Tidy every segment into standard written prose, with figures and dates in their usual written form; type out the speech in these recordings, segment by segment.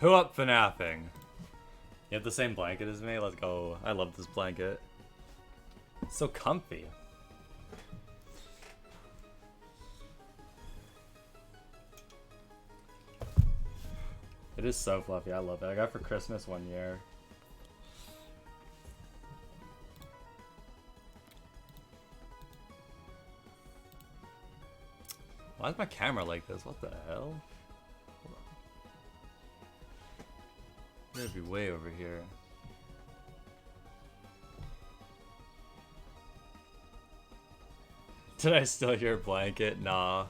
Who up FNAFing? You have the same blanket as me? Let's go. I love this blanket. It's so comfy. It is so fluffy. I love it. I got it for Christmas one year. Why is my camera like this? What the hell? Hold on. I'm gonna be way over here. Did I steal your blanket? Nah.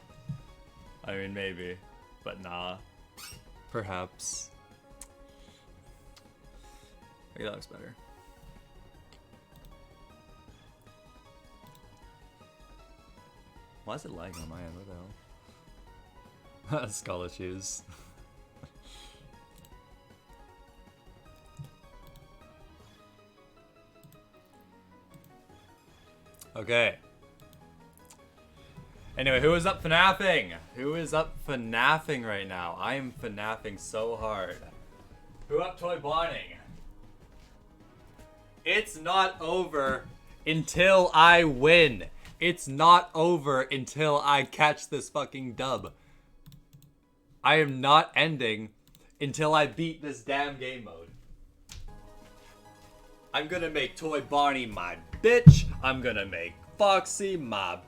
I mean, maybe. But nah. Perhaps. Maybe that looks better. Why is it lagging on my end? What the hell? Skull issues. Okay. Anyway, who is up FNAFing? Who is up FNAFing right now? I am FNAFing so hard. Who up toy bonding? It's not over until I win. It's not over until I catch this fucking dub. I am not ending until I beat this damn game mode. I'm gonna make Toy Bonnie my bitch. I'm gonna make Foxy my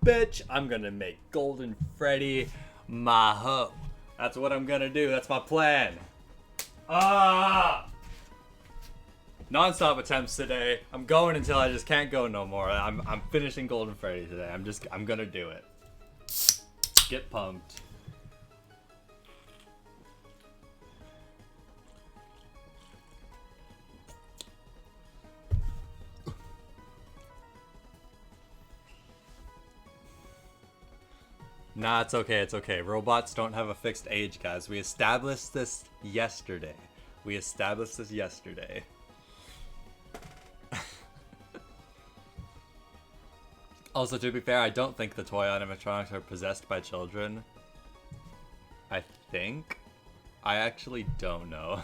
bitch. I'm gonna make Golden Freddy my hoe. That's what I'm gonna do. That's my plan. Non-stop attempts today. I'm going until I just can't go no more. I'm finishing Golden Freddy today. I'm gonna do it. Get pumped. Nah, it's okay, it's okay. Robots don't have a fixed age, guys. We established this yesterday. We established this yesterday. Also, to be fair, I don't think the toy animatronics are possessed by children. I think. I actually don't know.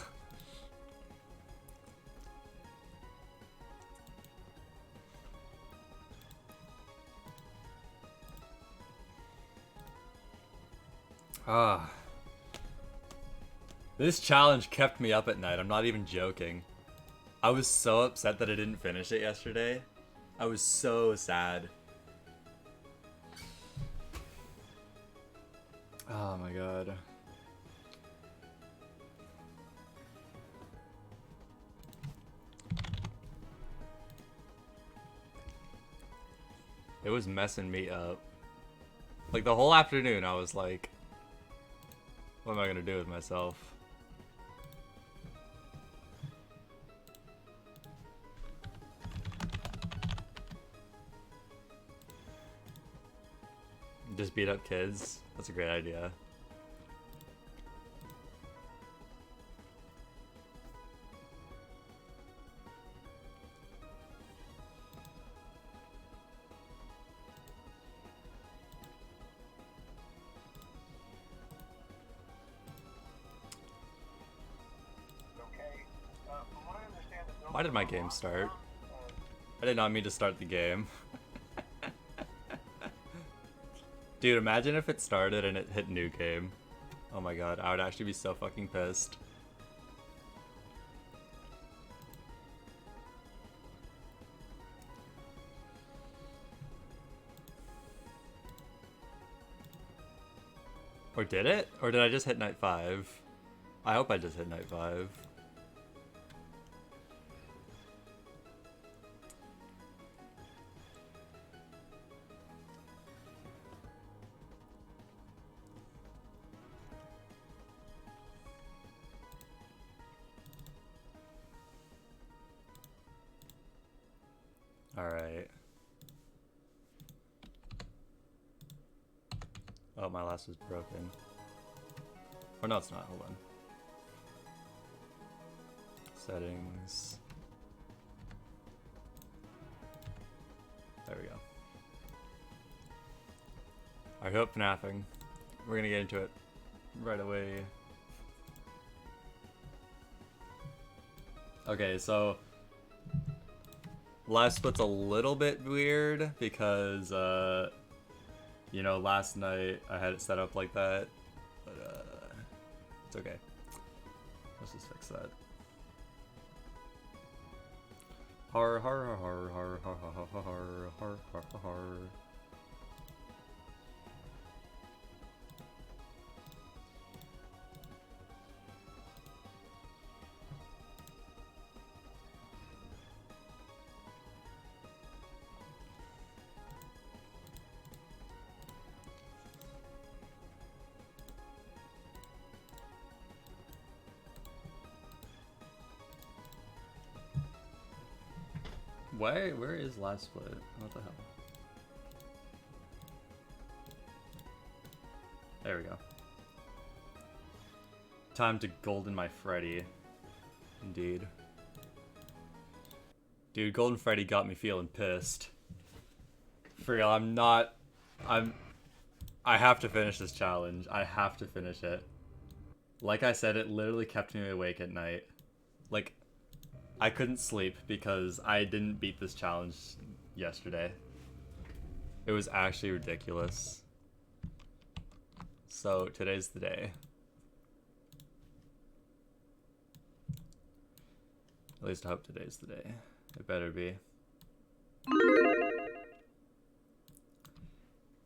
This challenge kept me up at night. I'm not even joking. I was so upset that I didn't finish it yesterday. I was so sad. Oh my god. It was messing me up. Like the whole afternoon I was like, what am I gonna do with myself? Just beat up kids? That's a great idea. Why did my game start? I did not mean to start the game. Dude, imagine if it started and it hit new game. Oh my god, I would actually be so fucking pissed. Or did it? Or did I just hit night 5? I hope I just hit night 5. Alright. Oh, my last was broken. Or no, it's not. Hold on. Settings. There we go. I hope FNAFing. We're gonna get into it right away. Okay, so last split's a little bit weird because you know, last night I had it set up like that, but it's okay. Let's just fix that. Har har har har har har har har har har har har. Where is last split? What the hell? There we go. Time to golden my Freddy. Indeed. Dude, golden Freddy got me feeling pissed. For real, I have to finish this challenge. I have to finish it. Like I said, it literally kept me awake at night. Like, I couldn't sleep because I didn't beat this challenge yesterday. It was actually ridiculous. So, today's the day. At least I hope today's the day. It better be.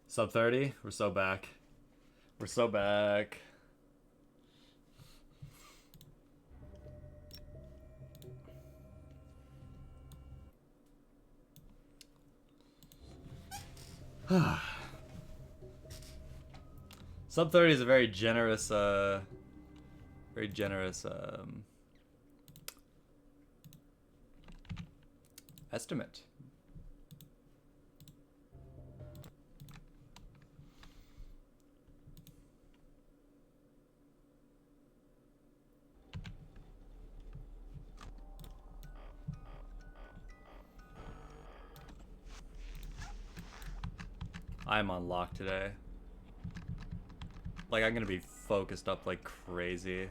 Sub 30? We're so back. We're so back. Sub 30 is a very generous estimate. I'm on lock today. Like, I'm gonna be focused up like crazy.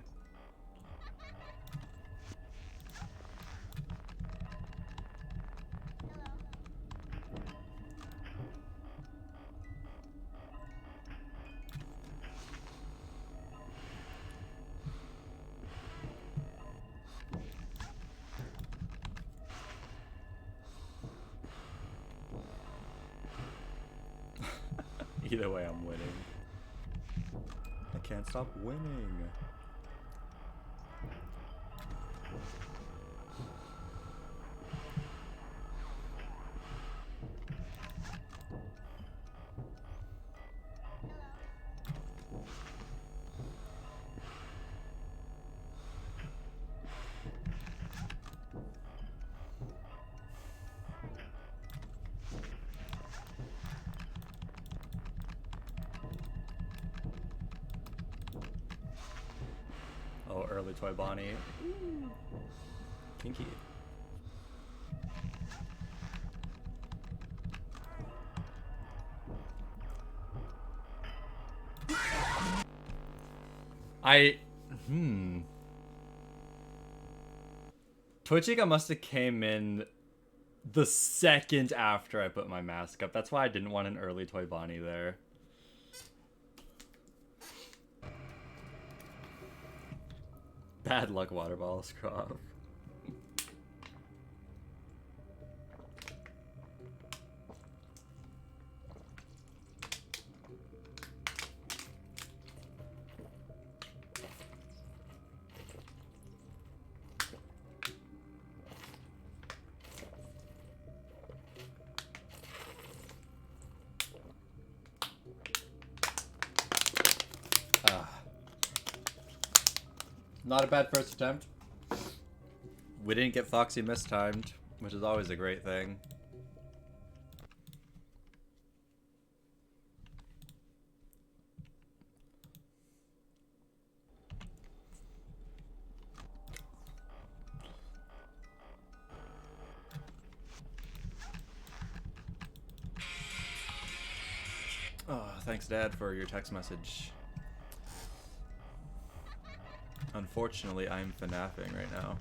Either way, I'm winning. I can't stop winning. Oh, early Toy Bonnie. Ooh. Kinky. Twitchiga must have came in the second after I put my mask up. That's why I didn't want an early Toy Bonnie there. Bad luck, water ball, scrub. Not a bad first attempt. We didn't get Foxy mistimed, which is always a great thing. Oh, thanks, Dad, for your text message. Unfortunately, I'm FNAFing right now.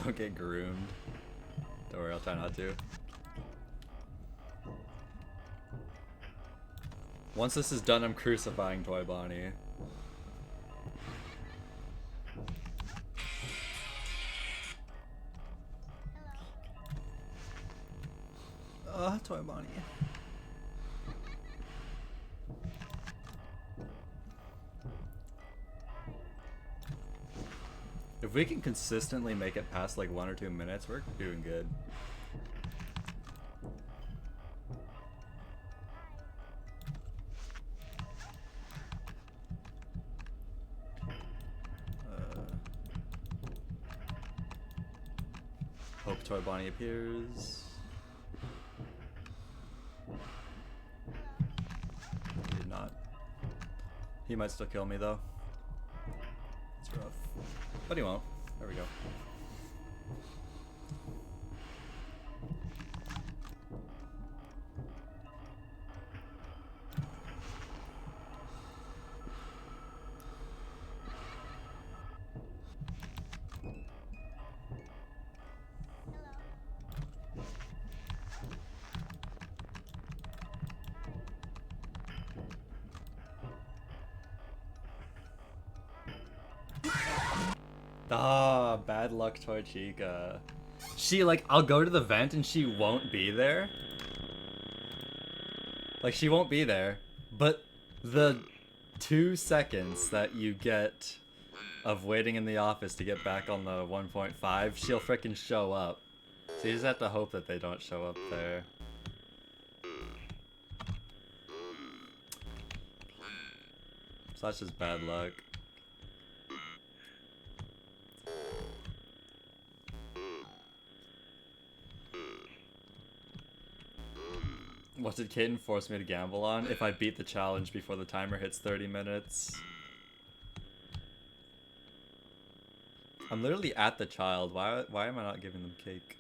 don't get groomed. Don't worry, I'll try not to. Once this is done, I'm crucifying Toy Bonnie. Toy Bonnie. If we can consistently make it past like 1 or 2 minutes, we're doing good. Hope Toy Bonnie appears. He did not. He might still kill me though. It's rough. But he won't. There we go. Ah, bad luck, Toy Chica. She, like, I'll go to the vent and she won't be there. Like, she won't be there. But the 2 seconds that you get of waiting in the office to get back on the 1.5, she'll frickin' show up. So you just have to hope that they don't show up there. So that's just bad luck. What did Kitten force me to gamble on? If I beat the challenge before the timer hits 30 minutes. I'm literally at the child. Why am I not giving them cake?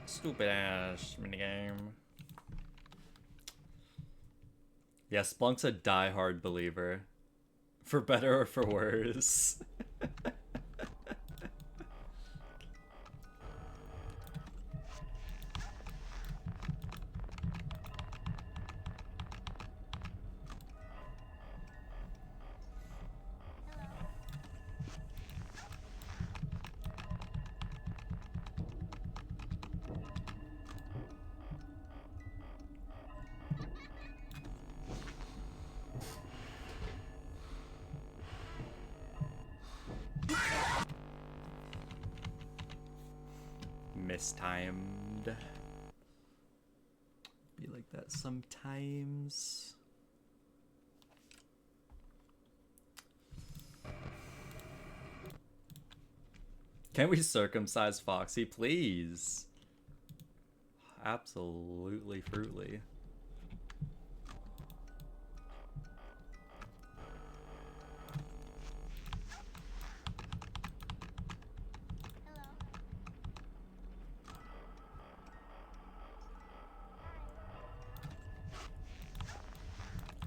Stupid ass minigame. Yeah, Splunk's a die-hard believer. For better or for worse. Mistimed. Be like that sometimes. Can we circumcise Foxy, please? Absolutely fruitly.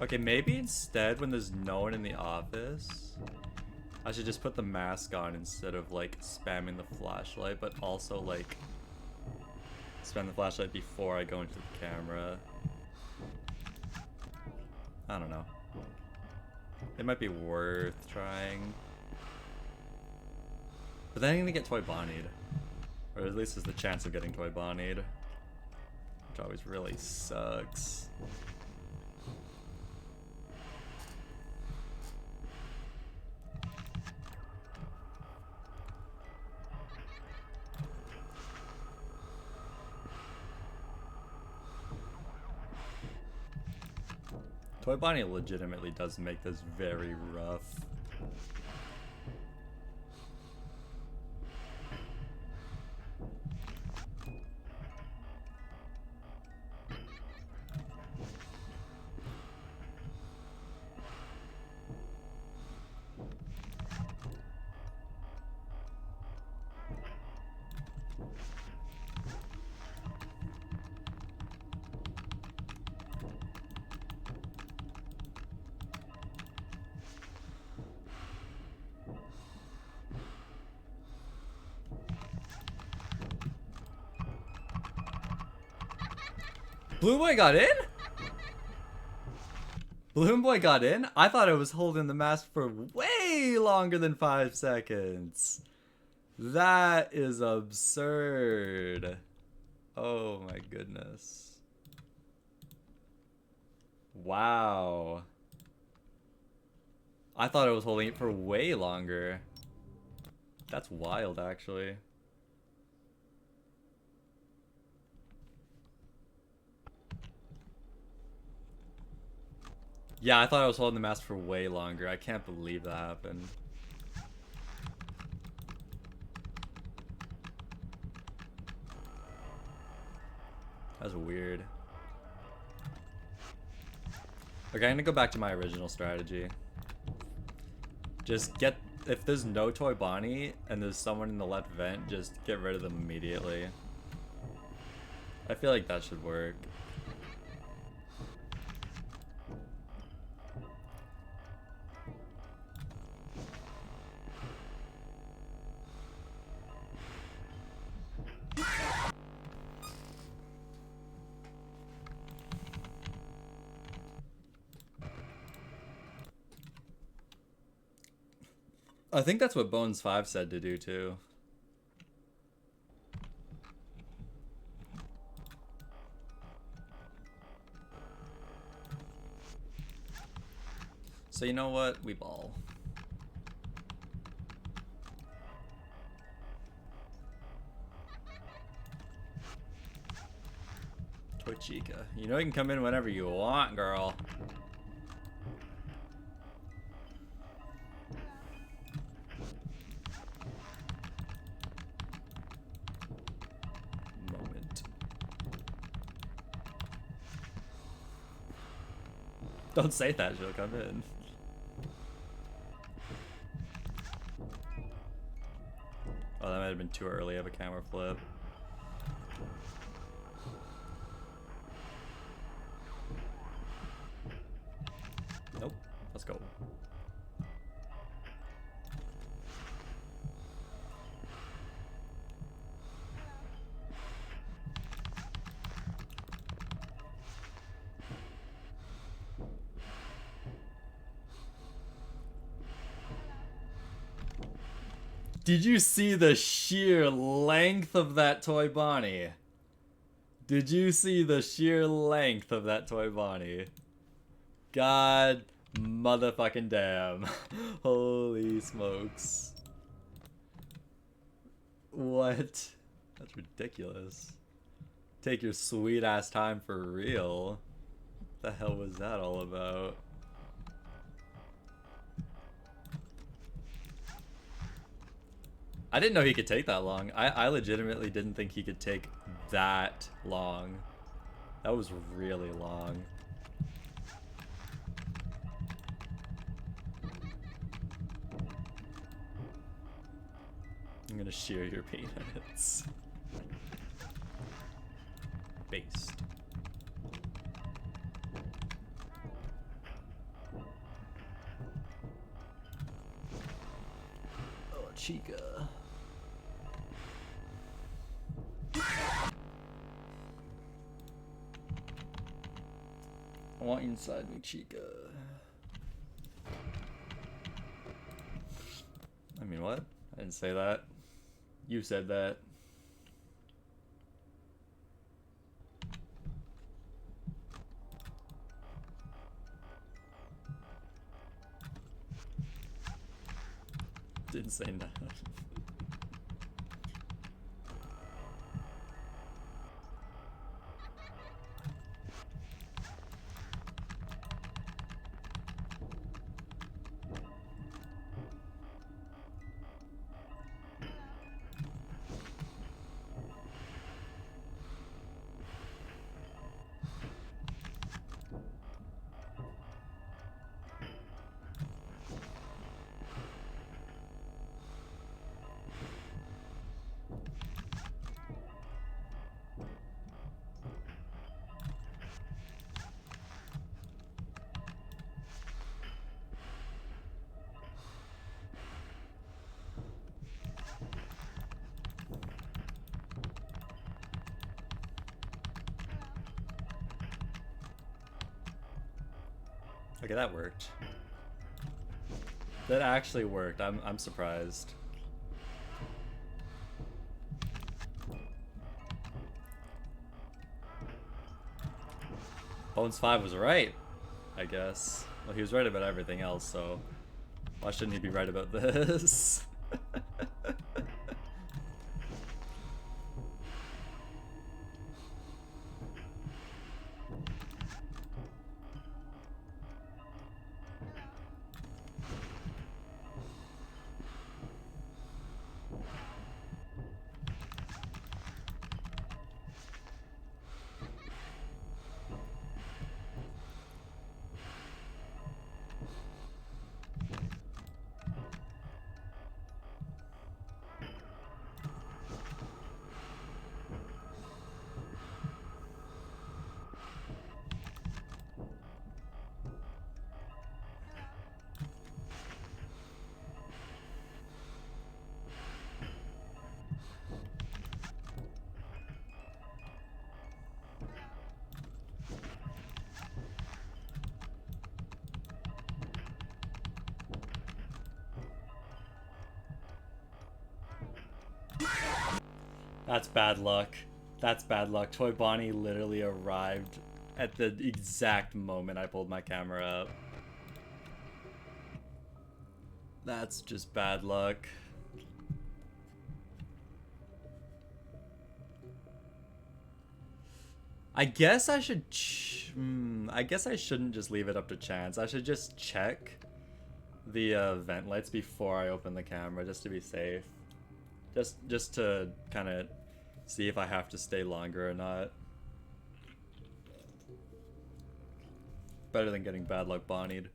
Okay, maybe instead when there's no one in the office, I should just put the mask on instead of like spamming the flashlight, but also like spam the flashlight before I go into the camera. I don't know. It might be worth trying. But then I'm gonna get Toy Bonnied. Or at least there's the chance of getting Toy Bonnied. Which always really sucks. Toy Bonnie legitimately does make this very rough. Balloon Boy got in? Balloon Boy got in? I thought it was holding the mask for way longer than 5 seconds. That is absurd. Oh my goodness. Wow. I thought it was holding it for way longer. That's wild, actually. Yeah, I thought I was holding the mask for way longer. I can't believe that happened. That's weird. Okay, I'm gonna go back to my original strategy. Just get, if there's no Toy Bonnie and there's someone in the left vent, just get rid of them immediately. I feel like that should work. I think that's what Bones5 said to do too. So you know what? We ball. Toy Chica. You know you can come in whenever you want, girl. Moment. Don't say that, she'll come in. Oh, that might have been too early of a camera flip. Nope. Let's go. Did you see the sheer length of that Toy Bonnie? Did you see the sheer length of that Toy Bonnie? God motherfucking damn. Holy smokes. What? That's ridiculous. Take your sweet ass time for real. What the hell was that all about? I didn't know he could take that long. I legitimately didn't think he could take that long. That was really long. I'm gonna shear your peanuts. Based. Oh, Chica. I want you inside me, Chica. I mean, what? I didn't say that. You said that. Didn't say that. Okay, that worked. That actually worked. I'm surprised. Bones 5 was right, I guess. Well, he was right about everything else, so why shouldn't he be right about this? That's bad luck. That's bad luck. Toy Bonnie literally arrived at the exact moment I pulled my camera up. That's just bad luck. I guess I should I guess I shouldn't just leave it up to chance. I should just check the vent lights before I open the camera, just to be safe. Just to kind of see if I have to stay longer or not. Better than getting bad luck Bonnied.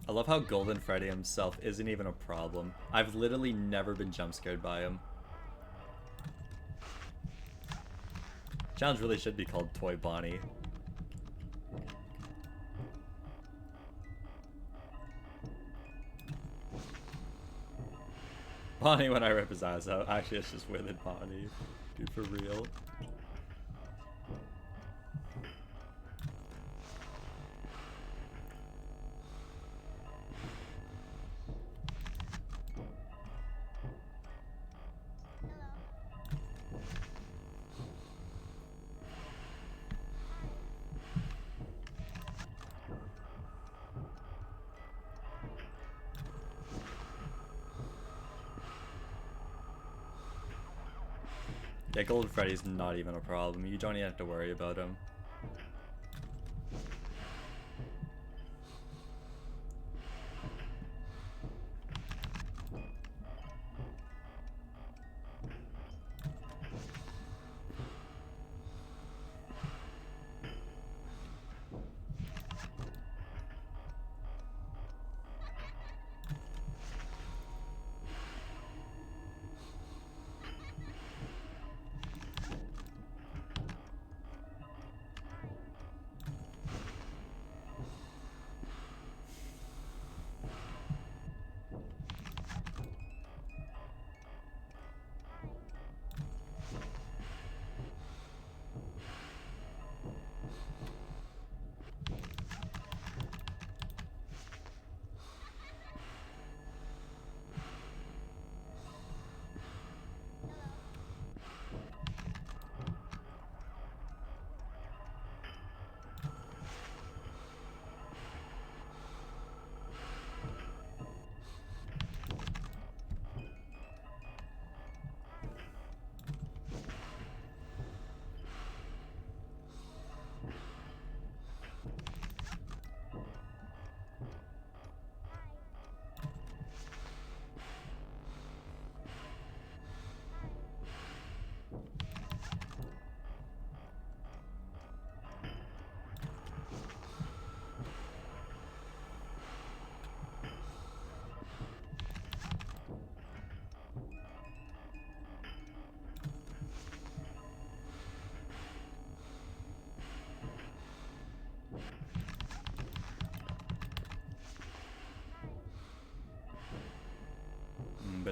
I love how Golden Freddy himself isn't even a problem. I've literally never been jump scared by him. Challenge really should be called Toy Bonnie. Bonnie when I rip his eyes out. Actually, it's just Withered Bonnie. Dude, for real. Yeah, Golden Freddy's not even a problem. You don't even have to worry about him.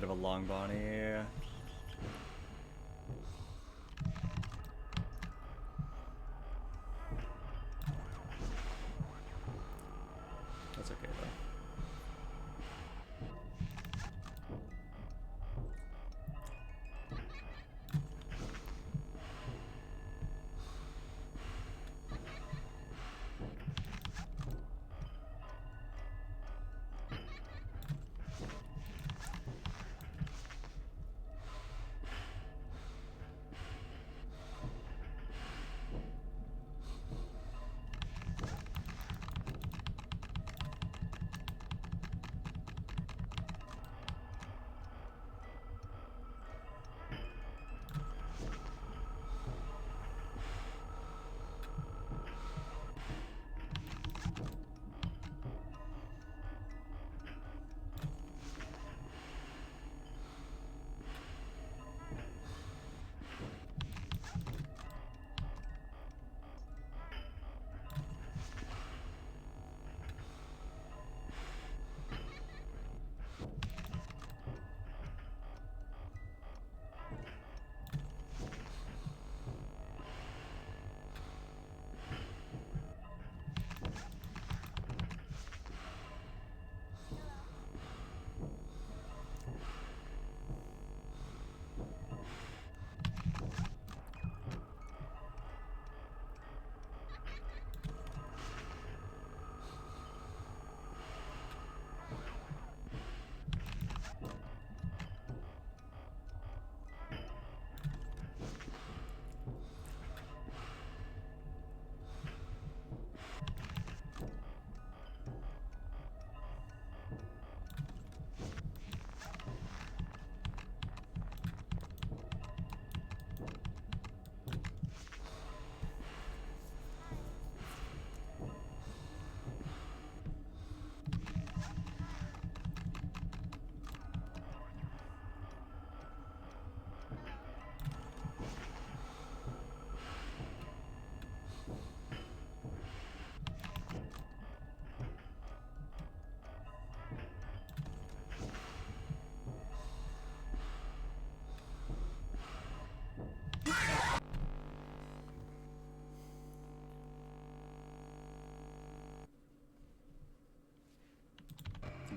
bit of a long Bonnie. That's okay though.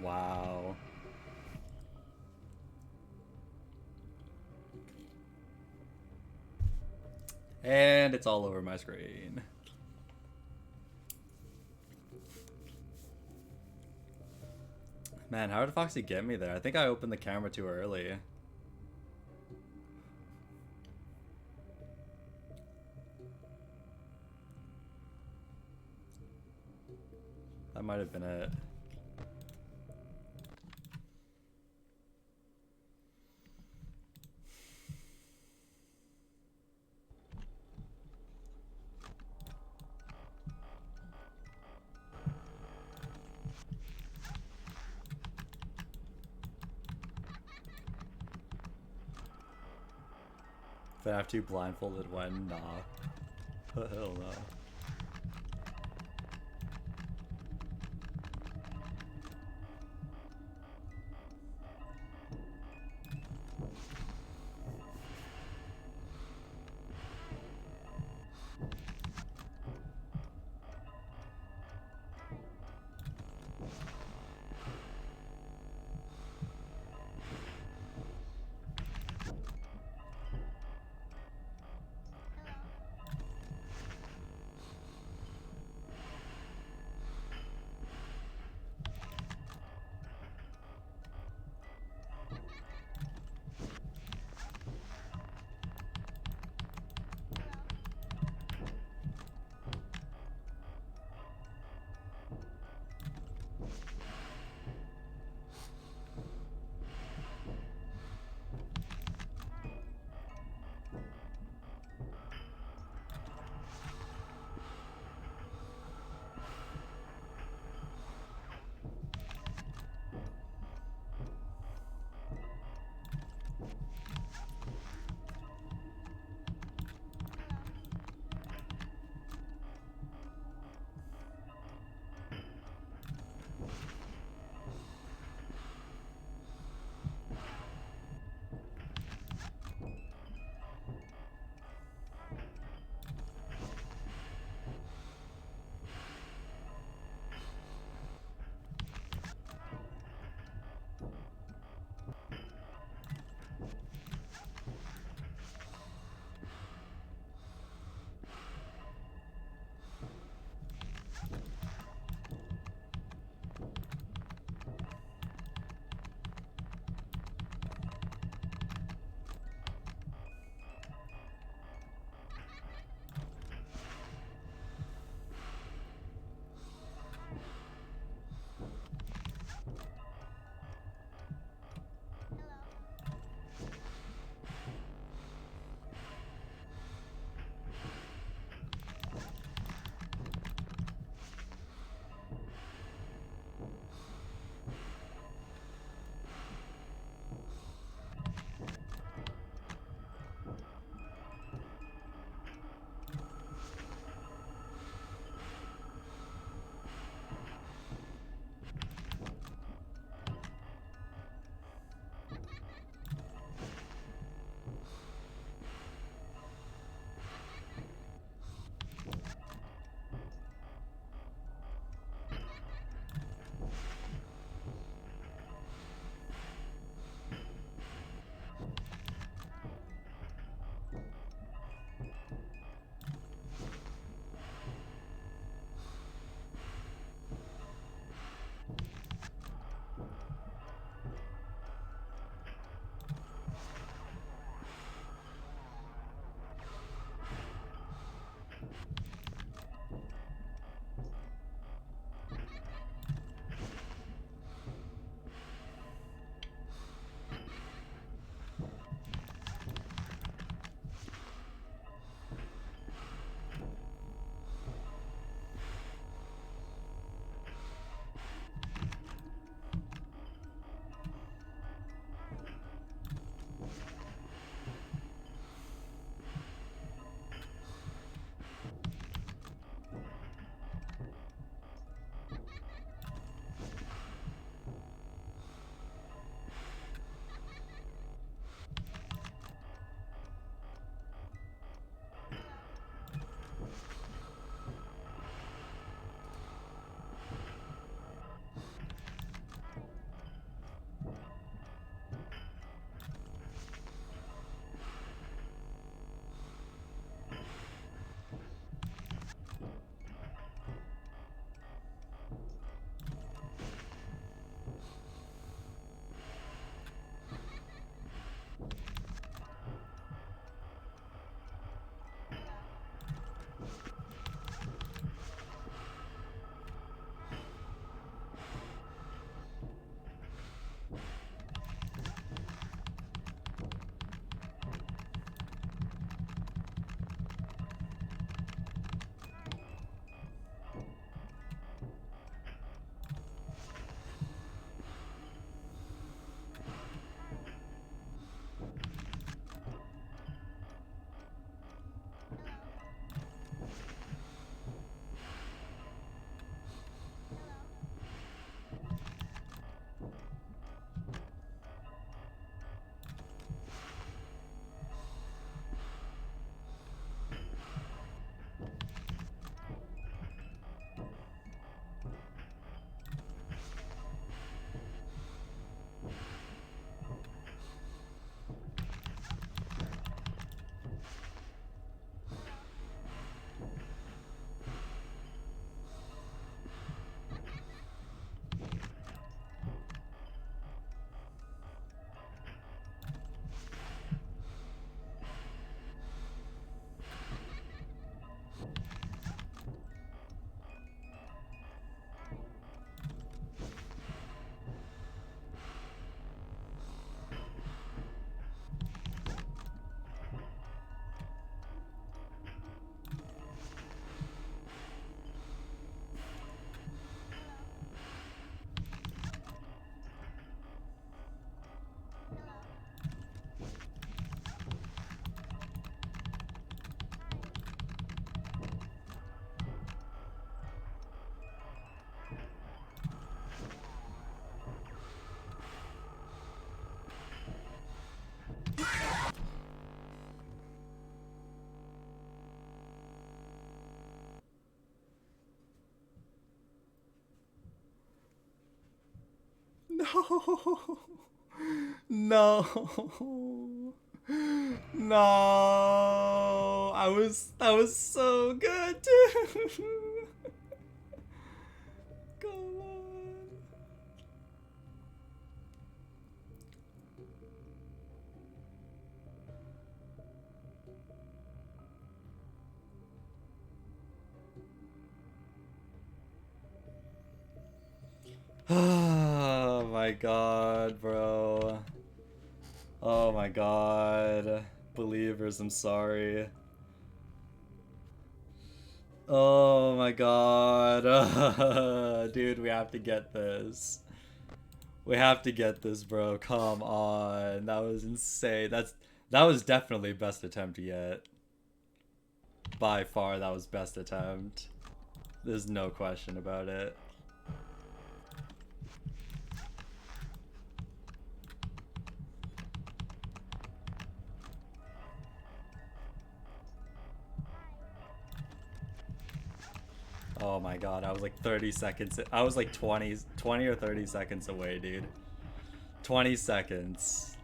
Wow. And it's all over my screen. Man, how did Foxy get me there? I think I opened the camera too early. That might have been it. If I have to blindfolded when? Nah. Hell no. No. No. That was so good, dude. Come on. Oh my god, bro. Oh my god. Believers, I'm sorry. Oh my god. Dude, we have to get this. We have to get this, bro. Come on. That was insane. That was definitely best attempt yet. By far, that was best attempt. There's no question about it. Oh my god, I was like 30 seconds. I was like 20 or 30 seconds away, dude. 20 seconds.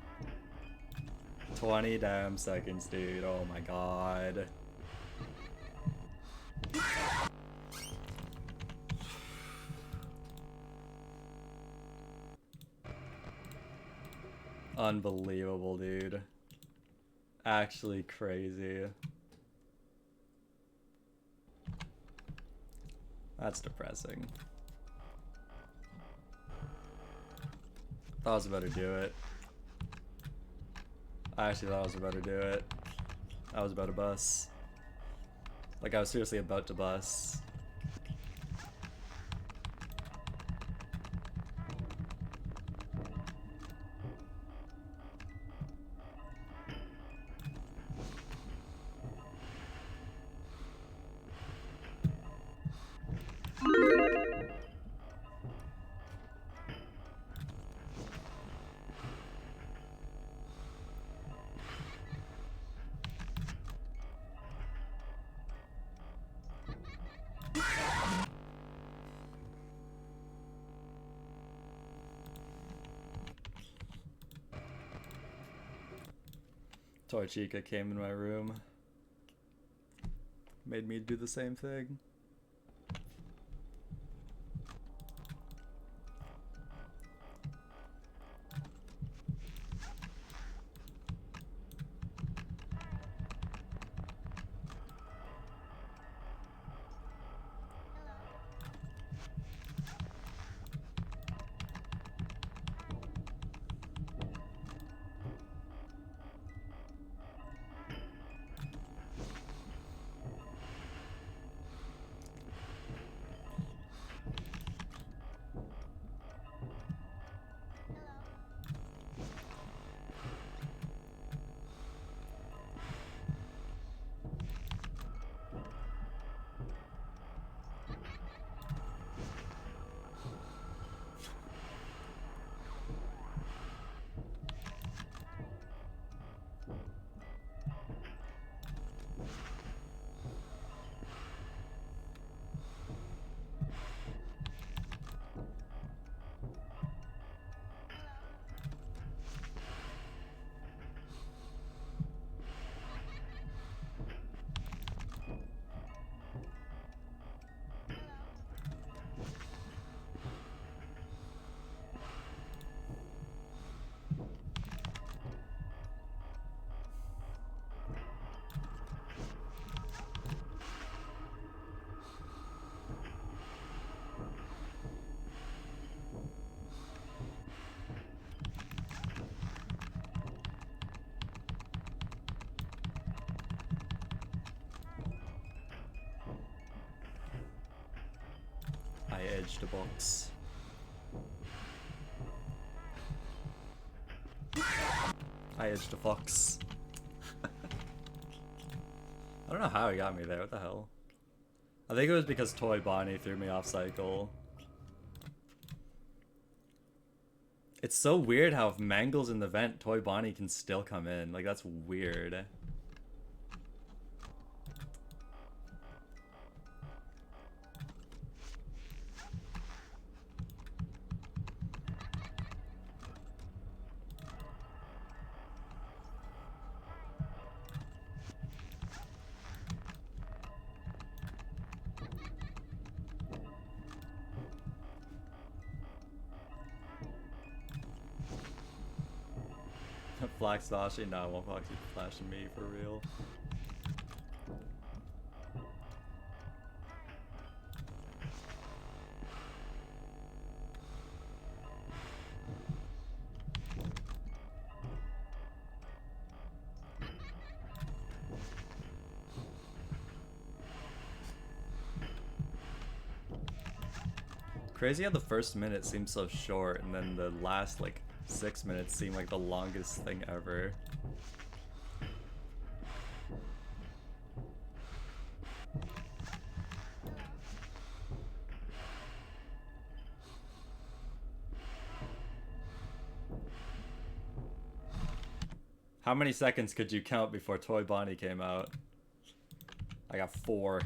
20 damn seconds, dude. Oh my god. Unbelievable, dude. Actually crazy. That's depressing. Thought I was about to do it. I actually thought I was about to do it. I was about to bust. Like, I was seriously about to bust. Torchica came in my room. Made me do the same thing. I edged a box. I edged a fox. I don't know how he got me there, what the hell? I think it was because Toy Bonnie threw me off cycle. It's so weird how if Mangle's in the vent, Toy Bonnie can still come in. Like, that's weird. flash flashing? No, I won't Foxy flashing me for real. Crazy how the first minute seems so short, and then the last like 6 minutes seem like the longest thing ever. How many seconds could you count before Toy Bonnie came out? I got 4.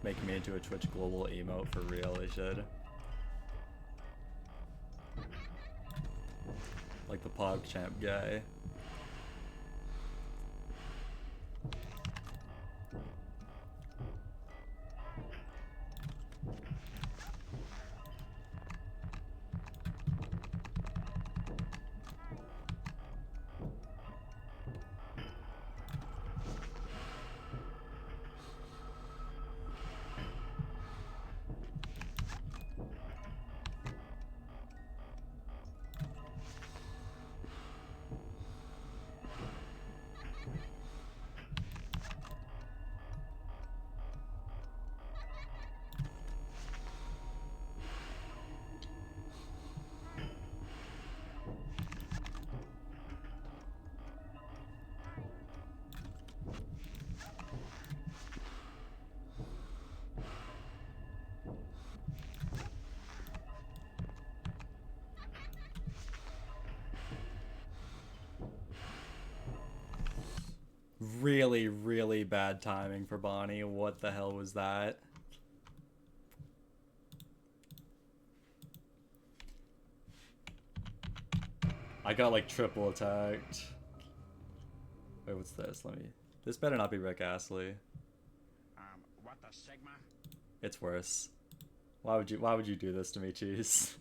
Make me into a Twitch global emote for real, they should. Like the PogChamp guy. Really, really bad timing for Bonnie. What the hell was that? I got like triple attacked. Wait, what's this? Let me. This better not be Rick Astley. What the Sigma? It's worse. Why would you do this to me, Cheese?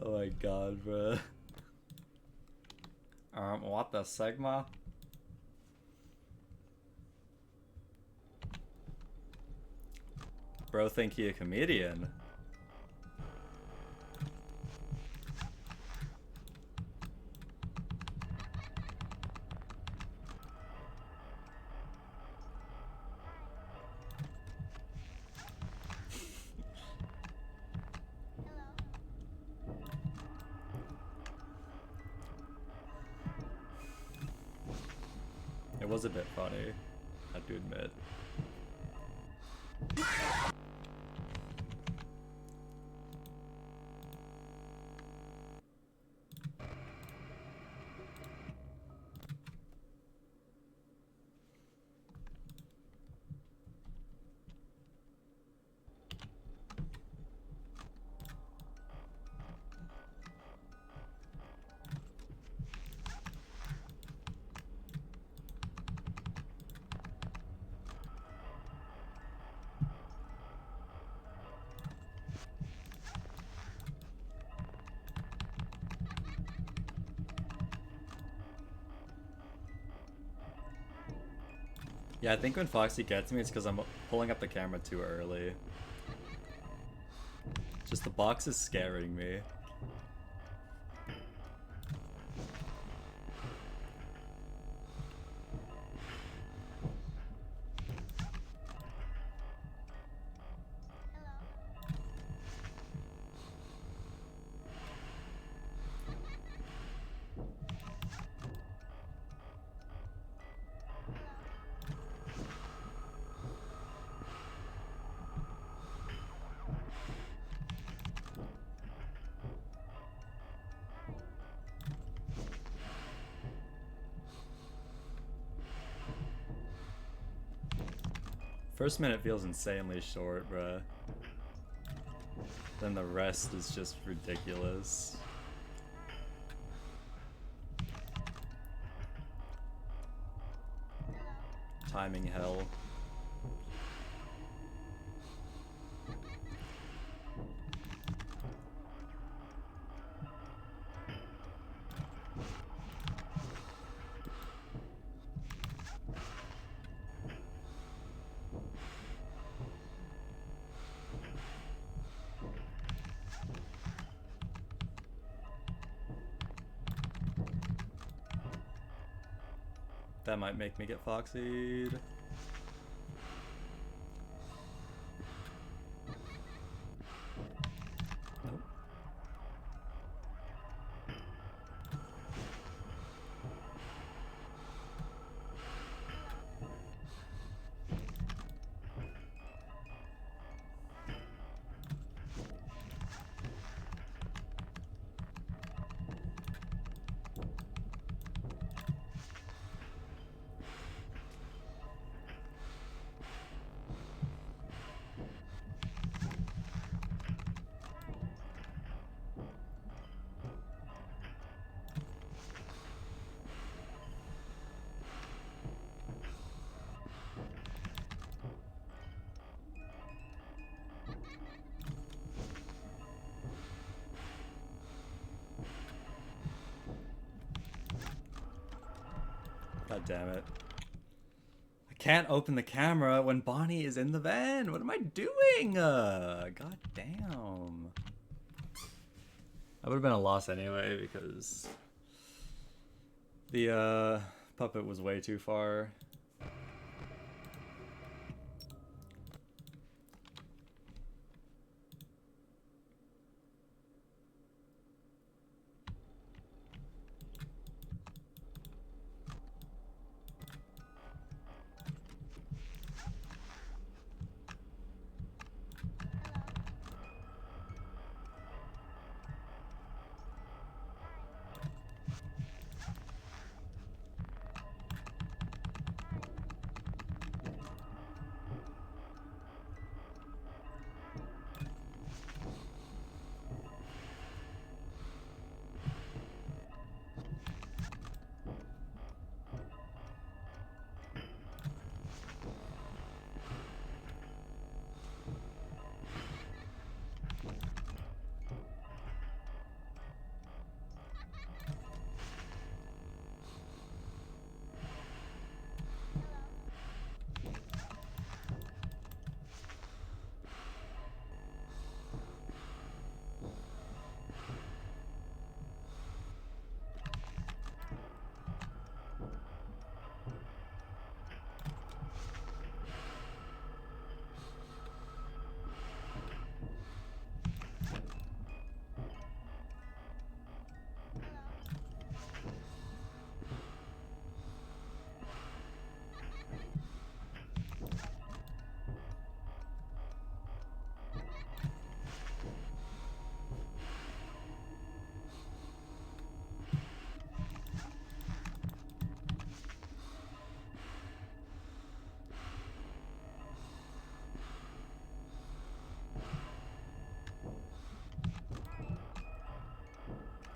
Oh my god, bro. What the Sigma? Bro think he a comedian. It was a bit funny, I have to admit. Yeah, I think when Foxy gets me, it's because I'm pulling up the camera too early. Just the box is scaring me. First minute feels insanely short, bruh. Then the rest is just ridiculous. Timing hell. That might make me get foxied. Nope. God damn it. I can't open the camera when Bonnie is in the van. What am I doing? God damn. That would have been a loss anyway because the puppet was way too far.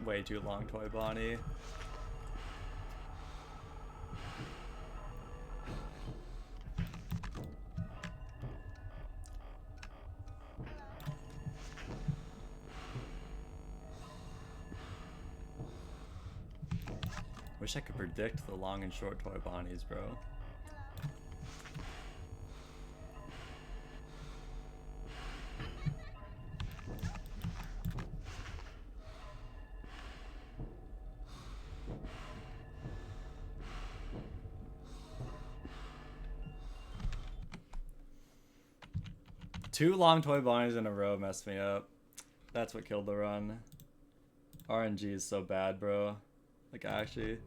Way too long, Toy Bonnie. Wish I could predict the long and short Toy Bonnies, bro. Two long Toy Bonnies in a row messed me up. That's what killed the run. RNG is so bad, bro. Like, actually.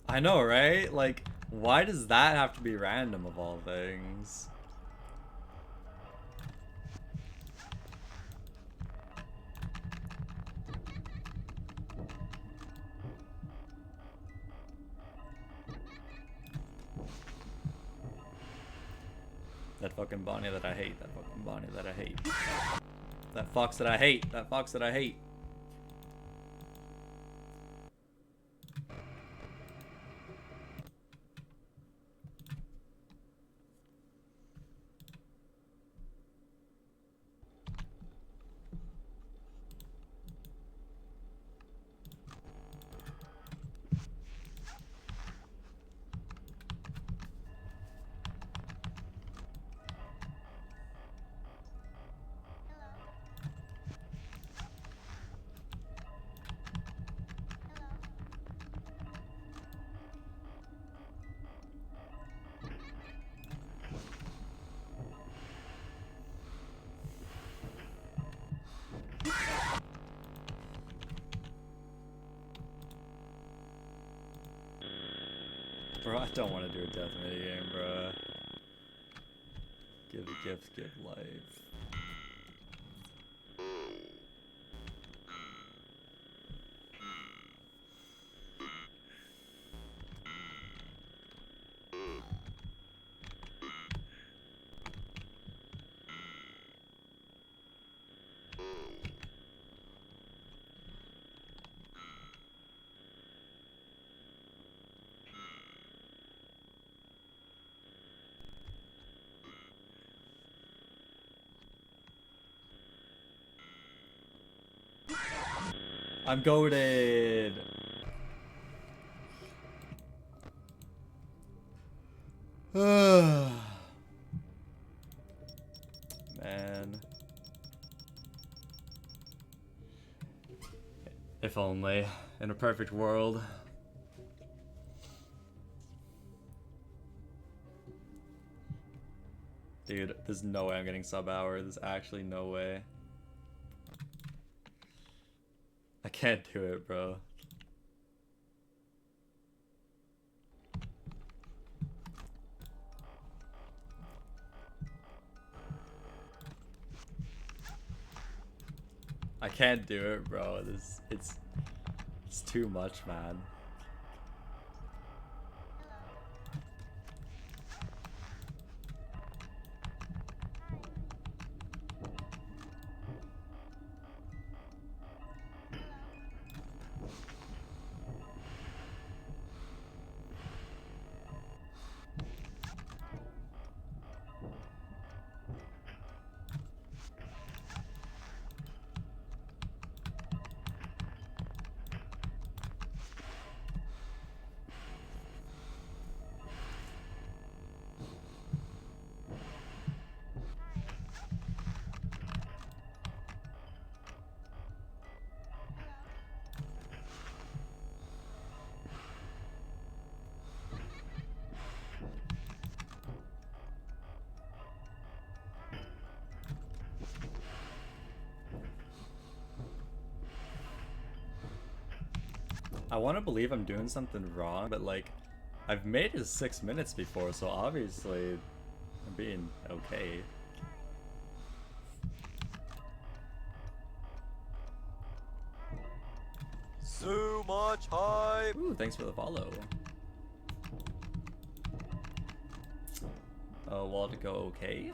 I know, right? Like, Why does that have to be random of all things? That fucking Bonnie that I hate. That fucking Bonnie that I hate. That fox that I hate. That fox that I hate. Bro, I don't want to do a death minigame, bro. Give gifts, give life. I'm goated. Man. If only. In a perfect world. Dude, there's no way I'm getting sub hour. There's actually no way. I can't do it, bro. I can't do it, bro. It's too much, man. I want to believe I'm doing something wrong, but like, I've made it 6 minutes before, so obviously I'm being okay. So much hype! Ooh, thanks for the follow. Wall to go okay.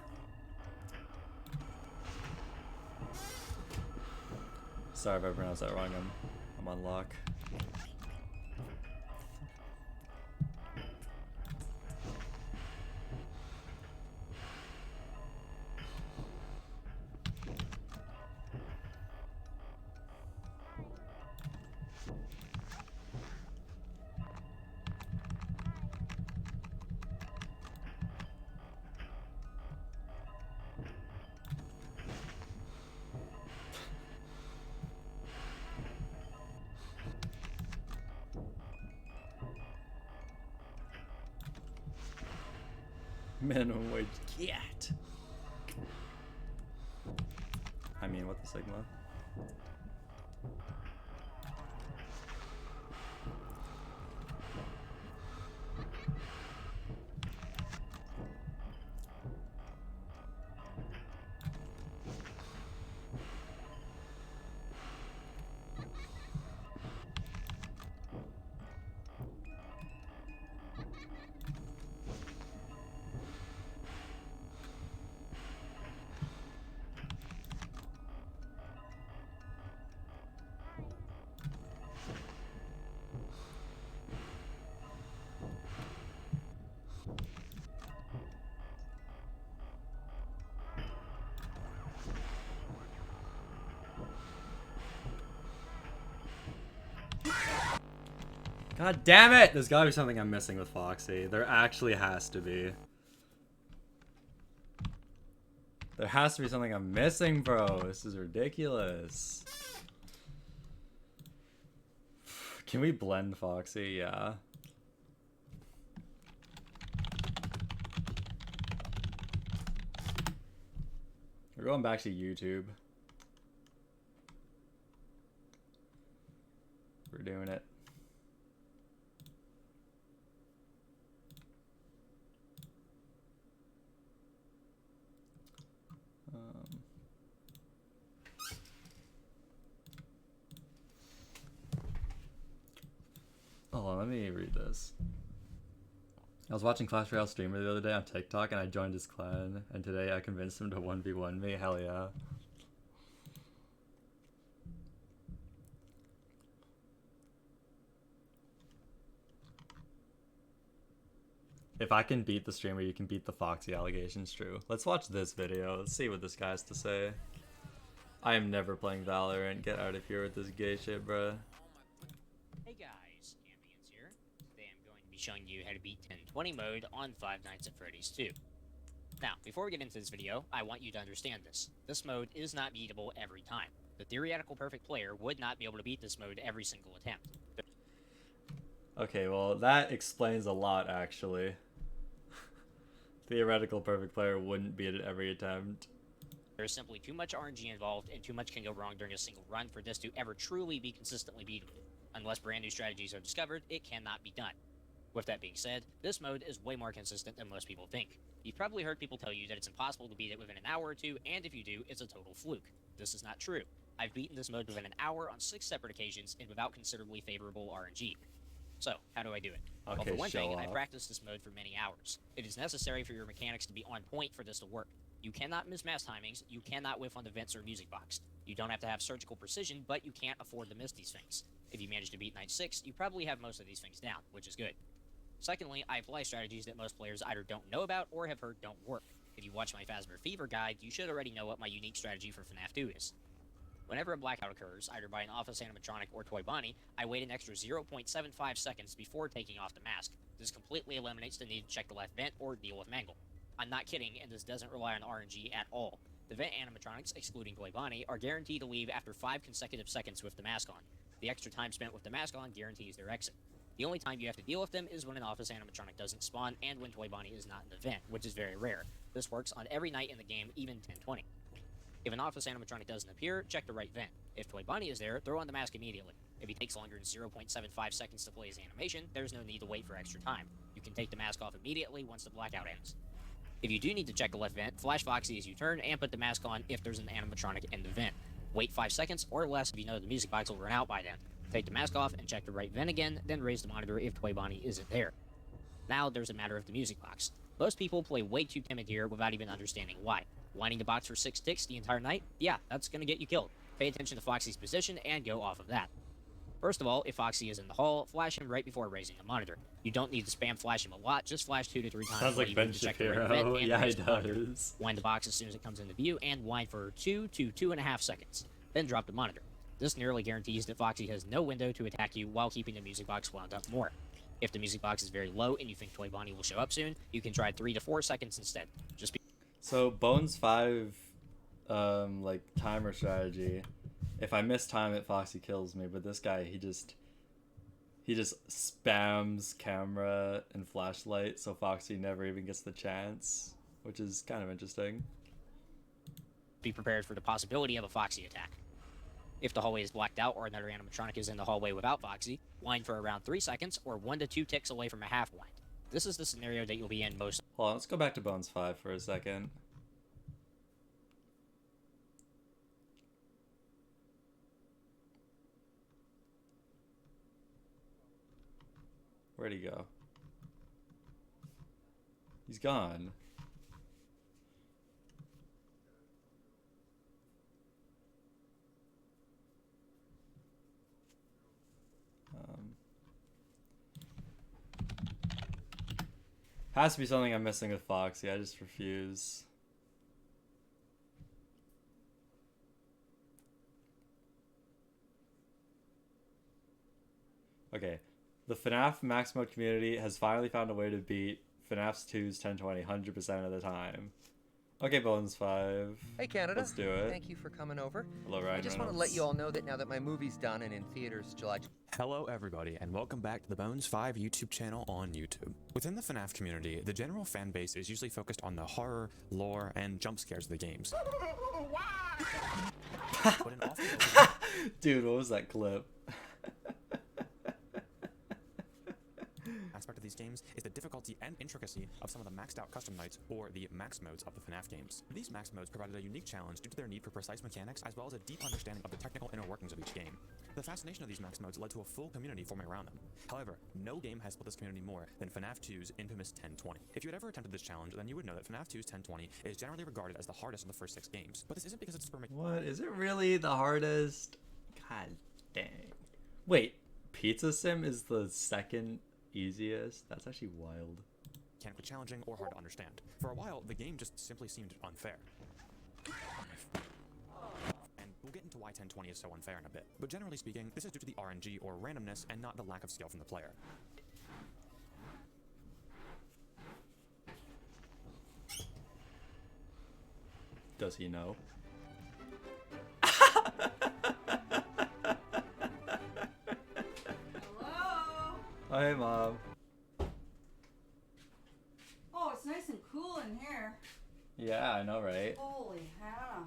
Sorry if I pronounced that wrong, I'm on lock. Minimum wage cat. I mean, what the Sigma? God damn it! There's gotta be something I'm missing with Foxy. There actually has to be. There has to be something I'm missing, bro. This is ridiculous. Can we blend Foxy? Yeah. We're going back to YouTube. We're doing it. Hold on, let me read this. I was watching Clash Royale streamer the other day on TikTok and I joined his clan, and today I convinced him to 1v1 me. Hell yeah. If I can beat the streamer, you can beat the Foxy allegations. True. Let's watch this video. Let's see what this guy has to say. I am never playing Valorant. Get out of here with this gay shit, bruh. Hey guys, Ambience here. Today I'm going to be showing you how to beat 1020 mode on Five Nights at Freddy's 2. Now, before we get into this video, I want you to understand this. This mode is not beatable every time. The theoretical perfect player would not be able to beat this mode every single attempt. Okay, well, that explains a lot, actually. Theoretical perfect player wouldn't beat it every attempt. There's simply too much RNG involved, and too much can go wrong during a single run for this to ever truly be consistently beatable. Unless brand new strategies are discovered, it cannot be done. With that being said, this mode is way more consistent than most people think. You've probably heard people tell you that it's impossible to beat it within an hour or two, and if you do, it's a total fluke. This is not true. I've beaten this mode within an hour on 6 separate occasions and without considerably favorable RNG. So, how do I do it? Okay, well, for one thing, I off. practiced this mode for many hours. It is necessary for your mechanics to be on point for this to work. You cannot miss mass timings, you cannot whiff on the vents or music box. You don't have to have surgical precision, but you can't afford to miss these things. If you manage to beat Night 6, you probably have most of these things down, which is good. Secondly, I apply strategies that most players either don't know about or have heard don't work. If you watch my Phasma Fever guide, you should already know what my unique strategy for FNAF 2 is. Whenever a blackout occurs, either by an office animatronic or Toy Bonnie, I wait an extra 0.75 seconds before taking off the mask. This completely eliminates the need to check the left vent or deal with Mangle. I'm not kidding, and this doesn't rely on RNG at all. The vent animatronics, excluding Toy Bonnie, are guaranteed to leave after 5 consecutive seconds with the mask on. The extra time spent with the mask on guarantees their exit. The only time you have to deal with them is when an office animatronic doesn't spawn and when Toy Bonnie is not in the vent, which is very rare. This works on every night in the game, even 1020. If an office animatronic doesn't appear, check the right vent. If Toy Bonnie is there, throw on the mask immediately. If he takes longer than 0.75 seconds to play his animation, there's no need to wait for extra time. You can take the mask off immediately once the blackout ends. If you do need to check the left vent, flash Foxy as you turn and put the mask on if there's an animatronic in the vent. Wait 5 seconds or less if you know the music box will run out by then. Take the mask off and check the right vent again, then raise the monitor if Toy Bonnie isn't there. Now there's a matter of the music box. Most people play way too timid here without even understanding why. Winding the box for 6 ticks the entire night? Yeah, that's gonna get you killed. Pay attention to Foxy's position and go off of that. First of all, if Foxy is in the hall, flash him right before raising the monitor. You don't need to spam flash him a lot, just flash 2 to 3 times. Sounds like Ben Shapiro. Yeah, he does. Wind the box as soon as it comes into view, and wind for 2 to 2.5 seconds. Then drop the monitor. This nearly guarantees that Foxy has no window to attack you while keeping the music box wound up more. If the music box is very low and you think Toy Bonnie will show up soon, you can try 3 to 4 seconds instead. So Bones 5, like timer strategy. If I miss time it, Foxy kills me. But this guy, he just spams camera and flashlight, so Foxy never even gets the chance, which is kind of interesting. Be prepared for the possibility of a Foxy attack. If the hallway is blacked out or another animatronic is in the hallway without Foxy, wind for around 3 seconds or 1 to 2 ticks away from a half wind. This is the scenario that you'll be in most. Hold on, let's go back to Bones 5 for a second. Where'd he go? He's gone. Has to be something I'm missing with Foxy. I just refuse. Okay. The FNAF Max Mode community has finally found a way to beat FNAF 2's 1020 100% of the time. Okay, Bones 5. Hey Canada. Let's do it. Thank you for coming over. Hello, Ryan I just want to Reynolds. let you all know that now that my movie's done and in theaters July. Hello everybody, and welcome back to the Bones 5 YouTube channel on YouTube. Within the FNAF community, the general fan base is usually focused on the horror, lore, and jump scares of the games. But an often Dude, what was that clip? aspect of these games is the difficulty and intricacy of some of the maxed out custom nights, or the max modes of the FNAF games. These max modes provided a unique challenge due to their need for precise mechanics as well as a deep understanding of the technical inner workings of each game. The fascination of these max modes led to a full community forming around them. However, no game has split this community more than FNAF 2's infamous 1020. If you had ever attempted this challenge, then you would know that FNAF 2's 1020 is generally regarded as the hardest of the first 6 games. But this isn't because it's super What? Is it really the hardest? God dang. Wait, Pizza Sim is the second easiest? That's actually wild. mechanically challenging or hard to understand. For a while, the game just simply seemed unfair. And we'll get into why 1020 is so unfair in a bit. But generally speaking, this is due to the RNG or randomness and not the lack of skill from the player. Does he know? Hello? Oh, hey, Mom. Oh, it's nice and cool in here. Yeah, I know, right? Holy Hannah.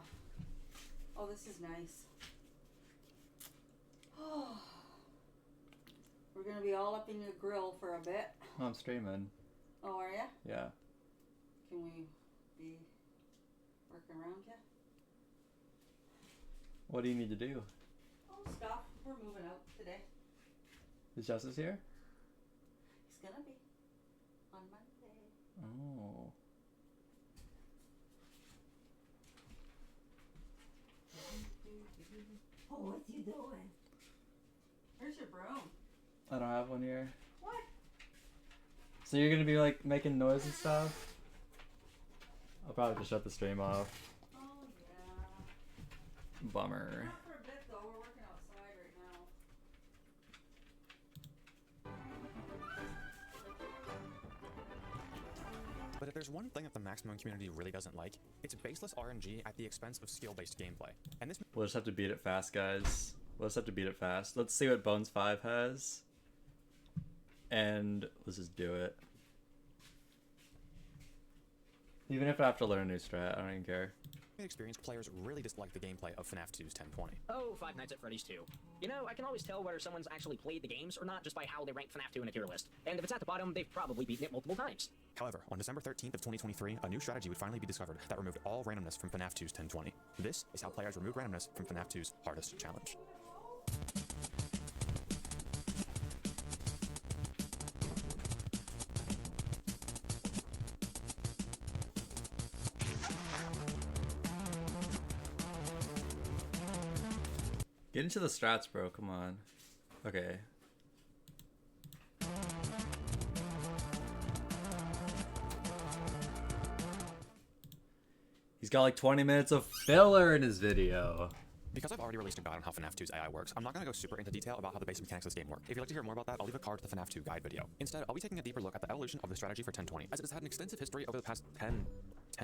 Oh, this is nice. Oh. We're gonna be all up in your grill for a bit. Oh, I'm streaming. Oh, are ya? Yeah. Can we be working around ya? What do you need to do? Oh, stuff. We're moving out today. Is Justice here? He's gonna be on Monday. Oh. Oh, what's you doing? Where's your broom? I don't have one here. What? So you're gonna be like making noise and stuff? I'll probably just shut the stream off. Oh, yeah. Bummer. Not for a bit, though. We're working outside right now. But if there's one thing that the maximum community really doesn't like, it's baseless RNG at the expense of skill-based gameplay. And this We'll just have to beat it fast, guys. We'll just have to beat it fast. Let's see what Bones 5 has. And let's just do it. Even if I have to learn a new strat, I don't even care. experience, players really dislike the gameplay of FNAF 2's 1020. Oh, Five Nights at Freddy's 2. You know, I can always tell whether someone's actually played the games or not just by how they rank FNAF 2 in a tier list. And if it's at the bottom, they've probably beaten it multiple times. However, on December 13th of 2023, a new strategy would finally be discovered that removed all randomness from FNAF 2's 1020. This is how players remove randomness from FNAF 2's hardest challenge. Get into the strats, bro. Come on. Okay. He's got like 20 minutes of filler in his video. Because I've already released a guide on how FNAF 2's AI works, I'm not going to go super into detail about how the basic mechanics of this game work. If you'd like to hear more about that, I'll leave a card to the FNAF 2 guide video. Instead, I'll be taking a deeper look at the evolution of the strategy for 1020, as it has had an extensive history over the past 10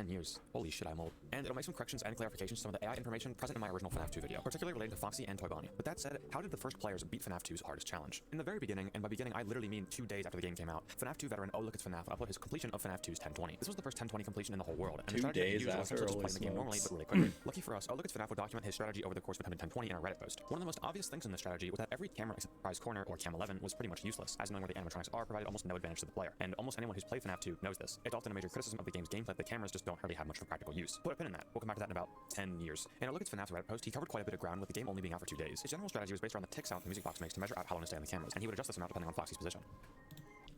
years. Holy shit, I'm old. And it'll make some corrections and clarifications to some of the AI information present in my original FNAF 2 video, particularly related to Foxy and Toy Bonnie. With that said, how did the first players beat FNAF 2's hardest challenge? In the very beginning, and by beginning I literally mean 2 days after the game came out, FNAF 2 veteran Oh Look It's FNAF uploaded his completion of FNAF 2's 1020. This was the first 1020 completion in the whole world, and 2 the strategy days he used was after, essentially just holy playing the game normally, smokes. but really quickly. Lucky for us, Oh Look It's FNAF would document his strategy over the course of becoming 1020 in a Reddit post. One of the most obvious things in this strategy was that every camera except the prize corner, or Cam 11, was pretty much useless, as knowing where the animatronics are provided almost no advantage to the player. And almost anyone who's played FNAF 2 knows this. It's often a major criticism of the game's gameplay that the cameras just don't really have much for practical use. Put a pin in that. We'll come back to that in about 10 years. And Oh Look It's FNAF's Reddit post, he covered quite a bit of ground with the game only being out for 2 days. His general strategy was based around the tick sound the music box makes to measure out how long to stay on the cameras, and he would adjust this amount depending on Foxy's position.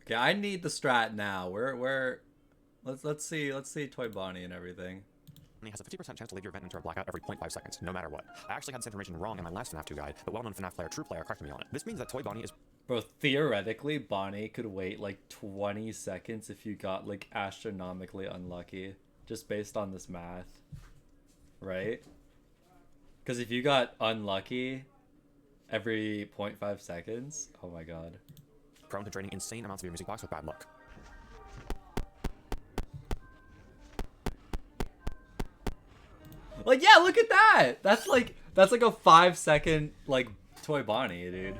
Okay, I need the strat now. Let's see Toy Bonnie and everything. And he has a 50% chance to leave your event into a blackout every 0.5 seconds, no matter what. I actually had this information wrong in my last FNAF 2 guide, but well-known FNAF player True Player corrected me on it. This means that Toy Bonnie is Bro, theoretically, Bonnie could wait like 20 seconds if you got like astronomically unlucky, just based on this math, right? Because if you got unlucky every 0.5 seconds, oh my god. prone to draining insane amounts of your music box with bad luck. Like, yeah, look at that. That's like a 5-second like Toy Bonnie, dude.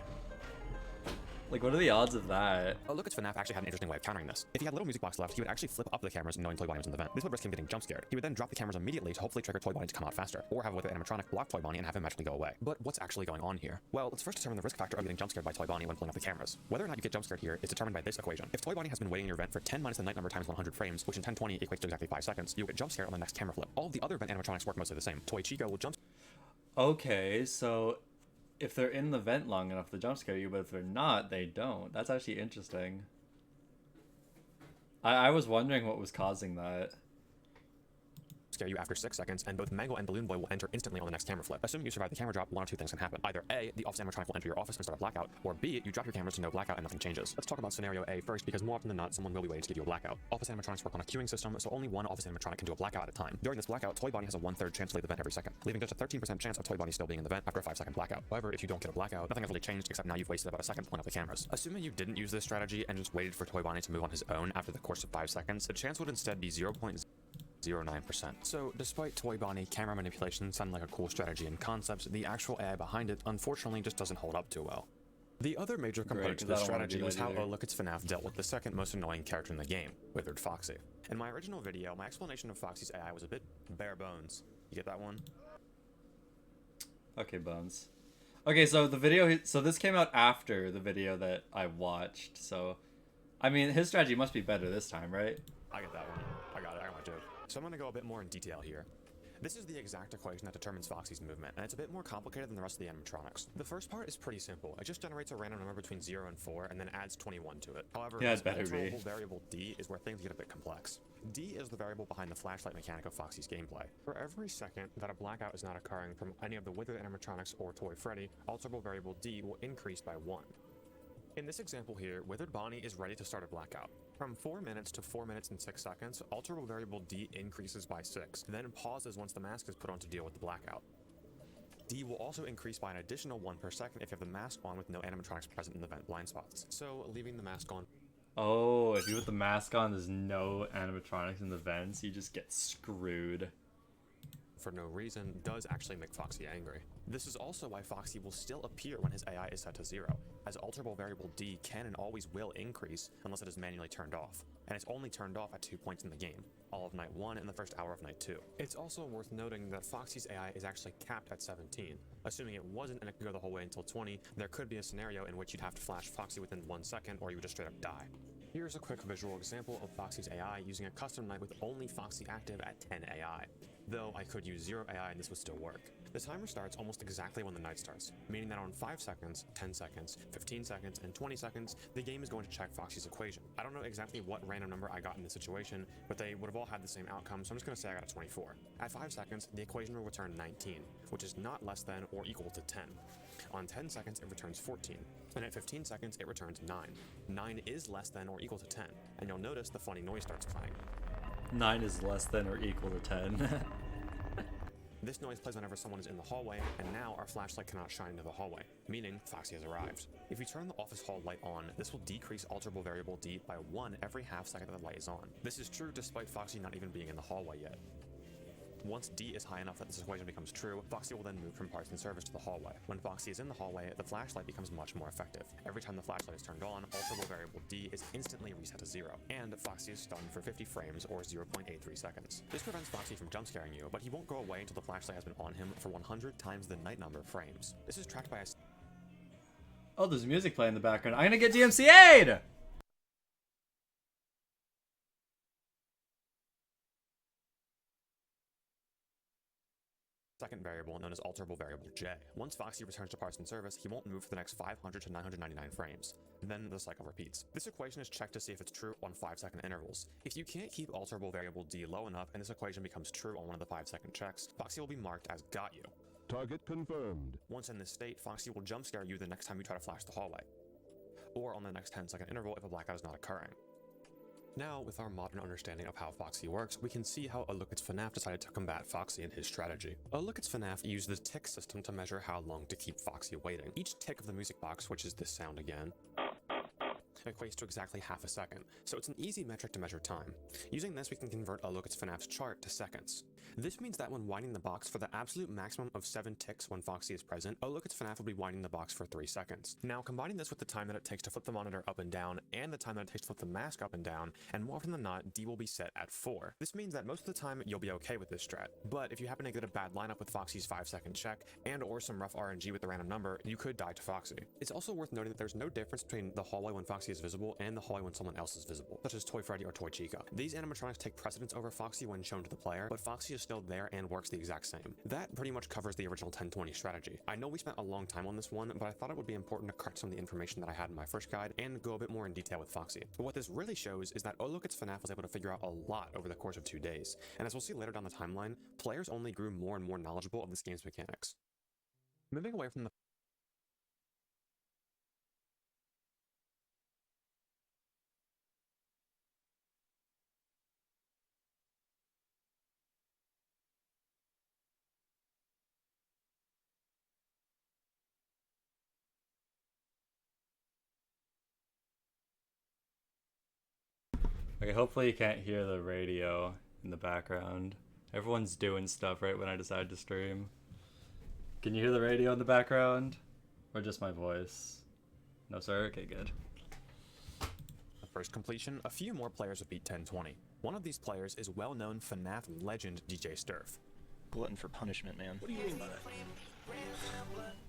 Like, what are the odds of that? A look at FNAF actually had an interesting way of countering this. If he had little music box left, he would actually flip up the cameras knowing Toy Bonnie was in the vent. This would risk him getting jump scared. He would then drop the cameras immediately to hopefully trigger Toy Bonnie to come out faster, or have a withered animatronic block Toy Bonnie and have him magically go away. But what's actually going on here? Well, let's first determine the risk factor of getting jump scared by Toy Bonnie when pulling up the cameras. Whether or not you get jump scared here is determined by this equation. If Toy Bonnie has been waiting in your vent for 10 minus the night number times 100 frames, which in 1020 equates to exactly 5 seconds, you'll get jump scared on the next camera flip. All of the other vent animatronics work mostly the same. Toy Chico will jump. Okay, so if they're in the vent long enough, they jump scare you, but if they're not, they don't. That's actually interesting. I was wondering what was causing that. Scare you after 6 seconds, and both Mango and Balloon Boy will enter instantly on the next camera flip. Assuming you survive the camera drop, one of two things can happen. Either A, the office animatronic will enter your office and start a blackout, or B, you drop your cameras to no blackout and nothing changes. Let's talk about scenario A first, because more often than not, someone will be waiting to give you a blackout. Office animatronics work on a queuing system, so only one office animatronic can do a blackout at a time. During this blackout, Toy Bonnie has a 1/3 chance to leave the vent every second, leaving just a 13% chance of Toy Bonnie still being in the vent after a 5-second blackout. However, if you don't get a blackout, nothing has really changed except now you've wasted about a second pulling up the cameras. Assuming you didn't use this strategy and just waited for Toy Bonnie to move on his own after the course of 5 seconds, the chance would instead be 0.09%. So, despite Toy Bonnie camera manipulation sounding like a cool strategy and concept, the actual AI behind it unfortunately just doesn't hold up too well. The other major component to this strategy was how Look It's FNAF dealt with the second most annoying character in the game, Withered Foxy. In my original video, my explanation of Foxy's AI was a bit bare bones. You get that one? Okay, Bones. Okay, so this came out after the video that I watched, so I mean, his strategy must be better this time, right? I get that one. I got my joke. So I'm going to go a bit more in detail here. This is the exact equation that determines Foxy's movement, and it's a bit more complicated than the rest of the animatronics. The first part is pretty simple. It just generates a random number between 0 and 4, and then adds 21 to it. However, yeah, this alterable variable D is where things get a bit complex. D is the variable behind the flashlight mechanic of Foxy's gameplay. For every second that a blackout is not occurring from any of the withered animatronics or Toy Freddy, alterable variable D will increase by 1. In this example here, Withered Bonnie is ready to start a blackout. From 4 minutes to 4 minutes and 6 seconds, alterable variable D increases by 6, then pauses once the mask is put on to deal with the blackout. D will also increase by an additional 1 per second if you have the mask on with no animatronics present in the vent blind spots. So, leaving the mask on. Oh, if you put the mask on, there's no animatronics in the vents, you just get screwed. For no reason does actually make Foxy angry. This is also why Foxy will still appear when his AI is set to 0, as alterable variable D can and always will increase unless it is manually turned off, and it's only turned off at 2 points in the game, all of night 1 and the first hour of night 2. It's also worth noting that Foxy's AI is actually capped at 17. Assuming it wasn't and it could go the whole way until 20, there could be a scenario in which you'd have to flash Foxy within 1 second or you would just straight up die. Here's a quick visual example of Foxy's AI using a custom night with only Foxy active at 10 AI. Though I could use 0 AI and this would still work. The timer starts almost exactly when the night starts, meaning that on 5 seconds, 10 seconds, 15 seconds, and 20 seconds, the game is going to check Foxy's equation. I don't know exactly what random number I got in this situation, but they would have all had the same outcome, so I'm just going to say I got a 24. At 5 seconds, the equation will return 19, which is not less than or equal to 10. On 10 seconds, it returns 14, and at 15 seconds, it returns 9. 9 is less than or equal to 10, and you'll notice the funny noise starts playing. 9 is less than or equal to 10. This noise plays whenever someone is in the hallway, and now our flashlight cannot shine into the hallway, meaning Foxy has arrived. If we turn the office hall light on, this will decrease alterable variable D by 1 every half second that the light is on. This is true despite Foxy not even being in the hallway yet. Once D is high enough that this equation becomes true, Foxy will then move from parts and service to the hallway. When Foxy is in the hallway, the flashlight becomes much more effective. Every time the flashlight is turned on, alterable variable D is instantly reset to 0, and Foxy is stunned for 50 frames or 0.83 seconds. This prevents Foxy from jump scaring you, but he won't go away until the flashlight has been on him for 100 times the night number of frames. This is tracked by a... Oh, there's music playing in the background. I'm gonna get DMCA'd! second variable known as alterable variable J. Once Foxy returns to parts and service, he won't move for the next 500 to 999 frames. Then the cycle repeats. This equation is checked to see if it's true on 5-second intervals. If you can't keep alterable variable D low enough and this equation becomes true on one of the 5-second checks, Foxy will be marked as got you. Target confirmed. Once in this state, Foxy will jump scare you the next time you try to flash the hallway, or on the next 10-second interval if a blackout is not occurring. Now, with our modern understanding of how Foxy works, we can see how A Look It's FNAF decided to combat Foxy and his strategy. A Look It's FNAF used the tick system to measure how long to keep Foxy waiting. Each tick of the music box, which is this sound again, equates to exactly half a second, so it's an easy metric to measure time. Using this, we can convert Oh Look It's FNAF's chart to seconds. This means that when winding the box for the absolute maximum of 7 ticks when Foxy is present, Oh Look It's FNAF will be winding the box for 3 seconds. Now, combining this with the time that it takes to flip the monitor up and down, and the time that it takes to flip the mask up and down, and more often than not, D will be set at 4. This means that most of the time, you'll be okay with this strat, but if you happen to get a bad lineup with Foxy's 5-second check, and or some rough RNG with the random number, you could die to Foxy. It's also worth noting that there's no difference between the hallway when Foxy is visible and the hallway when someone else is visible, such as Toy Freddy or Toy Chica. These animatronics take precedence over Foxy when shown to the player, but Foxy is still there and works the exact same. That pretty much covers the original 1020 strategy. I know we spent a long time on this one, but I thought it would be important to correct some of the information that I had in my first guide and go a bit more in detail with Foxy. But what this really shows is that Oh Look It's FNAF was able to figure out a lot over the course of 2 days, and as we'll see later down the timeline, players only grew more and more knowledgeable of this game's mechanics. Moving away from the Okay, hopefully you can't hear the radio in the background. Everyone's doing stuff right when I decide to stream. Can you hear the radio in the background? Or just my voice? No, sir? Okay, good. the first completion, a few more players would beat 1020. One of these players is well-known FNAF legend DJ Sturf. Glutton for punishment, man. What do you mean by that?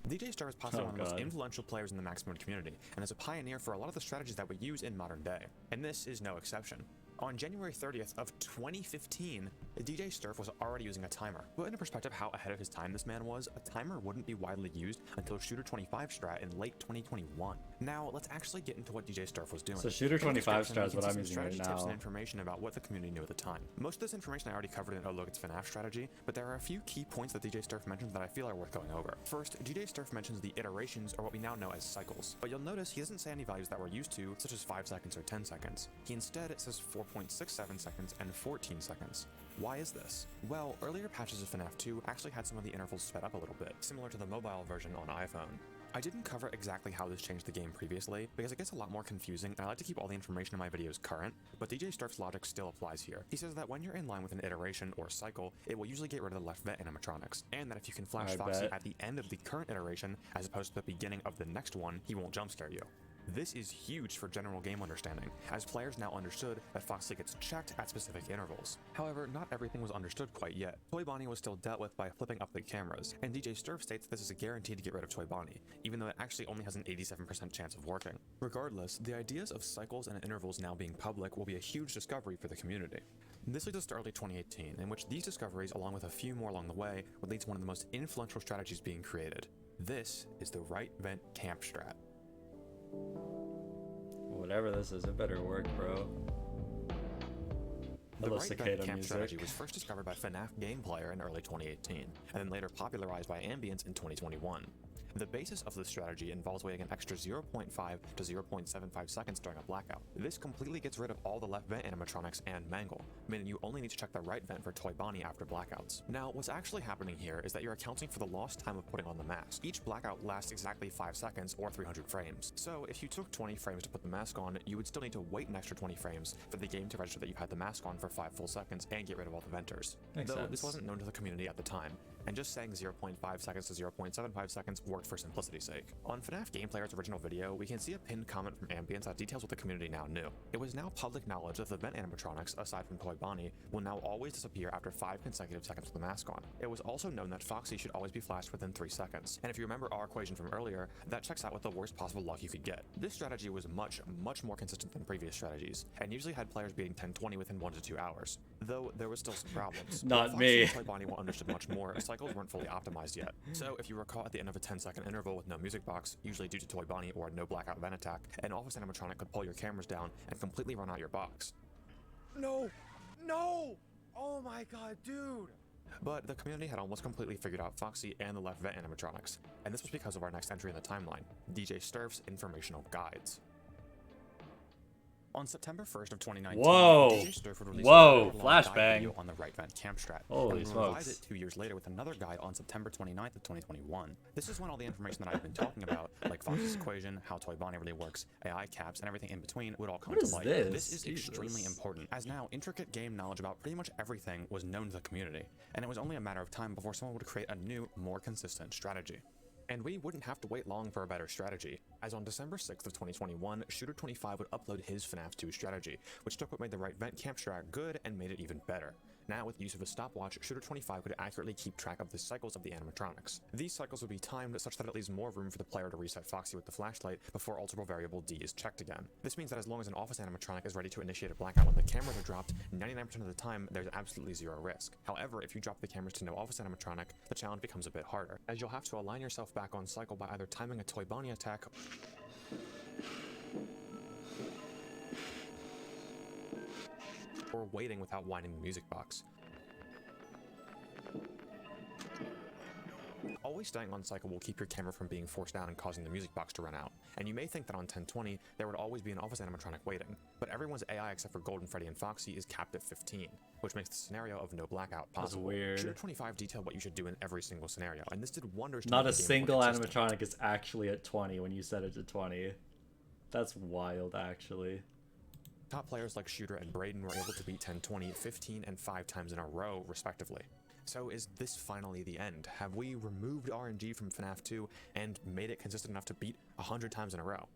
DJ Sturf is possibly one of the most God. influential players in the Max Mode community, and is a pioneer for a lot of the strategies that we use in modern day. And this is no exception. On January 30th of 2015, DJ Sturf was already using a timer. Put into perspective how ahead of his time this man was, a timer wouldn't be widely used until Shooter 25 strat in late 2021. Now, let's actually get into what DJ Sturf was doing. So Shooter In the 25 description, strat is you what can I'm see using some right strategy tips now. and information about what the community knew at the time. Most of this information I already covered in Oh Look It's FNAF strategy, but there are a few key points that DJ Sturf mentions that I feel are worth going over. First, DJ Sturf mentions the iterations, or what we now know as cycles. But you'll notice he doesn't say any values that we're used to, such as 5 seconds or 10 seconds. He instead says 4.67 seconds and 14 seconds. Why is this? Well, earlier patches of FNAF 2 actually had some of the intervals sped up a little bit, similar to the mobile version on iPhone. I didn't cover exactly how this changed the game previously, because it gets a lot more confusing and I like to keep all the information in my videos current, but DJ Sturf's logic still applies here. He says that when you're in line with an iteration or cycle, it will usually get rid of the left vent animatronics, and that if you can flash I Foxy bet. at the end of the current iteration, as opposed to the beginning of the next one, he won't jump scare you. This is huge for general game understanding, as players now understood that Foxy gets checked at specific intervals. However, not everything was understood quite yet. Toy Bonnie was still dealt with by flipping up the cameras, and DJ Sturf states this is a guarantee to get rid of Toy Bonnie, even though it actually only has an 87% chance of working. Regardless, the ideas of cycles and intervals now being public will be a huge discovery for the community. This leads us to early 2018, in which these discoveries, along with a few more along the way, would lead to one of the most influential strategies being created. This is the right vent camp strat. Whatever this is, it better work, bro. The Hello, right vent cicada camp music. strategy was first discovered by FNAF Game Player in early 2018, and then later popularized by Ambience in 2021. The basis of this strategy involves waiting an extra 0.5 to 0.75 seconds during a blackout. This completely gets rid of all the left vent animatronics and Mangle, meaning you only need to check the right vent for Toy Bonnie after blackouts. Now, what's actually happening here is that you're accounting for the lost time of putting on the mask. Each blackout lasts exactly 5 seconds or 300 frames. So if you took 20 frames to put the mask on, you would still need to wait an extra 20 frames for the game to register that you've had the mask on for 5 full seconds and get rid of all the venters. Makes Though sense. this wasn't known to the community at the time, and just saying 0.5 seconds to 0.75 seconds worked for simplicity's sake. On FNAF Game Player's original video, we can see a pinned comment from Ambience that details what the community now knew. It was now public knowledge that the vent animatronics, aside from Toy Bonnie, will now always disappear after 5 consecutive seconds with the mask on. It was also known that Foxy should always be flashed within 3 seconds, and if you remember our equation from earlier, that checks out with the worst possible luck you could get. This strategy was much more consistent than previous strategies, and usually had players beating 1020 within 1 to 2 hours, though there was still some problems. Not Foxy me. and Toy Bonnie were understood much more, cycles weren't fully optimized yet. So if you recall, at the end of a 10-second interval with no music box, usually due to Toy Bonnie or no blackout vent attack, an office animatronic could pull your cameras down and completely run out your box. No! No! Oh my god, dude! But the community had almost completely figured out Foxy and the left vent animatronics, and this was because of our next entry in the timeline, DJ Sturf's informational guides. On September 1st of 2019, Whoa. DJ Sturford released Whoa, a guide flashbang. video on the right vent camp strat. Holy and revised smokes. it 2 years later with another guide on September 29th of 2021. This is when all the information that I've been talking about, like Fox's equation, how Toy Bonnie really works, AI caps, and everything in between would all come What to is light. this? Is Jesus. extremely important, as now intricate game knowledge about pretty much everything was known to the community, and it was only a matter of time before someone would create a new, more consistent strategy. And we wouldn't have to wait long for a better strategy, as on December 6th of 2021, Shooter25 would upload his FNAF 2 strategy, which took what made the right vent camp strat good and made it even better. Now, with the use of a stopwatch, Shooter25 could accurately keep track of the cycles of the animatronics. These cycles would be timed such that it leaves more room for the player to reset Foxy with the flashlight before alterable variable D is checked again. This means that as long as an office animatronic is ready to initiate a blackout when the cameras are dropped, 99% of the time, there's absolutely zero risk. However, if you drop the cameras to no office animatronic, the challenge becomes a bit harder, as you'll have to align yourself back on cycle by either timing a Toy Bonnie attack or waiting without winding the music box. Always staying on cycle will keep your camera from being forced down and causing the music box to run out. And you may think that on 1020, there would always be an office animatronic waiting, but everyone's AI except for Golden Freddy and Foxy is capped at 15, which makes the scenario of no blackout possible. That's weird. Shooter25 detailed what you should do in every single scenario, and this did wonders to Not make a the game single more consistent. animatronic is actually at 20 when you set it to 20. That's wild, actually. Top players like Shooter and Braden were able to beat 1020 15 and 5 times in a row, respectively. So is this finally the end? Have we removed RNG from FNAF 2 and made it consistent enough to beat 100 times in a row?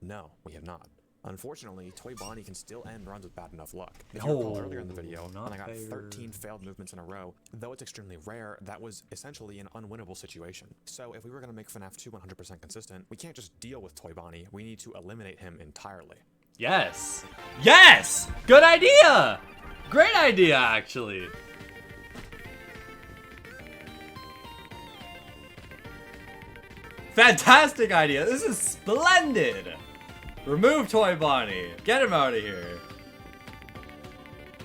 No, we have not. Unfortunately, Toy Bonnie can still end runs with bad enough luck. If you recall earlier in the video, when I got 13 failed movements in a row, though it's extremely rare, that was essentially an unwinnable situation. So if we were going to make FNAF 2 100% consistent, we can't just deal with Toy Bonnie, we need to eliminate him entirely. Yes! Yes! Good idea! Great idea, actually. Fantastic idea! This is splendid! Remove Toy Bonnie! Get him out of here!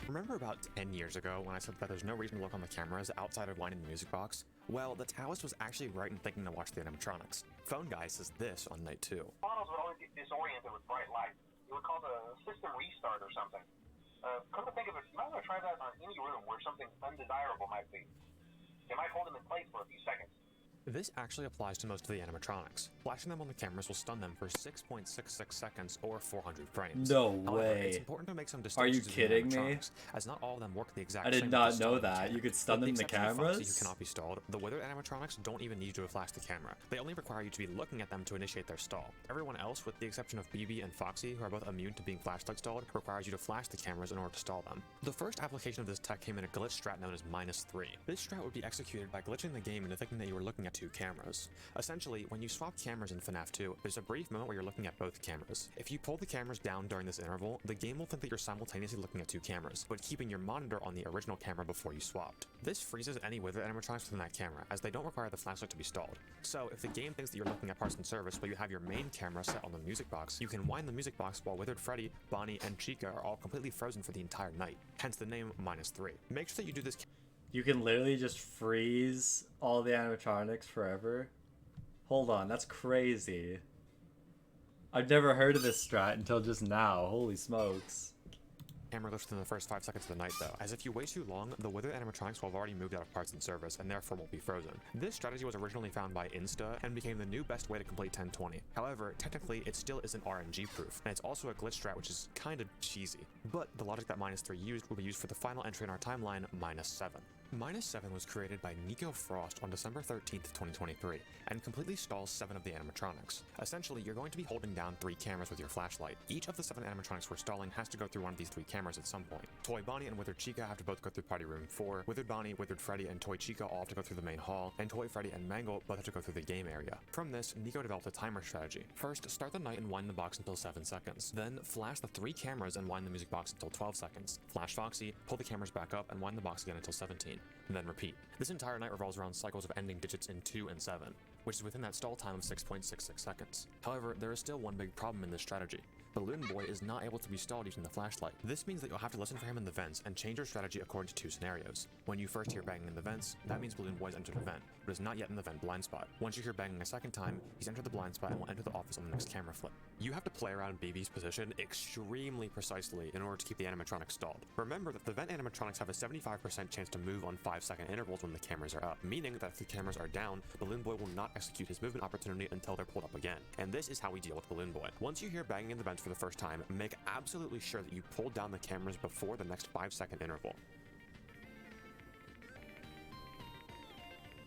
Remember about 10 years ago when I said that there's no reason to look on the cameras outside of winding the music box? Well, the Taoist was actually right in thinking to watch the animatronics. Phone Guy says this on night 2. Models would always get disoriented with bright light. It would cause a system restart or something. Come to think of it, you might want to try that on any room where something undesirable might be. It might hold them in place for a few seconds. This actually applies to most of the animatronics. Flashing them on the cameras will stun them for 6.66 seconds or 400 frames. No However, way. It's important to make some Are you distinctions kidding between me? animatronics, as not all of them work the exact I same. did with not the know stalling that. mechanic. You could stun With them in the exception of Foxy, cameras? who cannot be stalled, the withered animatronics don't even need you to flash the camera. They only require you to be looking at them to initiate their stall. Everyone else, with the exception of BB and Foxy, who are both immune to being flashlight stalled, requires you to flash the cameras in order to stall them. The first application of this tech came in a glitch strat known as -3. This strat would be executed by glitching the game into thinking that you were looking at 2 cameras. Essentially, when you swap cameras in FNAF 2, there's a brief moment where you're looking at both cameras. If you pull the cameras down during this interval, the game will think that you're simultaneously looking at 2 cameras, but keeping your monitor on the original camera before you swapped. This freezes any withered animatronics within that camera, as they don't require the flashlight to be stalled. So, if the game thinks that you're looking at parts and service, but you have your main camera set on the music box, you can wind the music box while withered Freddy, Bonnie, and Chica are all completely frozen for the entire night, hence the name -3. Make sure that you do this. You can literally just freeze all the animatronics forever? Hold on, that's crazy. I've never heard of this strat until just now. Holy smokes. Camera glitch within the first 5 seconds of the night though, as if you wait too long, the withered animatronics will have already moved out of parts and service and therefore won't be frozen. This strategy was originally found by Insta and became the new best way to complete 1020. However, technically it still isn't RNG proof, and it's also a glitch strat which is kinda cheesy. But the logic that -3 used will be used for the final entry in our timeline, -7. -7 was created by Nico Frost on December 13th, 2023, and completely stalls 7 of the animatronics. Essentially, you're going to be holding down 3 cameras with your flashlight. Each of the 7 animatronics we're stalling has to go through one of these 3 cameras at some point. Toy Bonnie and Withered Chica have to both go through Party Room 4, Withered Bonnie, Withered Freddy, and Toy Chica all have to go through the main hall, and Toy Freddy and Mangle both have to go through the game area. From this, Nico developed a timer strategy. First, start the night and wind the box until 7 seconds. Then, flash the 3 cameras and wind the music box until 12 seconds. Flash Foxy, pull the cameras back up, and wind the box again until 17. And then repeat. This entire night revolves around cycles of ending digits in 2 and 7, which is within that stall time of 6.66 seconds. However, there is still one big problem in this strategy. Balloon Boy is not able to be stalled using the flashlight. This means that you'll have to listen for him in the vents and change your strategy according to two scenarios. When you first hear banging in the vents, that means Balloon Boy's entered a vent, but is not yet in the vent blind spot. Once you hear banging a second time, he's entered the blind spot and will enter the office on the next camera flip. You have to play around BB's position extremely precisely in order to keep the animatronics stalled. Remember that the vent animatronics have a 75% chance to move on 5-second intervals when the cameras are up, meaning that if the cameras are down, Balloon Boy will not execute his movement opportunity until they're pulled up again. And this is how we deal with Balloon Boy. Once you hear banging in the vents for the first time, make absolutely sure that you pull down the cameras before the next 5-second interval.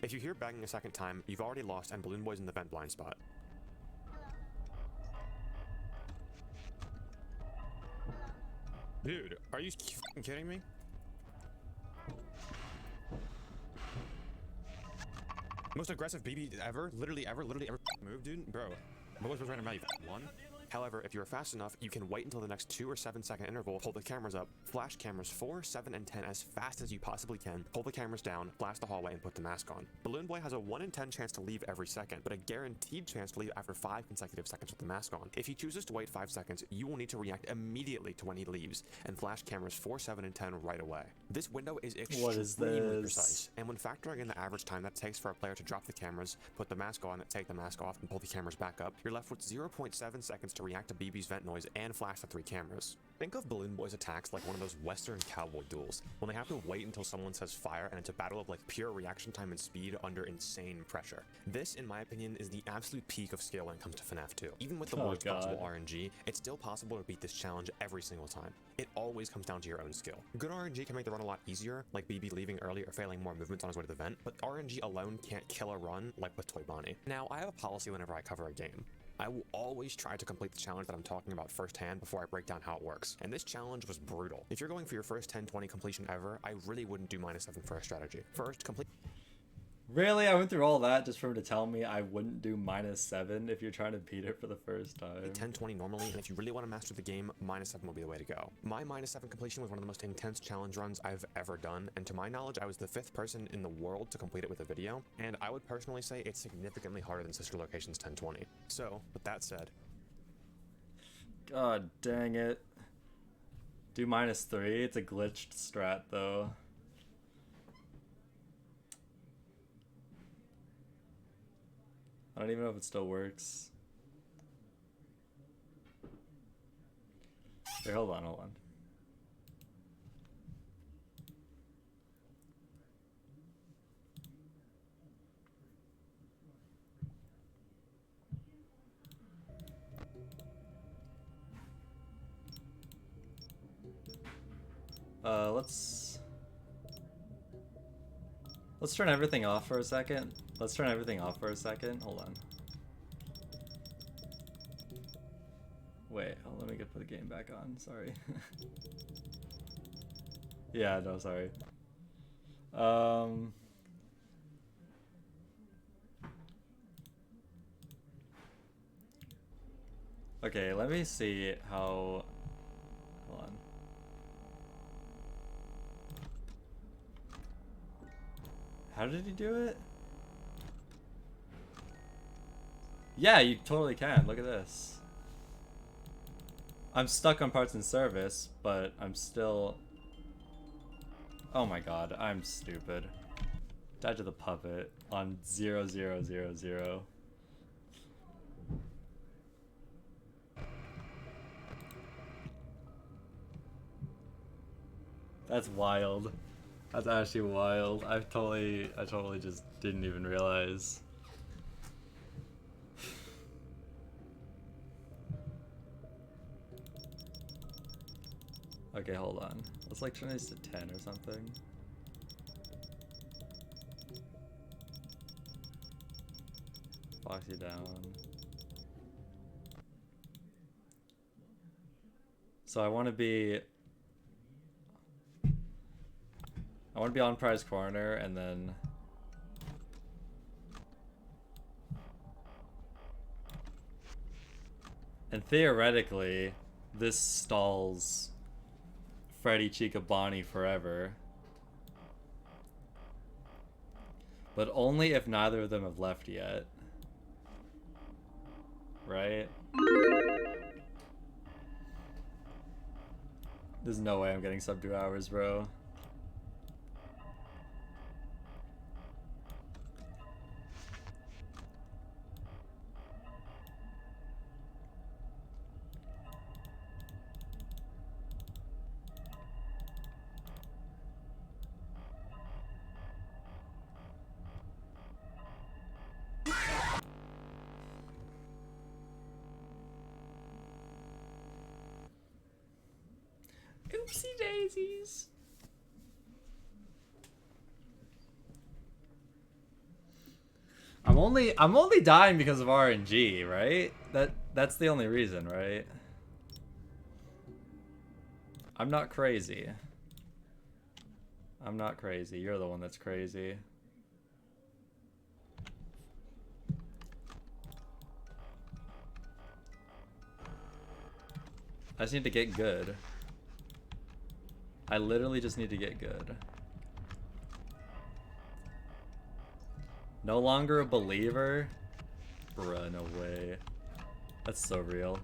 If you hear banging a second time, you've already lost and Balloon Boy's in the vent blind spot. Dude, are you f***ing kidding me? Most aggressive BB ever? Literally ever move, dude? Bro. What was random now? You one? However, if you're fast enough, you can wait until the next 2 or 7-second interval, pull the cameras up, flash cameras 4, 7, and 10 as fast as you possibly can, pull the cameras down, blast the hallway, and put the mask on. Balloon Boy has a 1 in 10 chance to leave every second, but a guaranteed chance to leave after 5 consecutive seconds with the mask on. If he chooses to wait 5 seconds, you will need to react immediately to when he leaves, and flash cameras 4, 7, and 10 right away. This window is extremely precise, and when factoring in the average time that takes for a player to drop the cameras, put the mask on, take the mask off, and pull the cameras back up, you're left with 0.7 seconds to react to BB's vent noise and flash the 3 cameras. Think of Balloon Boy's attacks like one of those Western cowboy duels, when they have to wait until someone says fire and it's a battle of like pure reaction time and speed under insane pressure. This, in my opinion, is the absolute peak of skill when it comes to FNAF 2. Even with the worst possible RNG, it's still possible to beat this challenge every single time. It always comes down to your own skill. Good RNG can make the run a lot easier, like BB leaving early or failing more movements on his way to the vent, but RNG alone can't kill a run like with Toy Bonnie. Now, I have a policy whenever I cover a game. I will always try to complete the challenge that I'm talking about firsthand before I break down how it works. And this challenge was brutal. If you're going for your first 10-20 completion ever, I really wouldn't do -7 for a strategy. First, complete... Really? I went through all that just for him to tell me I wouldn't do -7 if you're trying to beat it for the first time. 10-20 normally, and if you really want to master the game, -7 will be the way to go. My -7 completion was one of the most intense challenge runs I've ever done, and to my knowledge, I was the 5th person in the world to complete it with a video, and I would personally say it's significantly harder than Sister Location's 10-20. So, with that said... God dang it. Do -3, it's a glitched strat though. I don't even know if it still works. Here, hold on. Let's turn everything off for a second. Hold on. Wait, let me put the game back on. Sorry. Yeah, no, sorry. Okay, let me see how... Hold on. How did he do it? Yeah, you totally can. Look at this. I'm stuck on parts and service, but I'm still... Oh my god, I'm stupid. Died to the puppet on 0000. That's wild. That's actually wild. I totally just didn't even realize. Okay, hold on. Let's like turn this to 10 or something. Foxy down. So I want to be on prize corner and then theoretically this stalls Freddy, Chica, Bonnie forever. But only if neither of them have left yet. Right? There's no way I'm getting sub 2 hours, bro. Oopsie daisies. I'm only dying because of RNG, right? That's the only reason, right? I'm not crazy. I'm not crazy. You're the one that's crazy. I just need to get good. I literally just need to get good. No longer a believer? Bruh, no way. That's so real.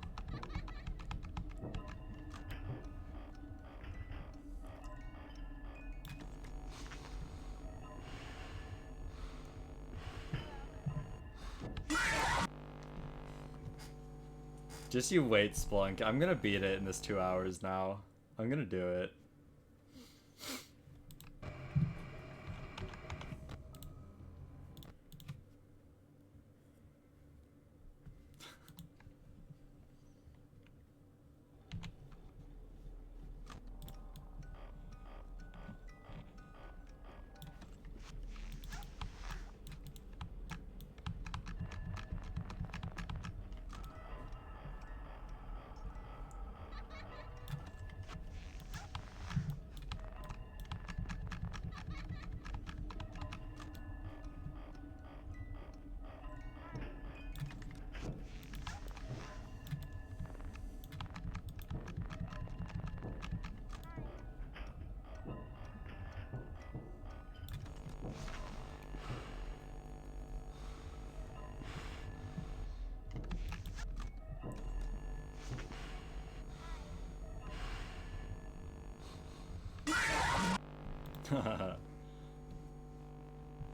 Just you wait, Splunk. I'm gonna beat it in this 2 hours now. I'm gonna do it.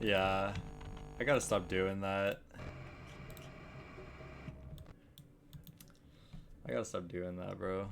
Yeah, I gotta stop doing that. I gotta stop doing that, bro.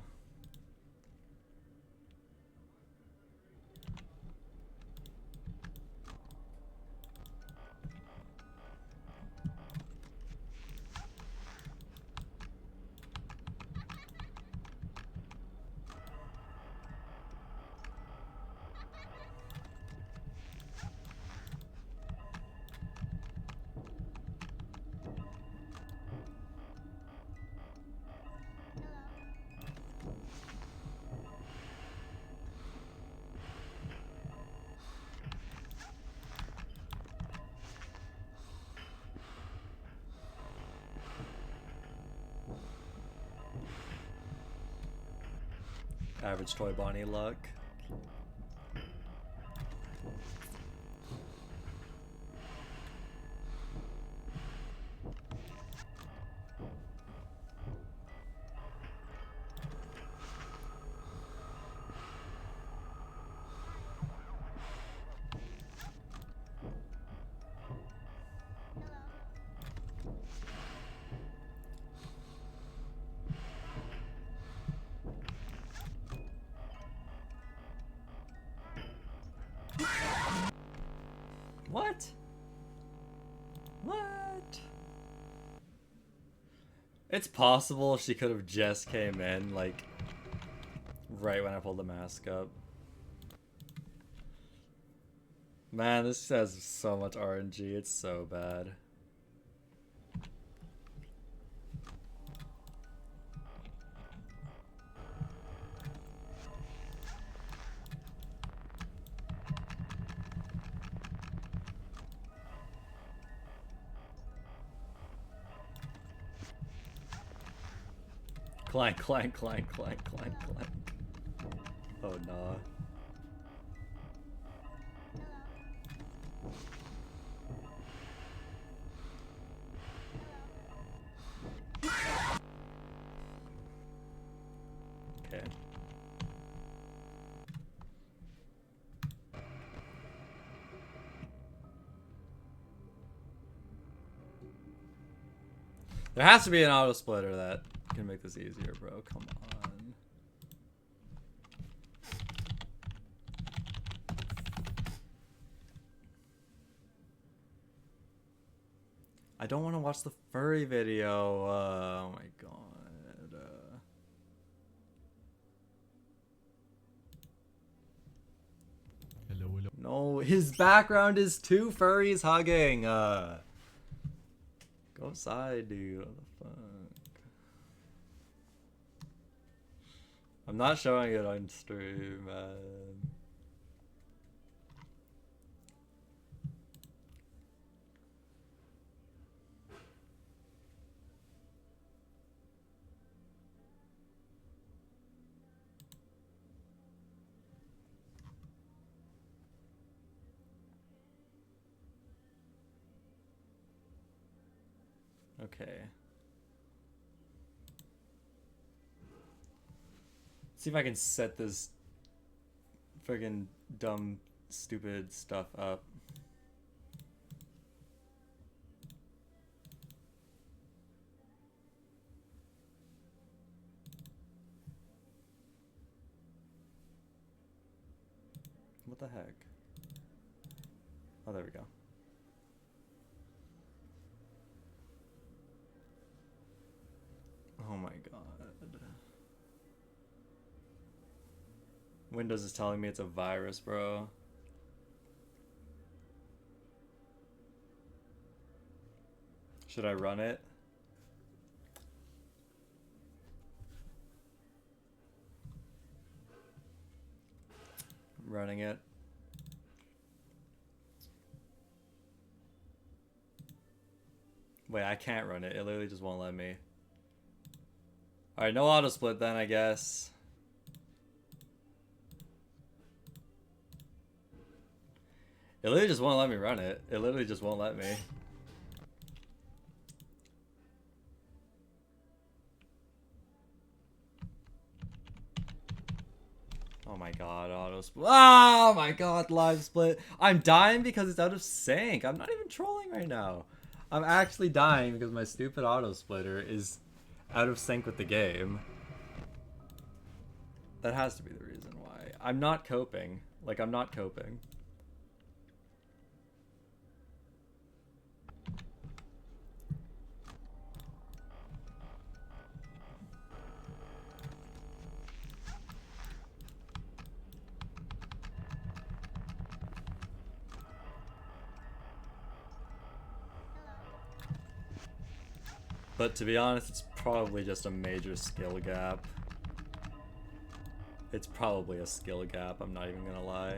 Average Toy Bonnie luck. What? What? It's possible she could have just came in, like, right when I pulled the mask up. Man, this has so much RNG. It's so bad. Clank, clank, clank, clank, clank, clank. Oh, nah. Okay. There has to be an auto splitter that can make this easier, bro. Come on. I don't want to watch the furry video. Oh my god. No, his background is two furries hugging. Go outside, dude. What the fuck? I'm not showing it on stream, man. Okay. See if I can set this friggin' dumb, stupid stuff up. What the heck? Oh, there we go. Oh my god. Windows is telling me it's a virus, bro. Should I run it? I'm running it. Wait, I can't run it. It literally just won't let me. Alright, no auto split then, I guess. It literally just won't let me run it. It literally just won't let me. Oh my god, auto split. Oh my god, live split. I'm dying because it's out of sync. I'm not even trolling right now. I'm actually dying because my stupid auto splitter is out of sync with the game. That has to be the reason why. I'm not coping. Like, I'm not coping. But to be honest, it's probably just a major skill gap. It's probably a skill gap, I'm not even gonna lie.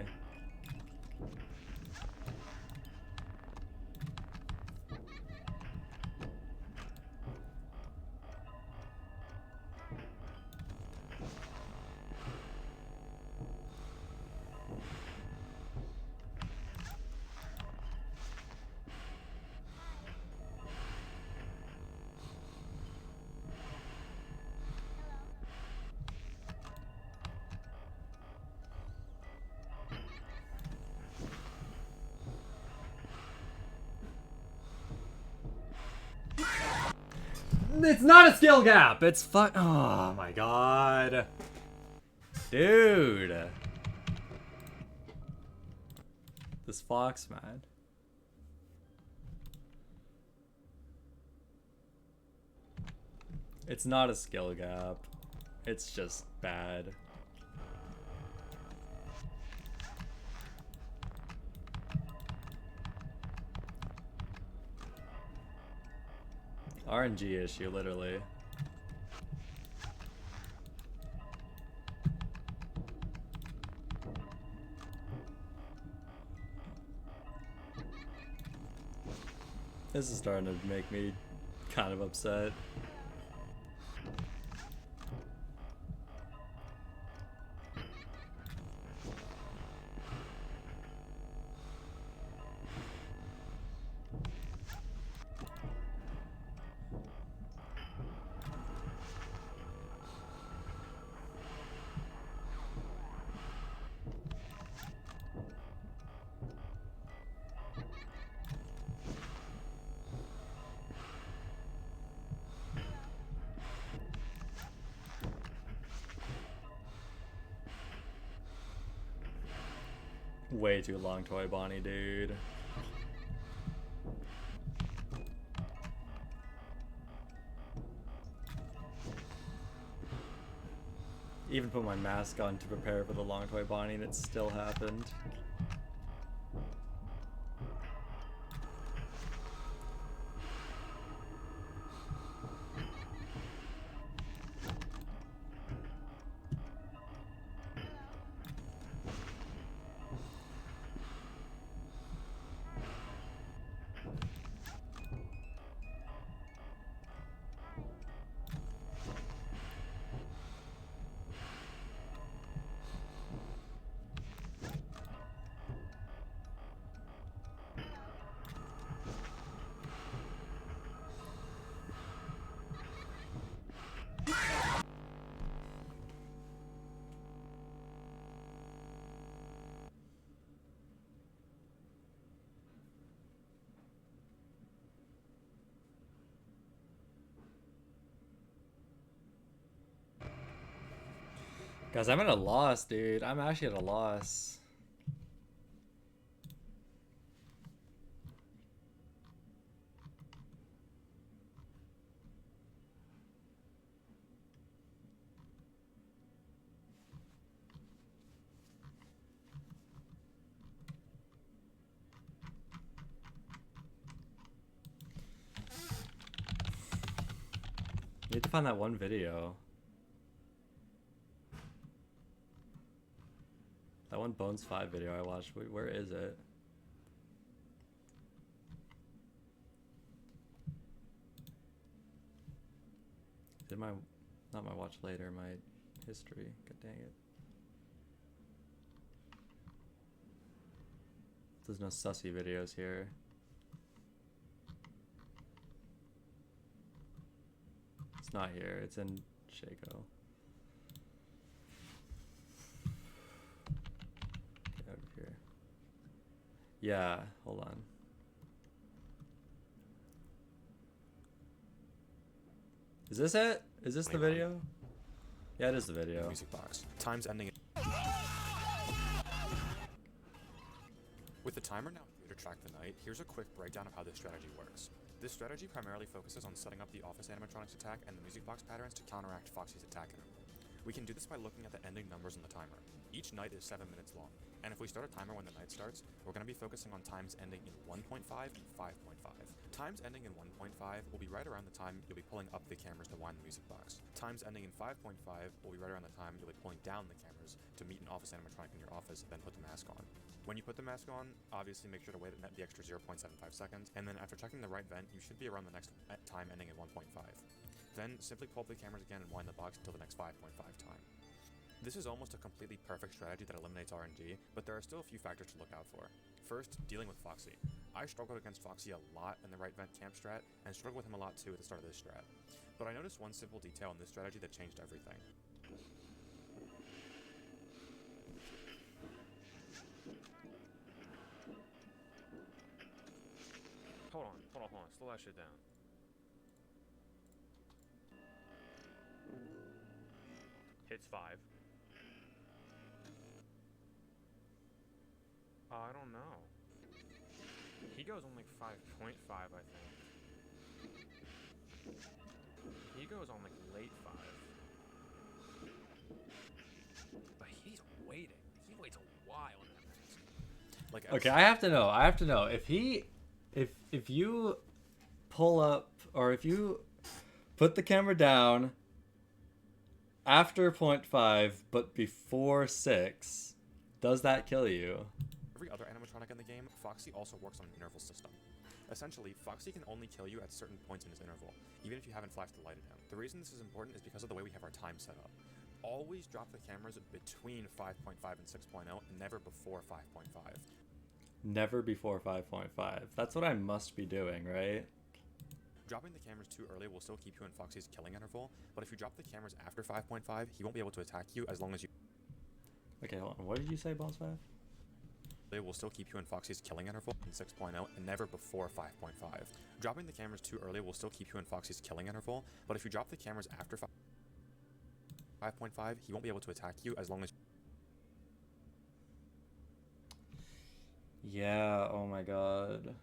It's not a skill gap. It's fun. Oh my god. Dude. This fox, man. It's not a skill gap. It's just bad. RNG issue, literally. This is starting to make me kind of upset. Way too long, Toy Bonnie, dude. Even put my mask on to prepare for the long Toy Bonnie and it still happened. Guys, I'm at a loss, dude. I'm actually at a loss. Need to find that one video. That one Bones 5 video I watched. Wait, where is it? Did my, not my watch later, my history. God dang it. There's no sussy videos here. It's not here, it's in Shaco. Get out of here. Yeah, hold on. Is this it? Is this the video? Yeah, it is the video. Music box. Time's ending. With the timer now here to track the night, here's a quick breakdown of how this strategy works. This strategy primarily focuses on setting up the office animatronics attack and the music box patterns to counteract Foxy's attack interval. We can do this by looking at the ending numbers on the timer. Each night is 7 minutes long, and if we start a timer when the night starts, we're going to be focusing on times ending in 1.5 and 5.5. Times ending in 1.5 will be right around the time you'll be pulling up the cameras to wind the music box. Times ending in 5.5 will be right around the time you'll be pulling down the cameras to meet an office animatronic in your office, then put the mask on. When you put the mask on, obviously make sure to wait the extra 0.75 seconds, and then after checking the right vent, you should be around the next time ending in 1.5. Then simply pull up the cameras again and wind the box until the next 5.5 time. This is almost a completely perfect strategy that eliminates RNG, but there are still a few factors to look out for. First, dealing with Foxy. I struggled against Foxy a lot in the right vent camp strat, and struggled with him a lot too at the start of this strat. But I noticed one simple detail in this strategy that changed everything. Hold on. Slow that shit down. Hits 5. I don't know. He goes on like 5.5, I think. He goes on like late 5. But he's waiting. He waits a while in that mask. Like, Okay, I have to know. If you pull up, or if you put the camera down after 0.5 but before 6, does that kill you? every other animatronic in the game, Foxy also works on an interval system. Essentially, Foxy can only kill you at certain points in his interval, even if you haven't flashed the light at him. The reason this is important is because of the way we have our time set up. Always drop the cameras between 5.5 and 6.0, and never before 5.5. Never before 5.5. That's what I must be doing, right? Dropping the cameras too early will still keep you in Foxy's killing interval, but if you drop the cameras after 5.5, he won't be able to attack you as long as you... Okay, hold on. What did you say, Boss 5? They will still keep you in Foxy's killing interval in 6.0 and never before 5.5. Dropping the cameras too early will still keep you in Foxy's killing interval, but if you drop the cameras after 5.5, he won't be able to attack you as long as... Yeah, oh my god.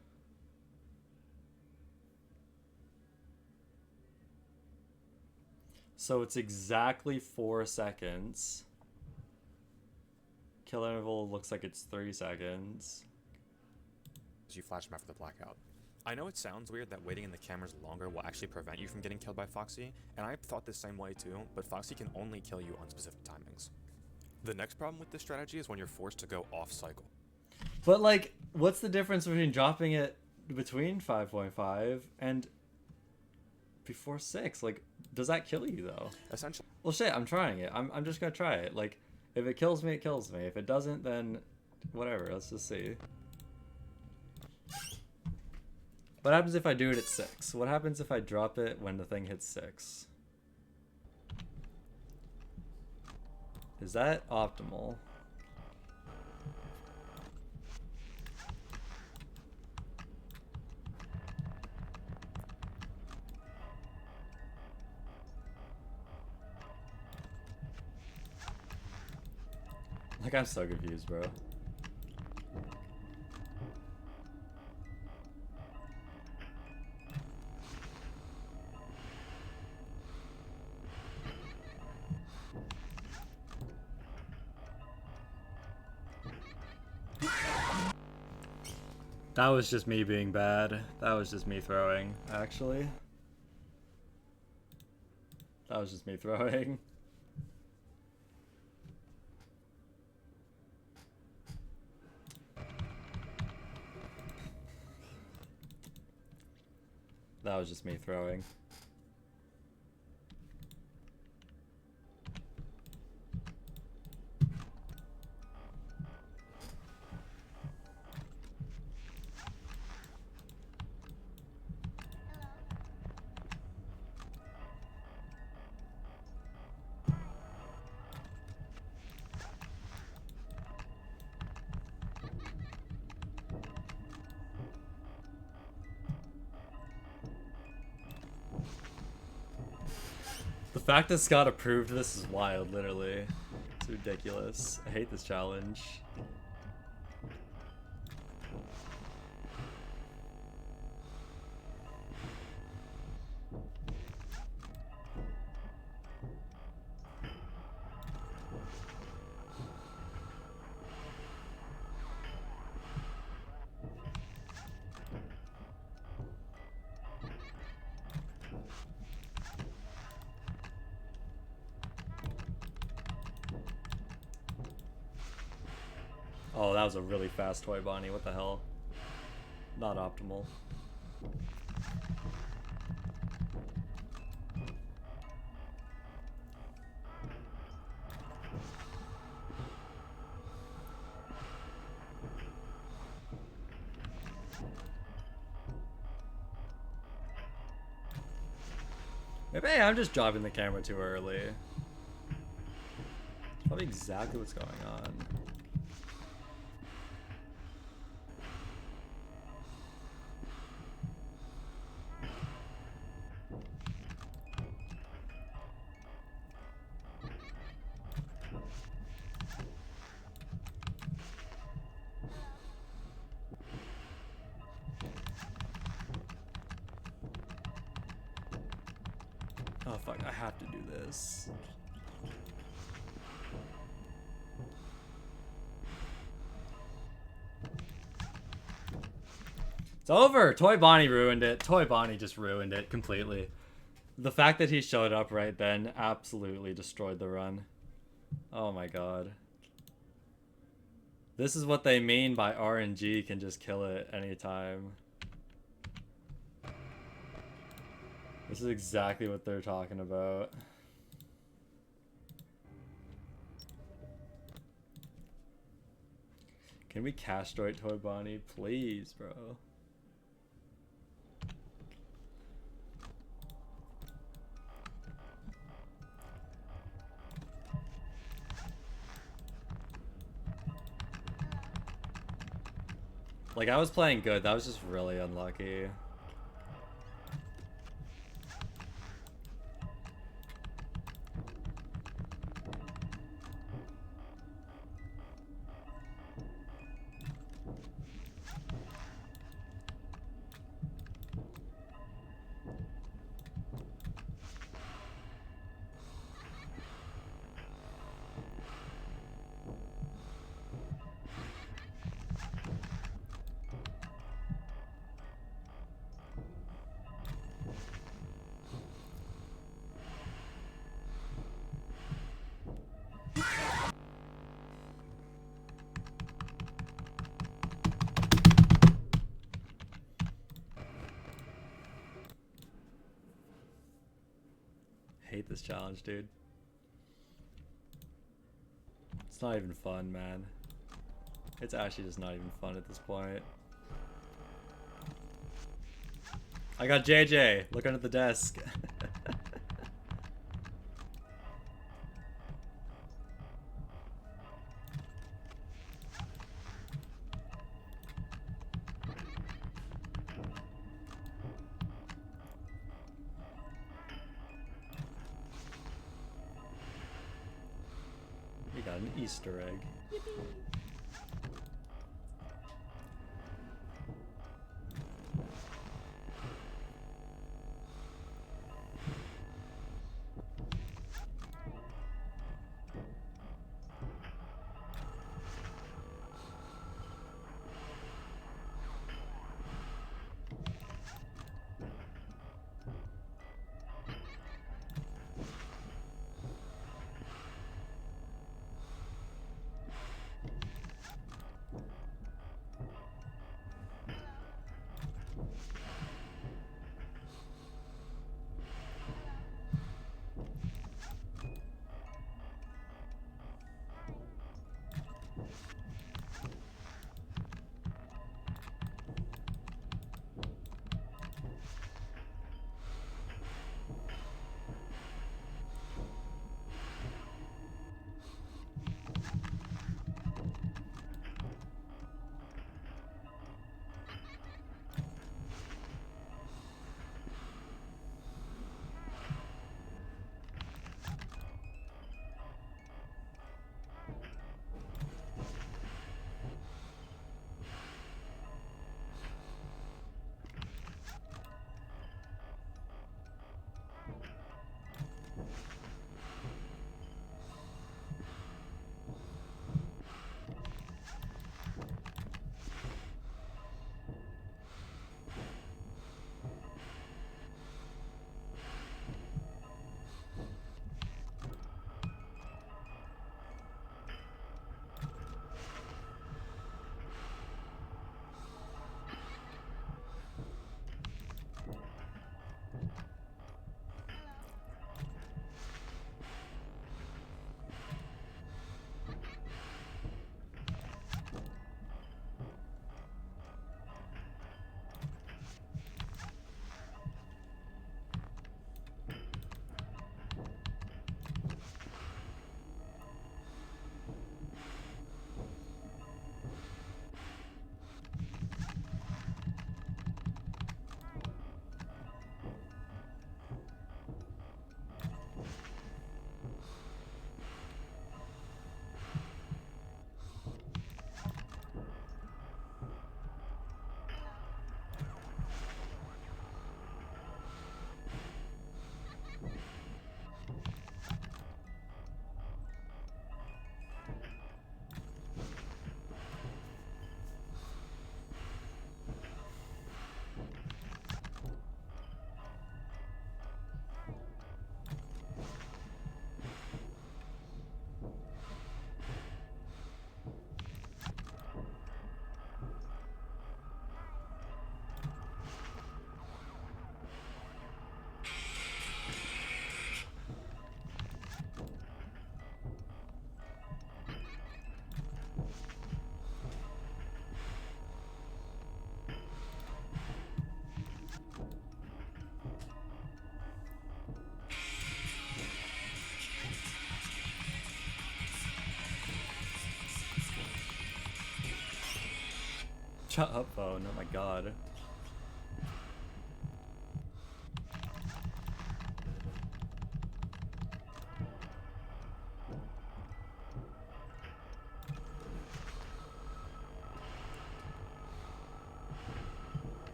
So it's exactly 4 seconds. Kill interval looks like it's 3 seconds. As you flash them after the blackout. I know it sounds weird that waiting in the cameras longer will actually prevent you from getting killed by Foxy, and I thought the same way too, but Foxy can only kill you on specific timings. The next problem with this strategy is when you're forced to go off cycle. But like, what's the difference between dropping it between 5.5 and before 6? Like, does that kill you though? Essentially. Well, shit, I'm trying it. I'm just gonna try it. Like, if it kills me, it kills me. If it doesn't, then whatever. Let's just see. What happens if I do it at 6? What happens if I drop it when the thing hits 6? Is that optimal? Like, I'm so confused, bro. That was just me being bad. That was just me throwing, actually. That was just me throwing. That was just me throwing. The fact that Scott approved this is wild, literally. It's ridiculous. I hate this challenge. Oh, that was a really fast Toy Bonnie. What the hell? Not optimal. Maybe I'm just dropping the camera too early. It's probably exactly what's going on. Oh fuck, I have to do this. It's over! Toy Bonnie ruined it. Toy Bonnie just ruined it completely. The fact that he showed up right then absolutely destroyed the run. Oh my god. This is what they mean by RNG can just kill it anytime. This is exactly what they're talking about. Can we castrate Toy Bonnie? Please, bro. Like, I was playing good. That was just really unlucky. hate this challenge, dude. It's not even fun, man. It's actually just not even fun at this point. I got JJ. Look under the desk. We got an Easter egg. Yippee. Shut up, phone. Oh my god.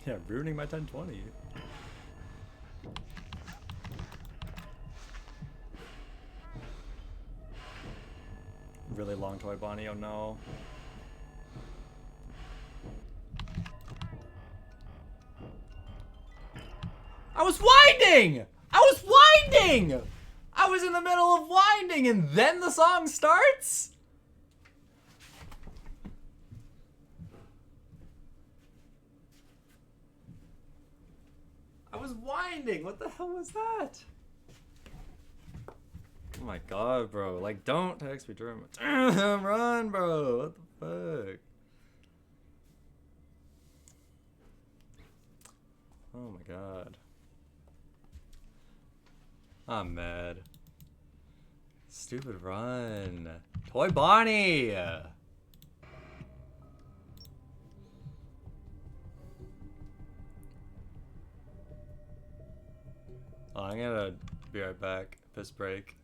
Yeah, ruining my 1020. Really long toy Bonnie, oh no. I was winding! I was winding! I was in the middle of winding and then the song starts? I was winding. What the hell was that? Oh my god, bro. Like, don't text me during my damn run, bro. What the fuck? Oh my god. I'm mad. Stupid run. Toy Bonnie! Oh, I'm gonna be right back. Piss break.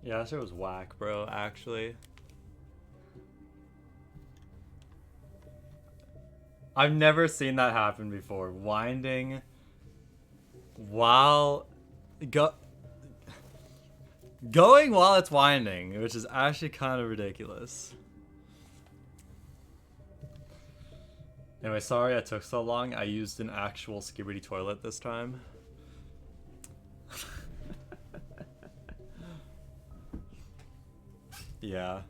Yeah, that shit was whack, bro, actually. I've never seen that happen before. Winding while going while it's winding, which is actually kind of ridiculous. Anyway, sorry I took so long. I used an actual skibidi toilet this time. Yeah.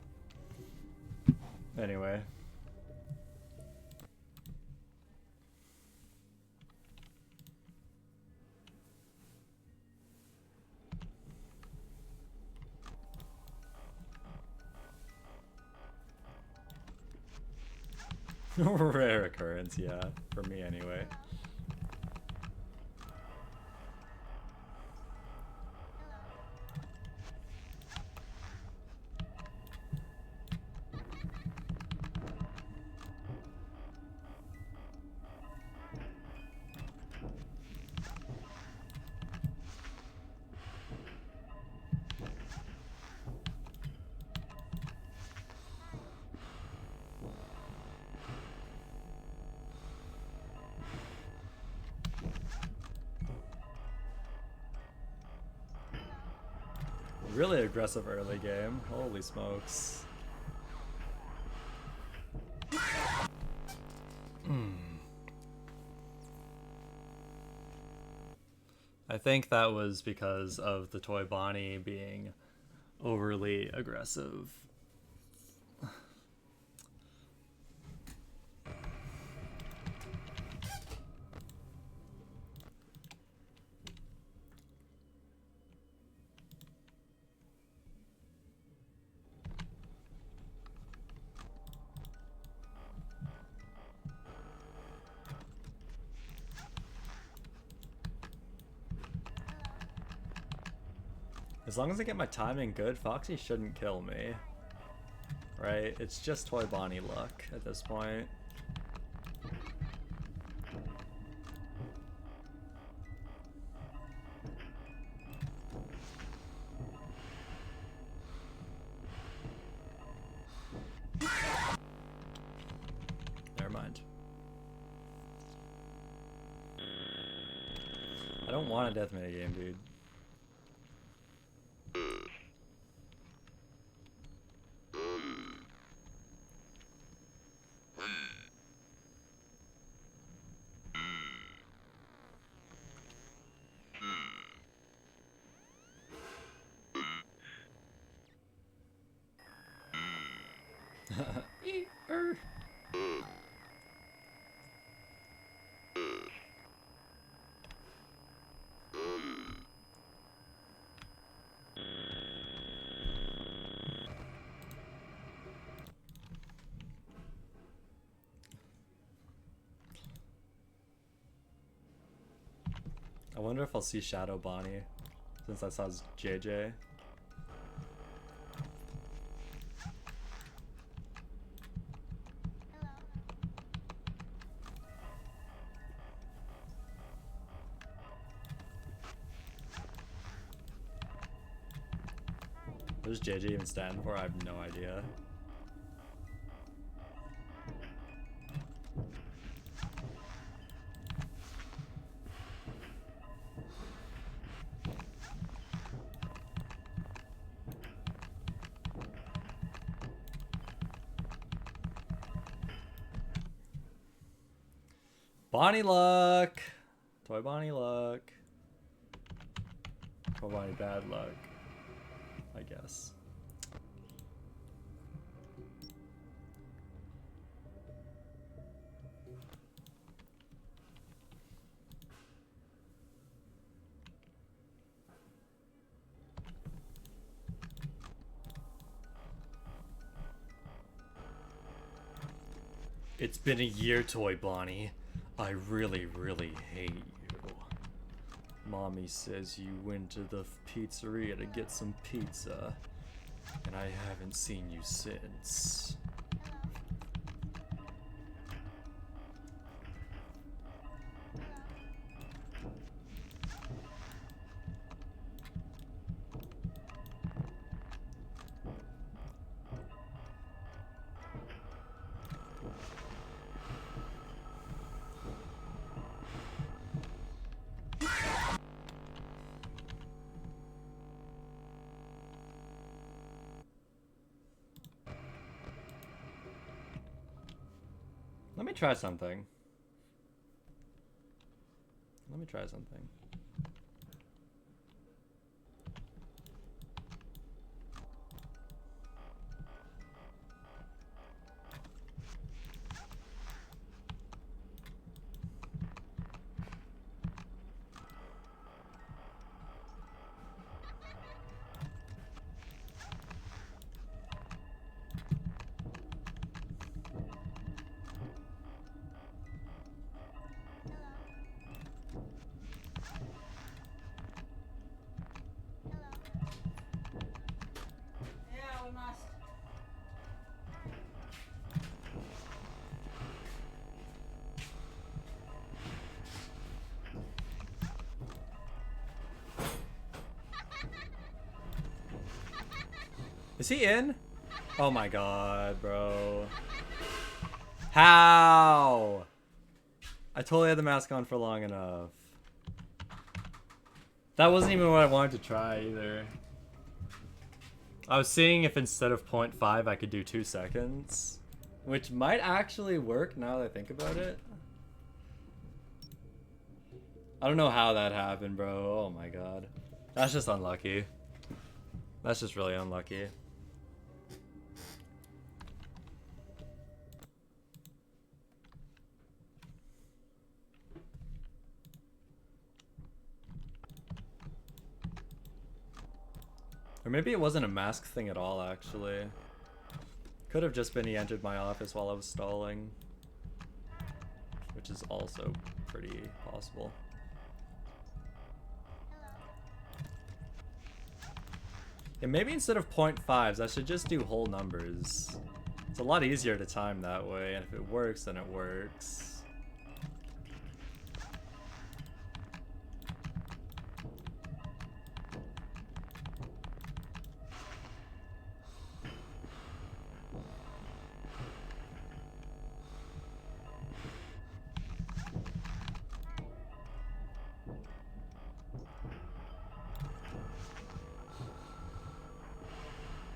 Anyway. Rare occurrence, yeah. For me anyway. Really aggressive early game. Holy smokes. I think that was because of the Toy Bonnie being overly aggressive. As long as I get my timing good, Foxy shouldn't kill me. Right? It's just Toy Bonnie luck at this point. Never mind. I don't want a death minigame, dude. I wonder if I'll see Shadow Bonnie, since I saw JJ. What does JJ even stand for? I have no idea. Bonnie luck! Toy Bonnie luck. Toy Bonnie bad luck, I guess. It's been a year, Toy Bonnie. I really, really hate you. Mommy says you went to the pizzeria to get some pizza, and I haven't seen you since. Let me try something. Let me try something. Yeah, we must. Is he in? Oh my god, bro. How? I totally had the mask on for long enough. That wasn't even what I wanted to try either. I was seeing if instead of 0.5 I could do 2 seconds. Which might actually work now that I think about it. I don't know how that happened, bro. Oh my god. That's just unlucky. That's just really unlucky. Or maybe it wasn't a mask thing at all, actually. Could have just been he entered my office while I was stalling. Which is also pretty possible. Yeah, maybe instead of 0.5s, I should just do whole numbers. It's a lot easier to time that way, and if it works, then it works.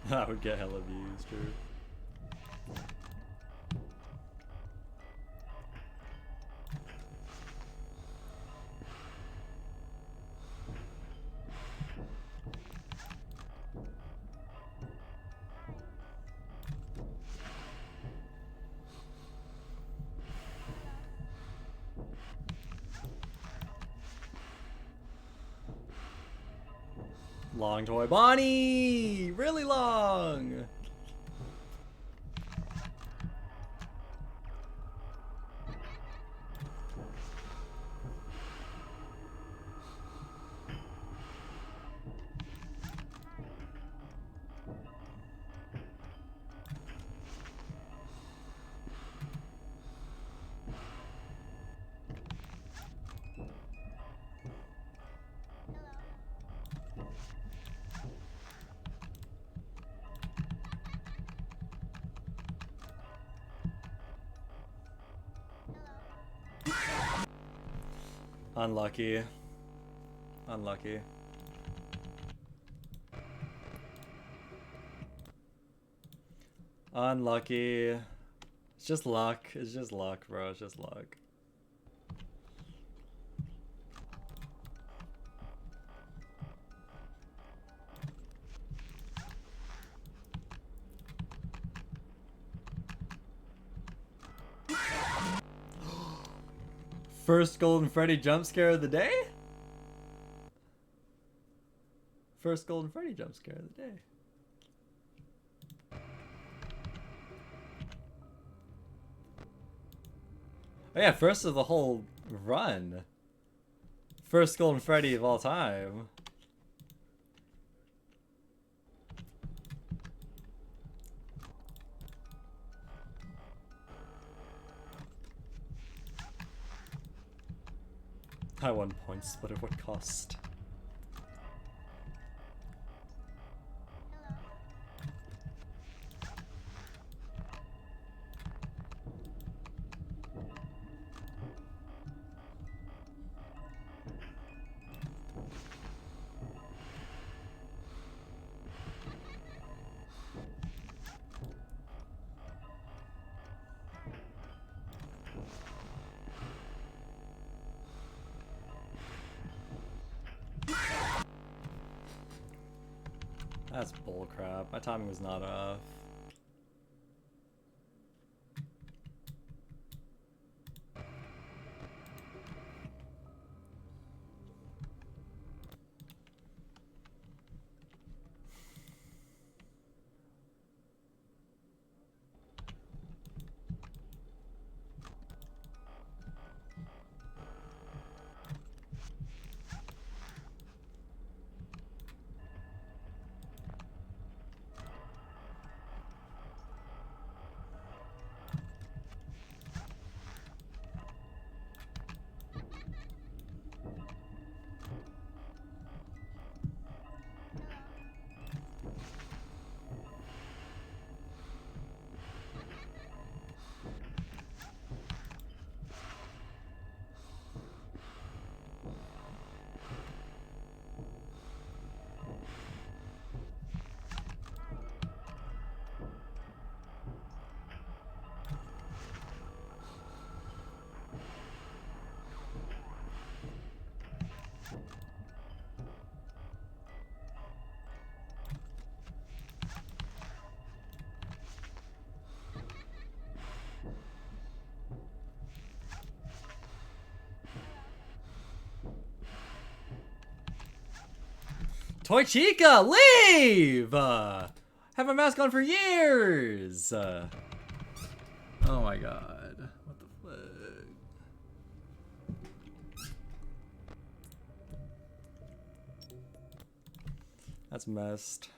That would get hella views, true. Long toy Bonnie! Really long! Unlucky. Unlucky. Unlucky. It's just luck. It's just luck, bro. It's just luck. First Golden Freddy jump scare of the day? First Golden Freddy jump scare of the day. Oh yeah, first of the whole run. First Golden Freddy of all time. I won points, but at what cost? That's bullcrap. My timing was not off. Toy Chica, leave! Have a mask on for years! Oh my god. What the fuck? That's messed.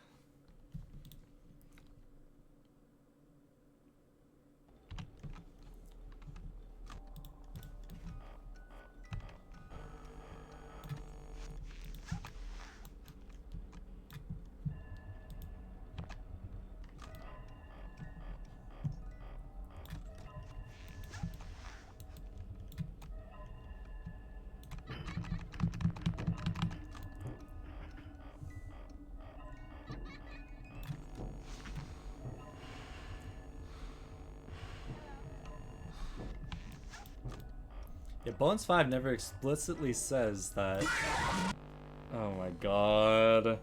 Yeah, Bones 5 never explicitly says that. Oh my god.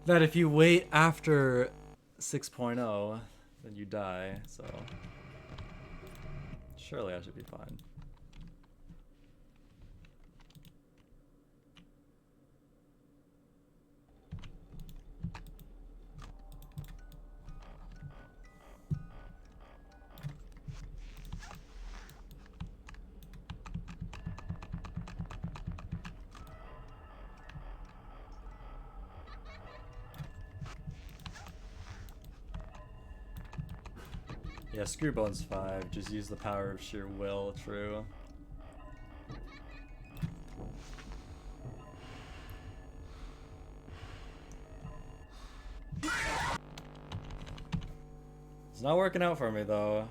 That if you wait after 6.0, then you die, so. Surely I should be fine. Yeah, screw Bones 5, just use the power of sheer will, true. It's not working out for me though.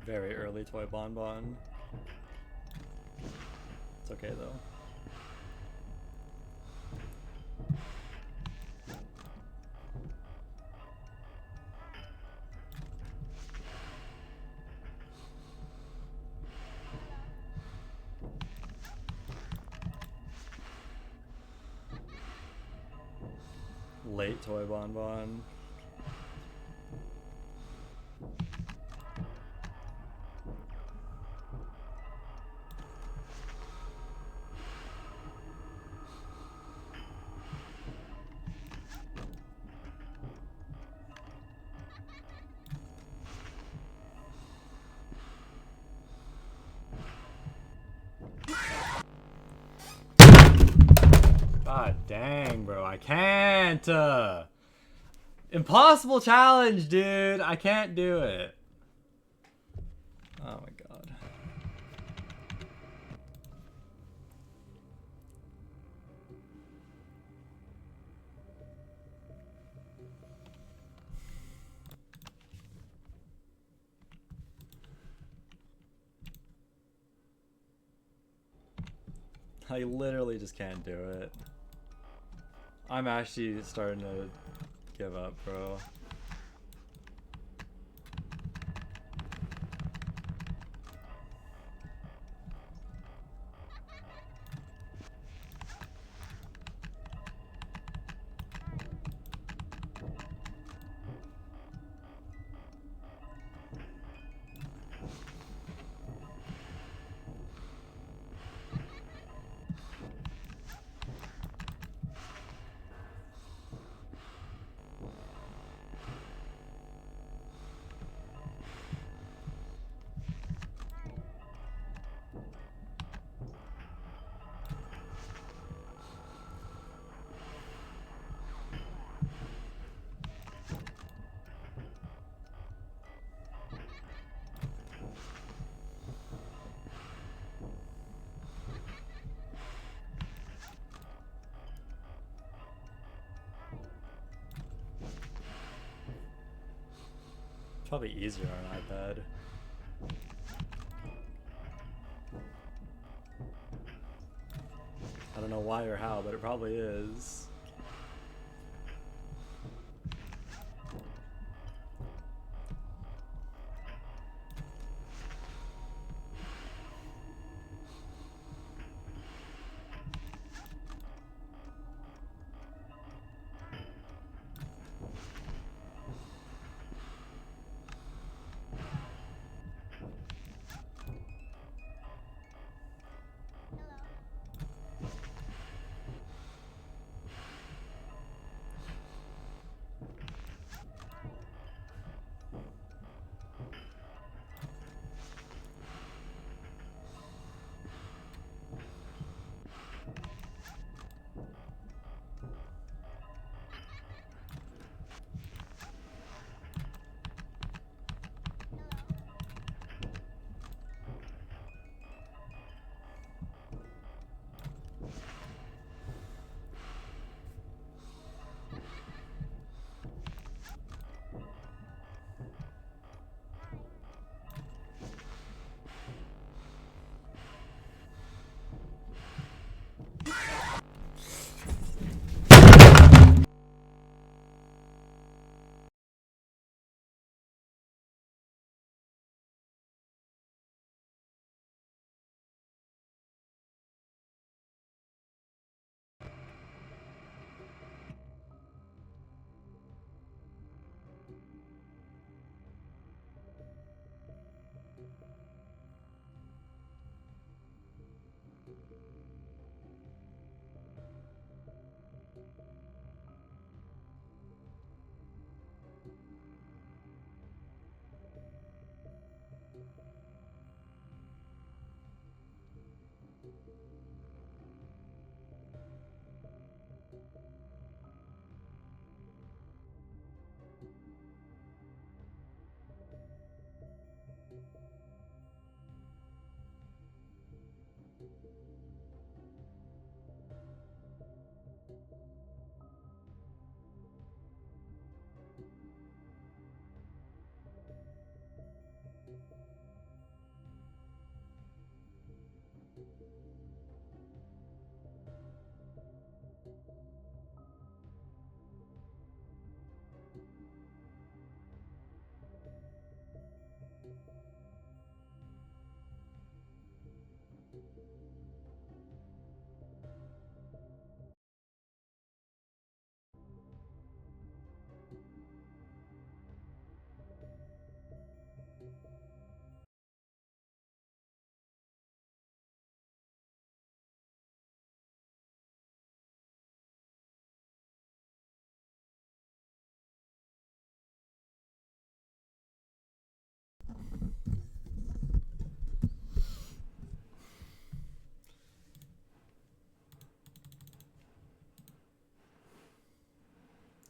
Very early toy bonbon. It's okay though. Late toy bonbon. God dang, bro, I can't. Impossible challenge, dude. I can't do it. Oh my god. I literally just can't do it. I'm actually starting to give up, bro. Probably easier on an iPad. I don't know why or how, but it probably is.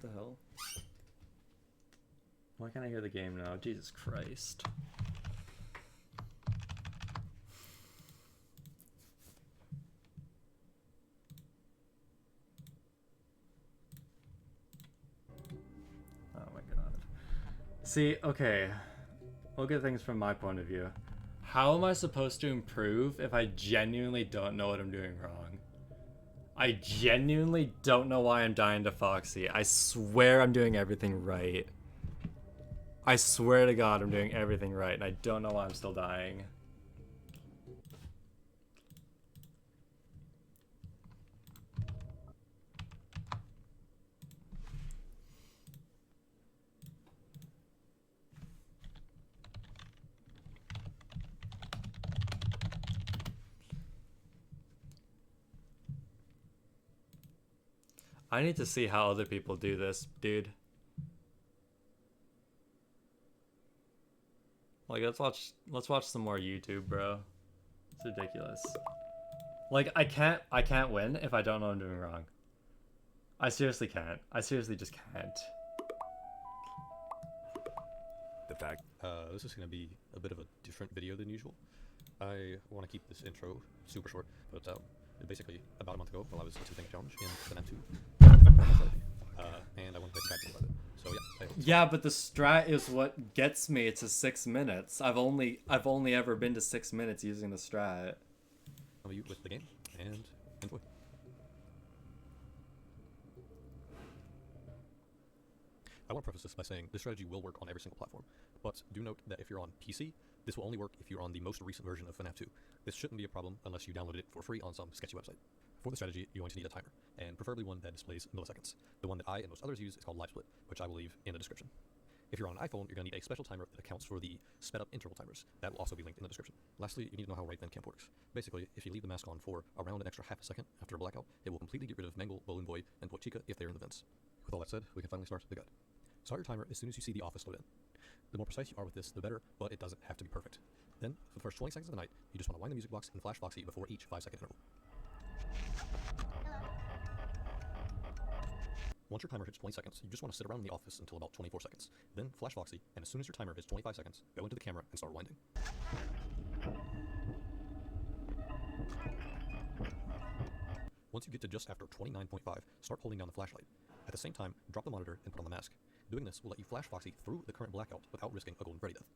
The hell? Why can't I hear the game now? Jesus Christ. Oh my god. See, okay. Look at things from my point of view. How am I supposed to improve if I genuinely don't know what I'm doing wrong? I genuinely don't know why I'm dying to Foxy. I swear I'm doing everything right. I swear to God I'm doing everything right, and I don't know why I'm still dying. I need to see how other people do this, dude. Like, let's watch some more YouTube, bro. It's ridiculous. Like, I can't win if I don't know what I'm doing wrong. I seriously can't. I seriously just can't. The fact, this is going to be a bit of a different video than usual. I want to keep this intro super short, but basically about a month ago while I was attempting a challenge in the NAM2, and I wanted to guide you about it. So yeah. Yeah, but the strat is what gets me to 6 minutes. I've only ever been to 6 minutes using the strat. I'll you with the game and enjoy. I want to preface this by saying this strategy will work on every single platform, but do note that if you're on PC, this will only work if you're on the most recent version of FNAF 2. This shouldn't be a problem unless you downloaded it for free on some sketchy website. For the strategy, you're going to need a timer, and preferably one that displays milliseconds. The one that I and most others use is called LiveSplit, which I will leave in the description. If you're on an iPhone, you're going to need a special timer that accounts for the sped up interval timers. That will also be linked in the description. Lastly, you need to know how right vent camp works. Basically, if you leave the mask on for around an extra half a second after a blackout, it will completely get rid of Mangle, Balloon Boy, and Toy Chica if they're in the vents. With all that said, we can finally start the guide. Start your timer as soon as you see the office load in. The more precise you are with this, the better, but it doesn't have to be perfect. Then, for the first 20 seconds of the night, you just want to wind the music box and flash Foxy before each 5-second interval. Once your timer hits 20 seconds, you just want to sit around in the office until about 24 seconds. Then flash Foxy, and as soon as your timer hits 25 seconds, go into the camera and start winding. Once you get to just after 29.5, start holding down the flashlight. At the same time, drop the monitor and put on the mask. Doing this will let you flash Foxy through the current blackout without risking a Golden Freddy death.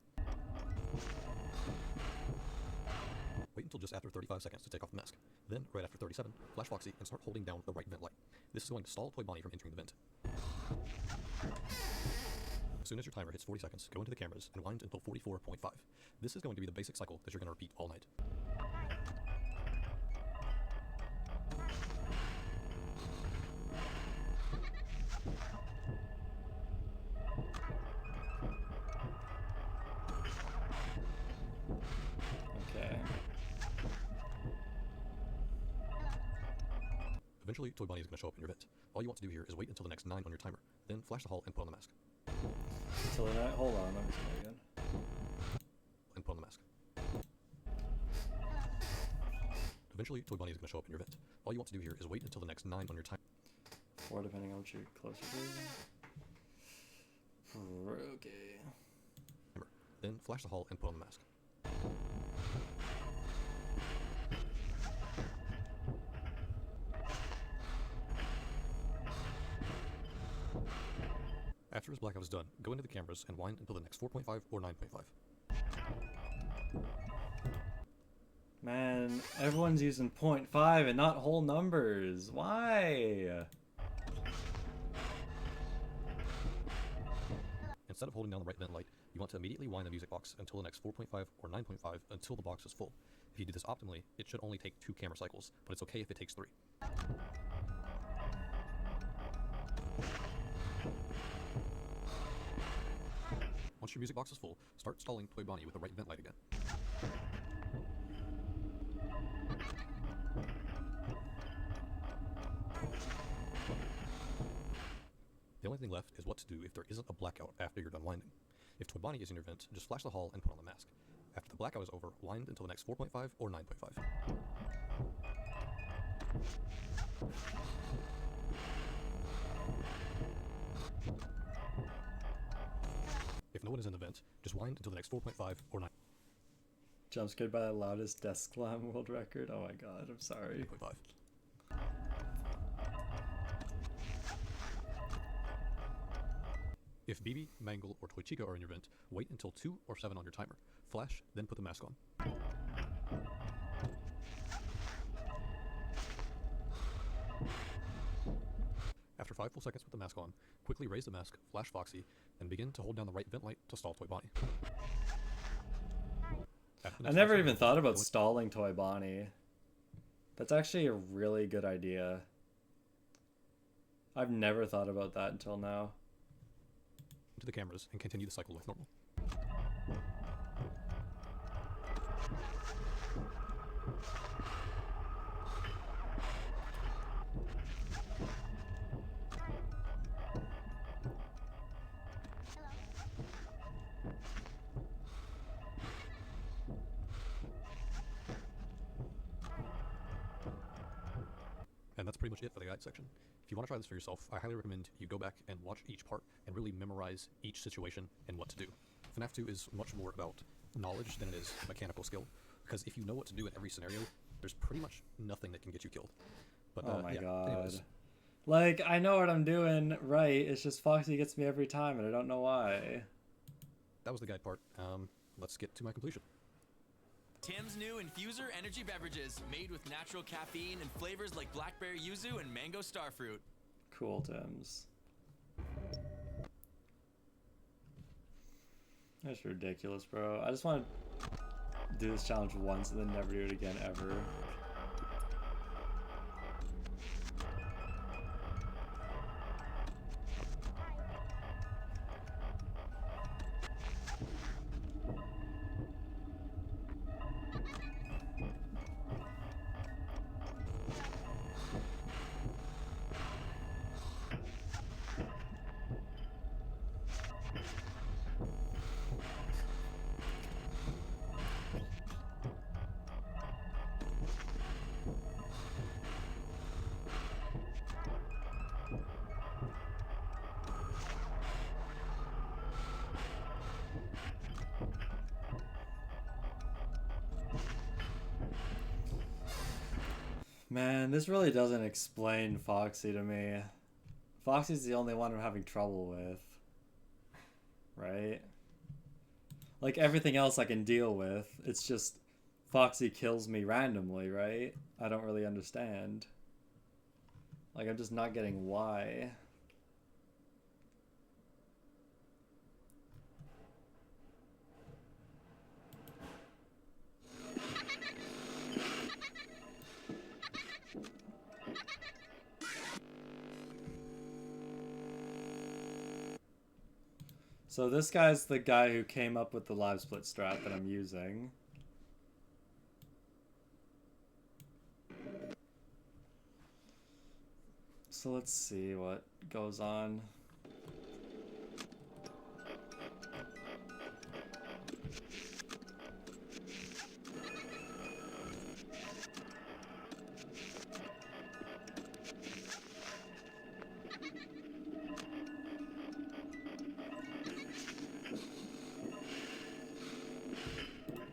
Wait until just after 35 seconds to take off the mask. Then, right after 37, flash Foxy and start holding down the right vent light. This is going to stall Toy Bonnie from entering the vent. As soon as your timer hits 40 seconds, go into the cameras and wind until 44.5. This is going to be the basic cycle that you're going to repeat all night. Eventually, Toy Bonnie is going to show up in your vent. All you want to do here is wait until the next 9 on your timer, then flash the hall and put on the mask. Until the night. Hold on, let me try again. And put on the mask. Eventually, Toy Bonnie is going to show up in your vent. All you want to do here is wait until the next 9 on your timer. 4 depending on what you're closer to. Okay. Then flash the hall and put on the mask. After his blackout is done, go into the cameras and wind until the next 4.5 or 9.5. Man, everyone's using 0.5 and not whole numbers. Why? Instead of holding down the right vent light, you want to immediately wind the music box until the next 4.5 or 9.5 until the box is full. If you do this optimally, it should only take 2 camera cycles, but it's okay if it takes 3. Once your music box is full, start stalling Toy Bonnie with the right vent light again. The only thing left is what to do if there isn't a blackout after you're done winding. If Toy Bonnie is in your vent, just flash the hall and put on the mask. After the blackout is over, wind until the next 4.5 or 9.5. If no one is in the vent, just wind until the next 4.5 or 9. Jump scared by the loudest desk slam world record. Oh my god, I'm sorry. 9.5. If BB, Mangle, or Toy Chica are in your vent, wait until 2 or 7 on your timer. Flash, then put the mask on. After 5 full seconds with the mask on, quickly raise the mask, flash Foxy, and begin to hold down the right vent light to stall Toy Bonnie. I never even thought about stalling Toy Bonnie. That's actually a really good idea. I've never thought about that until now. To the cameras and continue the cycle like normal. And that's pretty much it for the guide section. If you want to try this for yourself, I highly recommend you go back and watch each part and really memorize each situation and what to do. FNAF 2 is much more about knowledge than it is mechanical skill, because if you know what to do in every scenario, there's pretty much nothing that can get you killed. But, oh my god. Anyways, Like, I know what I'm doing right, it's just Foxy gets me every time and I don't know why. That was the guide part. Let's get to my completion. Tim's new Infuser energy beverages, made with natural caffeine and flavors like blackberry yuzu and mango starfruit. Cool, Tim's. That's ridiculous, bro. I just want to do this challenge once and then never do it again, ever. Man, this really doesn't explain Foxy to me. Foxy's the only one I'm having trouble with. Right? Like, everything else I can deal with. It's just Foxy kills me randomly, right? I don't really understand. Like, I'm just not getting why. So this guy's the guy who came up with the live split strat that I'm using. So let's see what goes on.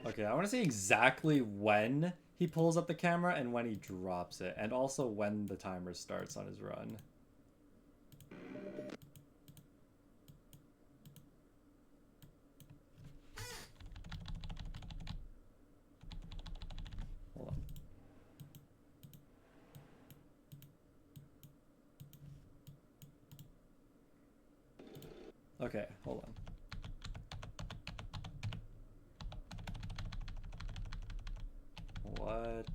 Okay, I want to see exactly when he pulls up the camera and when he drops it, and also when the timer starts on his run. Hold on. Okay, hold on. What?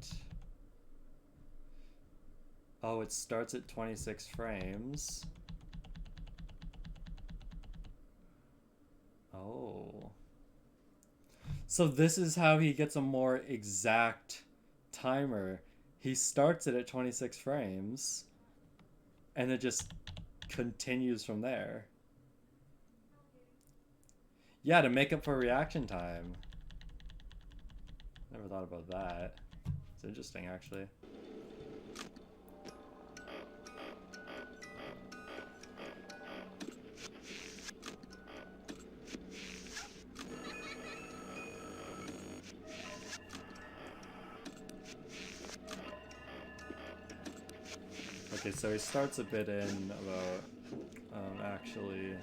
Oh, it starts at 26 frames. Oh. So this is how he gets a more exact timer. He starts it at 26 frames, and it just continues from there. Yeah, to make up for reaction time. Never thought about that. It's interesting, actually. Okay, so he starts a bit in about, actually...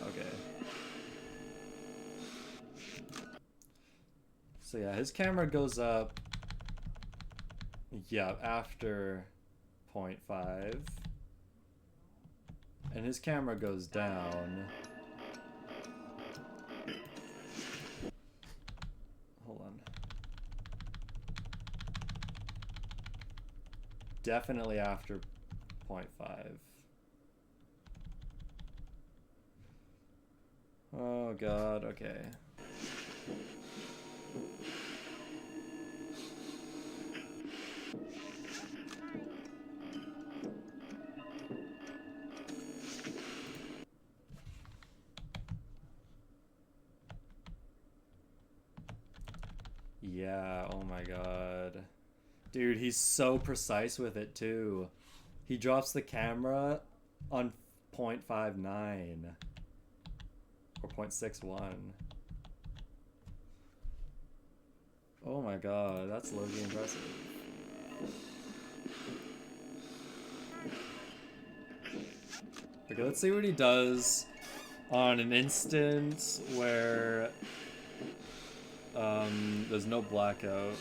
Okay. So yeah, his camera goes up, yeah, after 0.5. And his camera goes down. Hold on. Definitely after 0.5. Oh god, okay. Yeah, oh my god. Dude, he's so precise with it too. He drops the camera on 0.59 or 0.61. Oh my god, that's low-key impressive. Okay, let's see what he does on an instance where there's no blackout.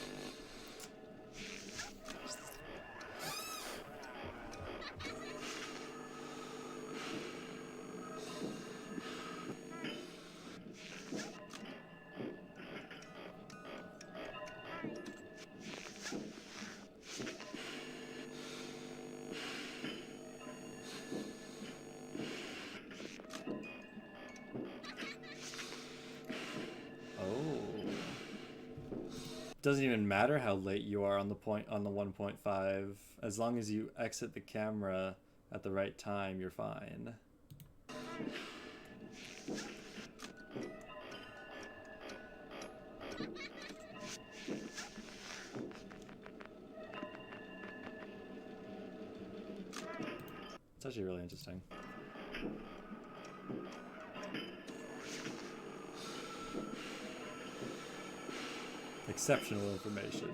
Doesn't even matter how late you are on the 1.5. As long as you exit the camera at the right time, you're fine. It's actually really interesting. Exceptional information.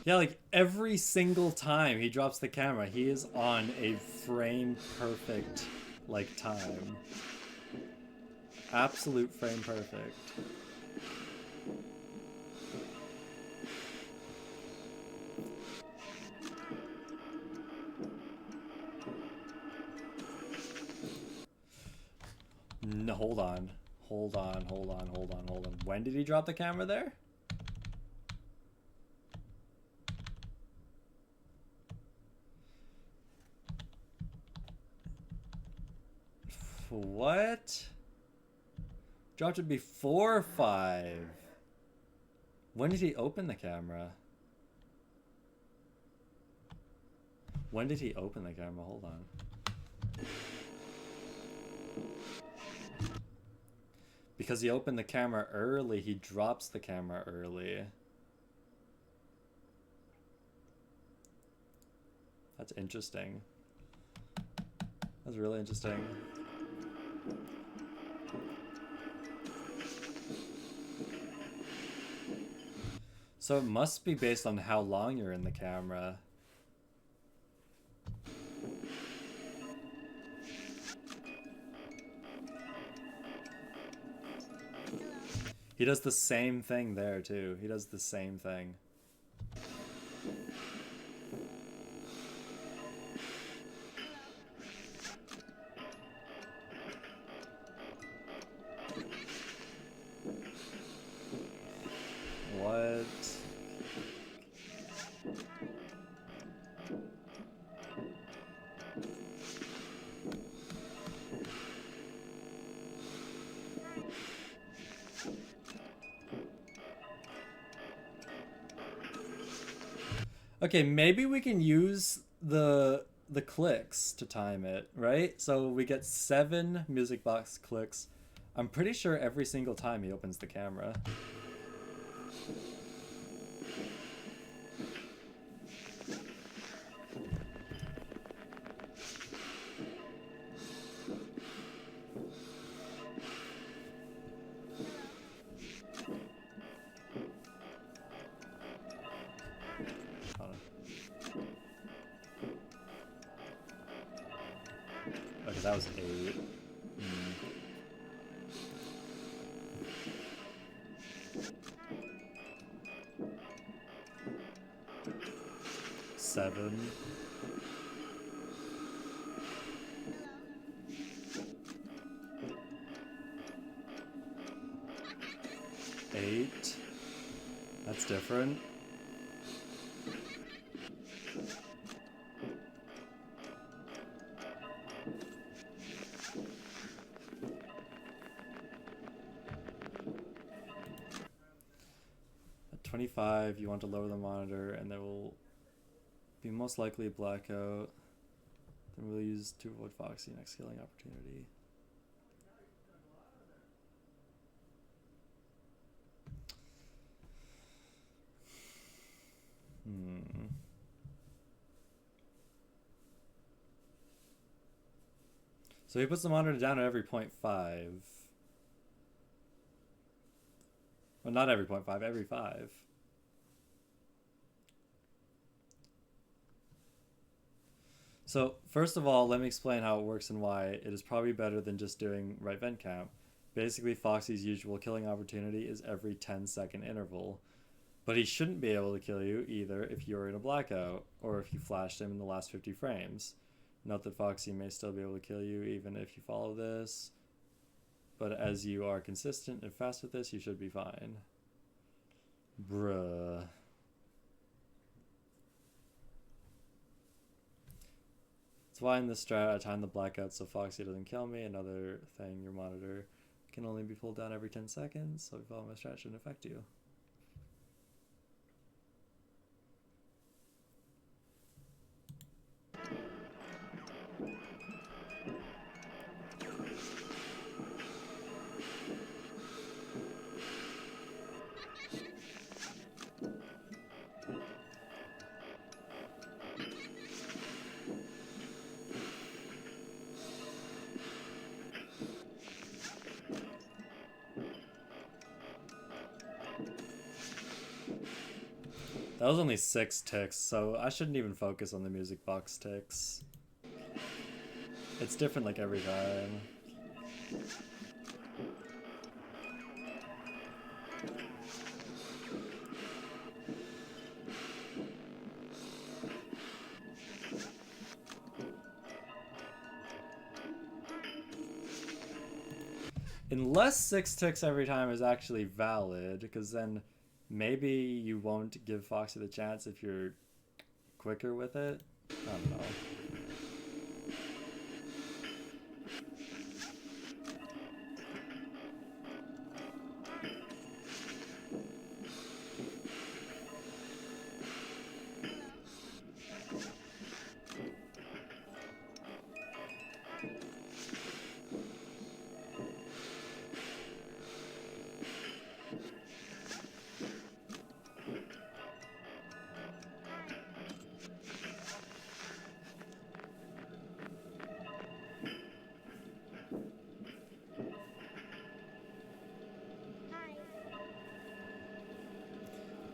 Yeah, like every single time he drops the camera, he is on a frame perfect like time. Absolute frame perfect. No, hold on. Hold on. When did he drop the camera there? What? Dropped it before 5. When did he open the camera? When did he open the camera? Hold on. Because he opened the camera early, he drops the camera early. That's interesting. That's really interesting. So it must be based on how long you're in the camera. He does the same thing there too. He does the same thing. What? Okay, maybe we can use the clicks to time it, right? So we get 7 music box clicks. I'm pretty sure every single time he opens the camera. Okay, that was 8. 7. 8. That's different. At 25, you want to lower the monitor, and there will be most likely a blackout. Then we'll use to avoid Foxy next killing opportunity. So he puts the monitor down at every 0.5. Well, not every 0.5, every 5. So, first of all, let me explain how it works and why it is probably better than just doing right vent count. Basically, Foxy's usual killing opportunity is every 10-second interval. But he shouldn't be able to kill you either if you're in a blackout, or if you flashed him in the last 50 frames. Note that Foxy may still be able to kill you even if you follow this, but as you are consistent and fast with this, you should be fine. Bruh. That's why in this strat I time the blackout so Foxy doesn't kill me. Another thing, your monitor can only be pulled down every 10 seconds, so if you follow my strat, it shouldn't affect you. That was only 6 ticks, so I shouldn't even focus on the music box ticks. It's different like every time. Unless 6 ticks every time is actually valid, because then maybe you won't give Foxy the chance if you're quicker with it. I don't know.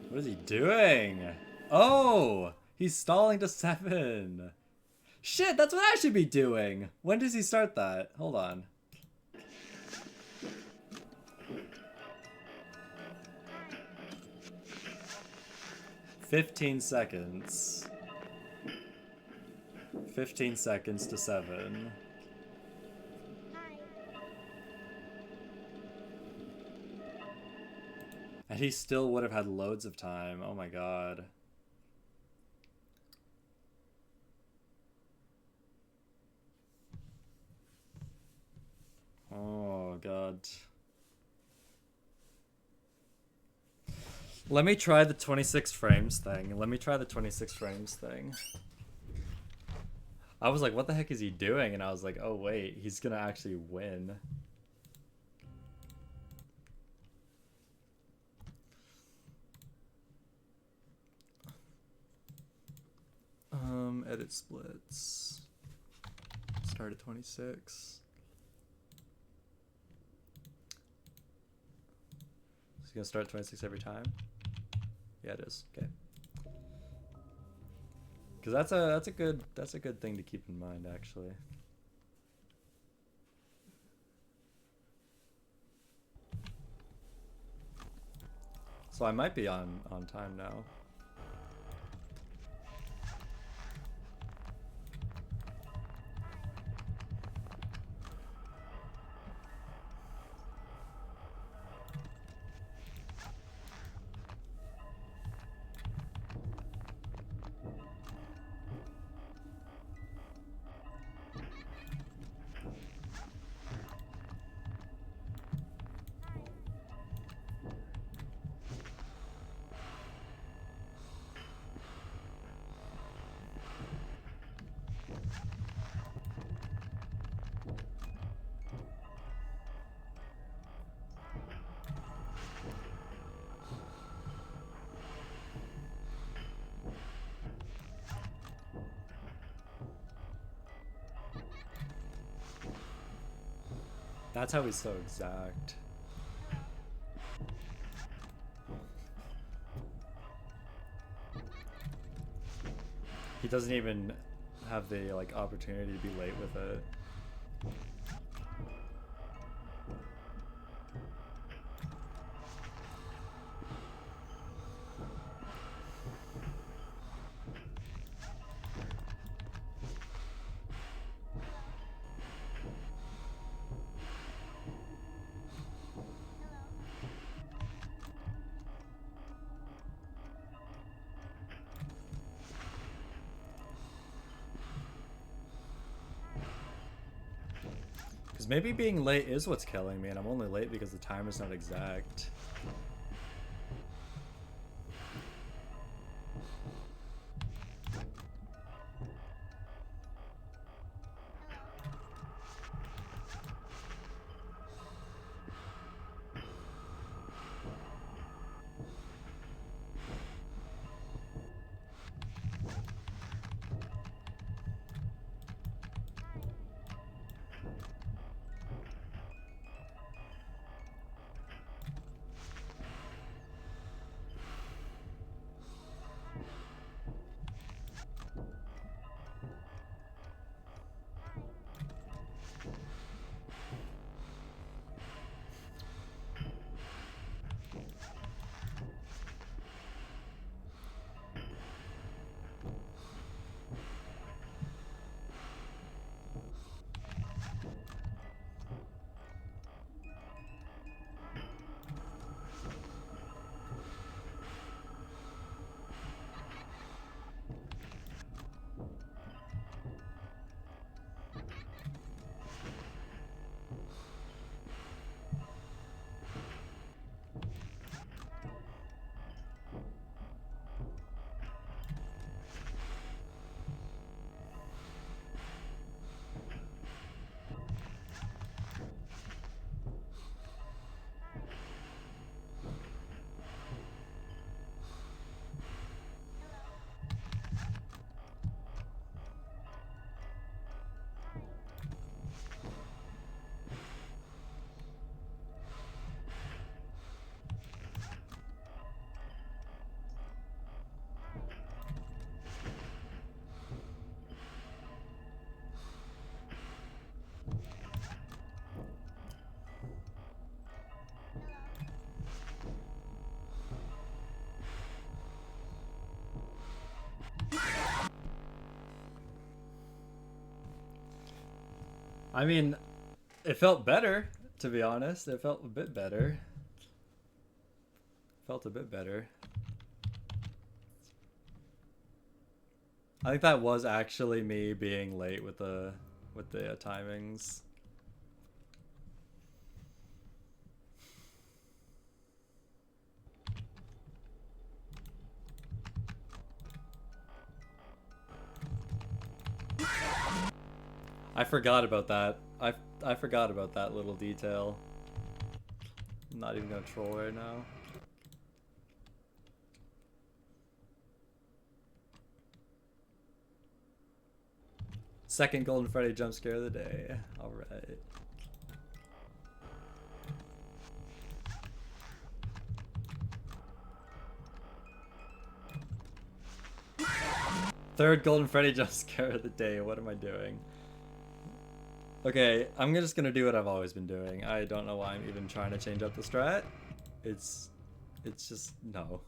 What is he doing? Oh! He's stalling to 7. Shit, that's what I should be doing! When does he start that? Hold on. "15 seconds. 15 seconds to 7. And he still would have had loads of time. Oh my god. Oh god. Let me try the 26 frames thing. Let me try the 26 frames thing. I was like, what the heck is he doing? And I was like, oh wait, he's gonna actually win. Edit splits. Start at 26. So you're gonna start at 26 every time? Yeah, it is. Okay. Because that's a good thing to keep in mind, actually. So I might be on time now. That's how he's so exact. He doesn't even have the like opportunity to be late with it. Because maybe being late is what's killing me, and I'm only late because the time is not exact. I mean, it felt better, to be honest. It felt a bit better. Felt a bit better. I think that was actually me being late with the timings. I forgot about that. I forgot about that little detail. I'm not even gonna troll right now. Second Golden Freddy jump scare of the day. Alright. Third Golden Freddy jump scare of the day. What am I doing? Okay, I'm just gonna do what I've always been doing. I don't know why I'm even trying to change up the strat. It's just, no.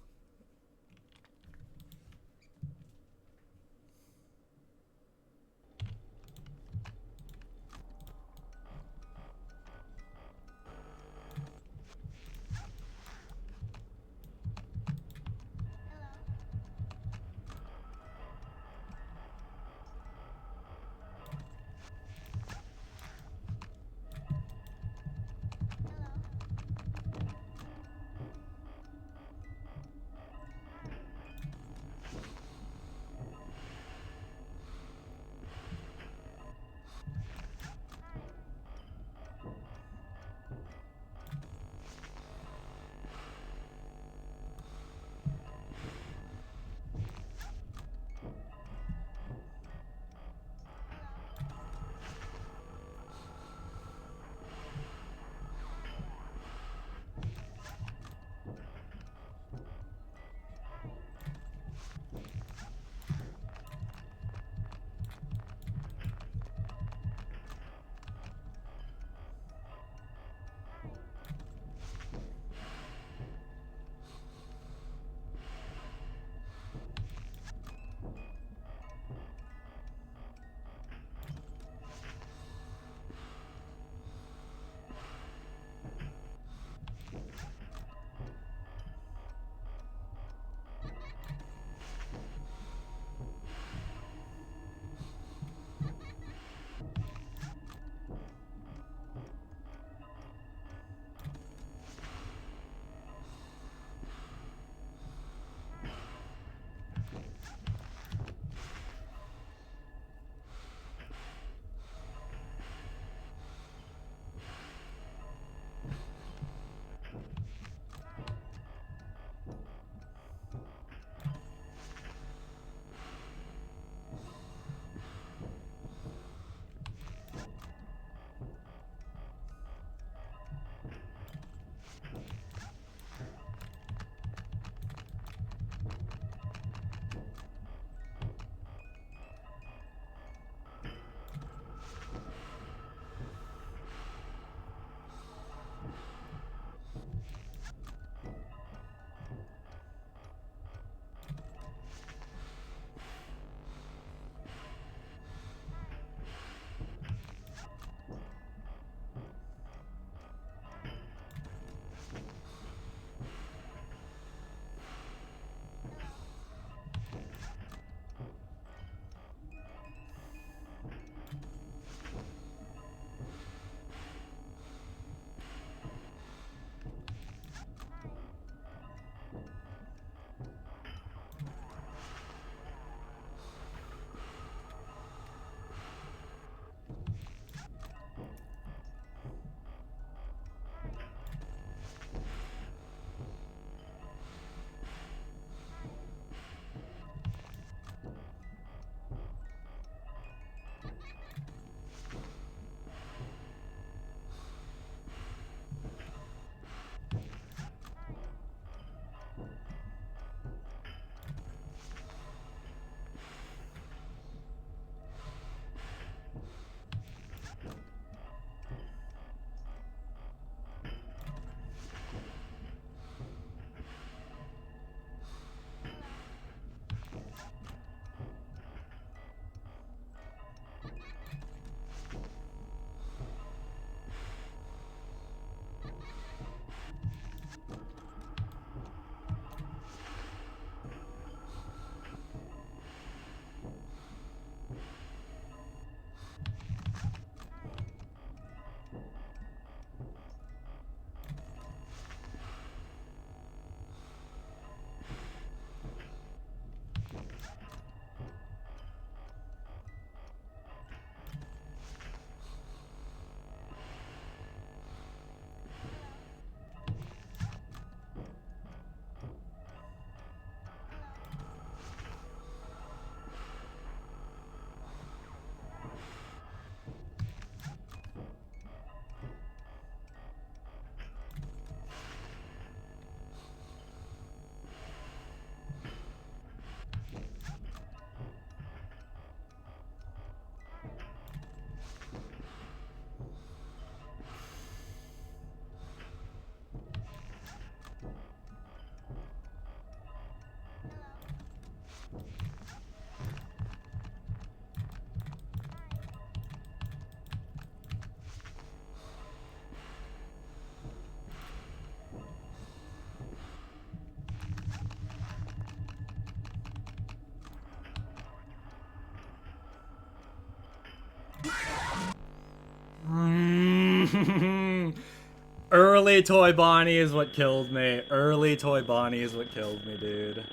Early Toy Bonnie is what killed me. Early Toy Bonnie is what killed me, dude.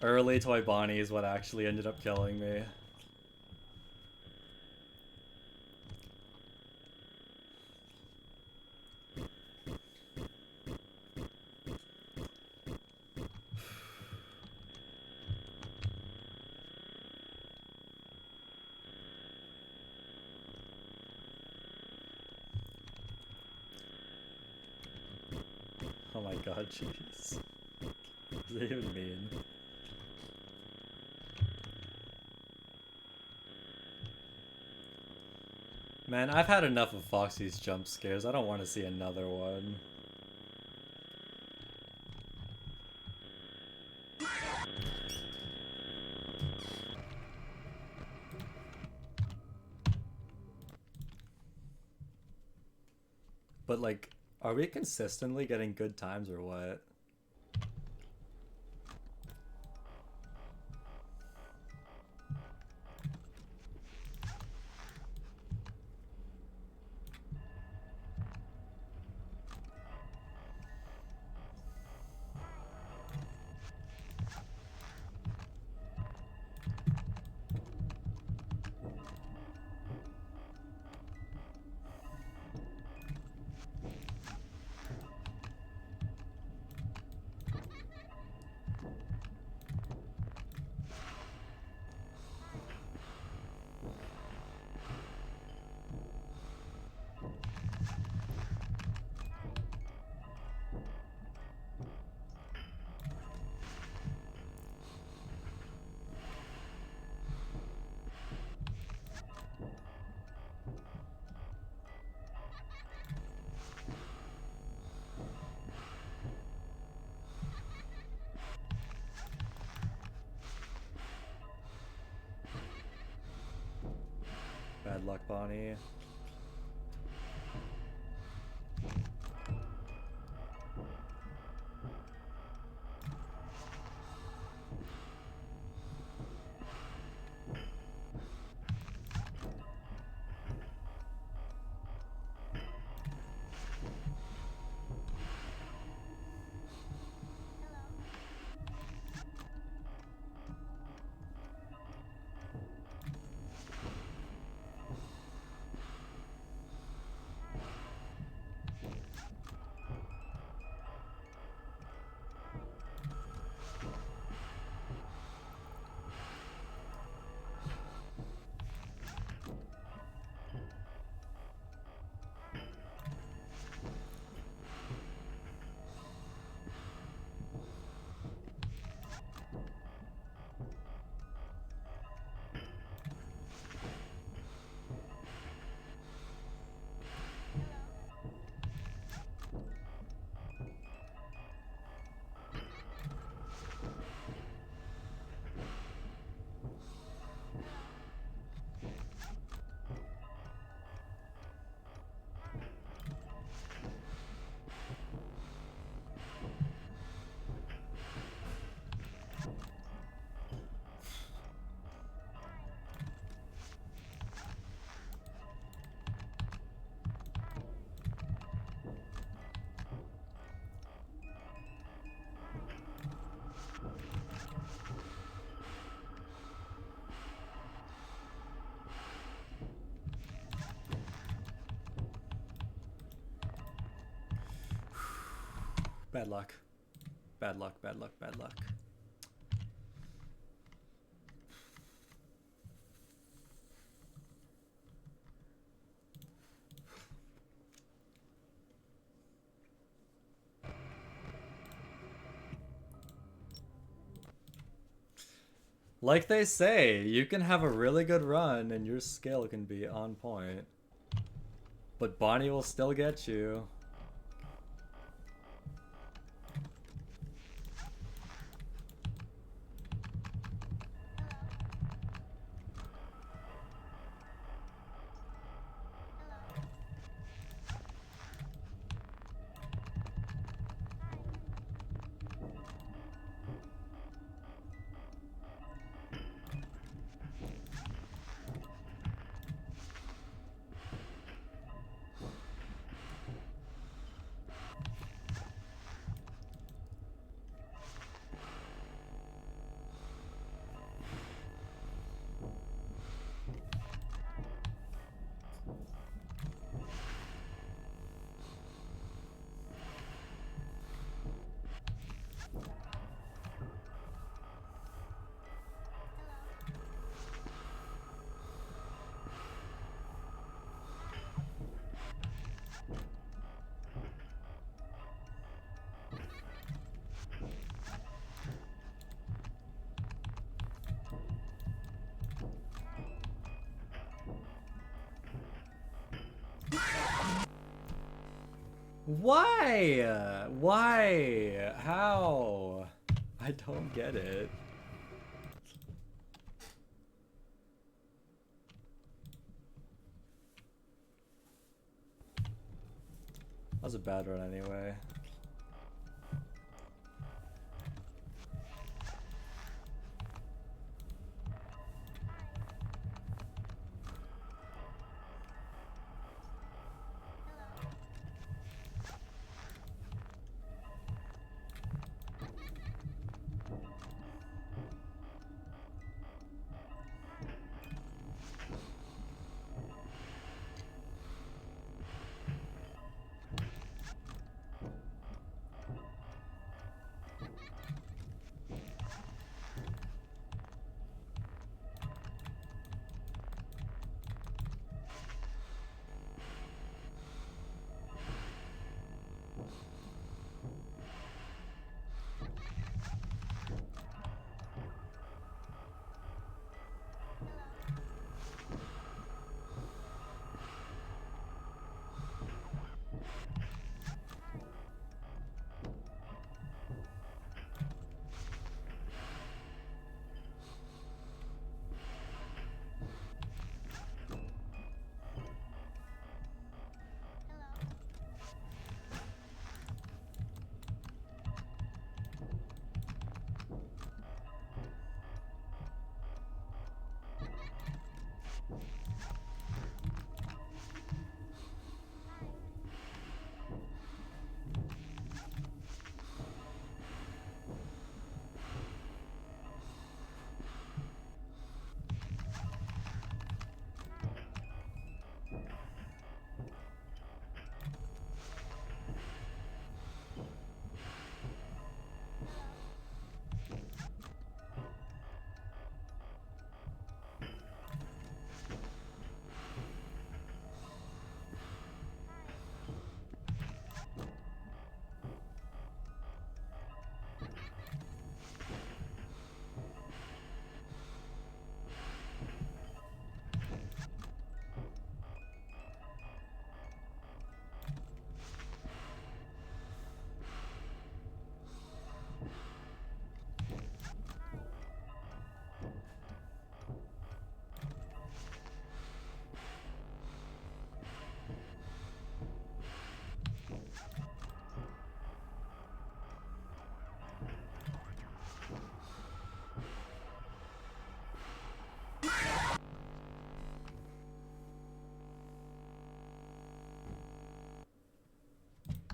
Early Toy Bonnie is what actually ended up killing me. Oh my god, jeez. What does that even mean? Man, I've had enough of Foxy's jump scares. I don't want to see another one. But like, are we consistently getting good times or what? Bad luck, Bonnie. Bad luck. Bad luck, bad luck, bad luck. Like they say, you can have a really good run and your skill can be on point. But Bonnie will still get you. Why? Why? How? I don't get it. That was a bad run anyway.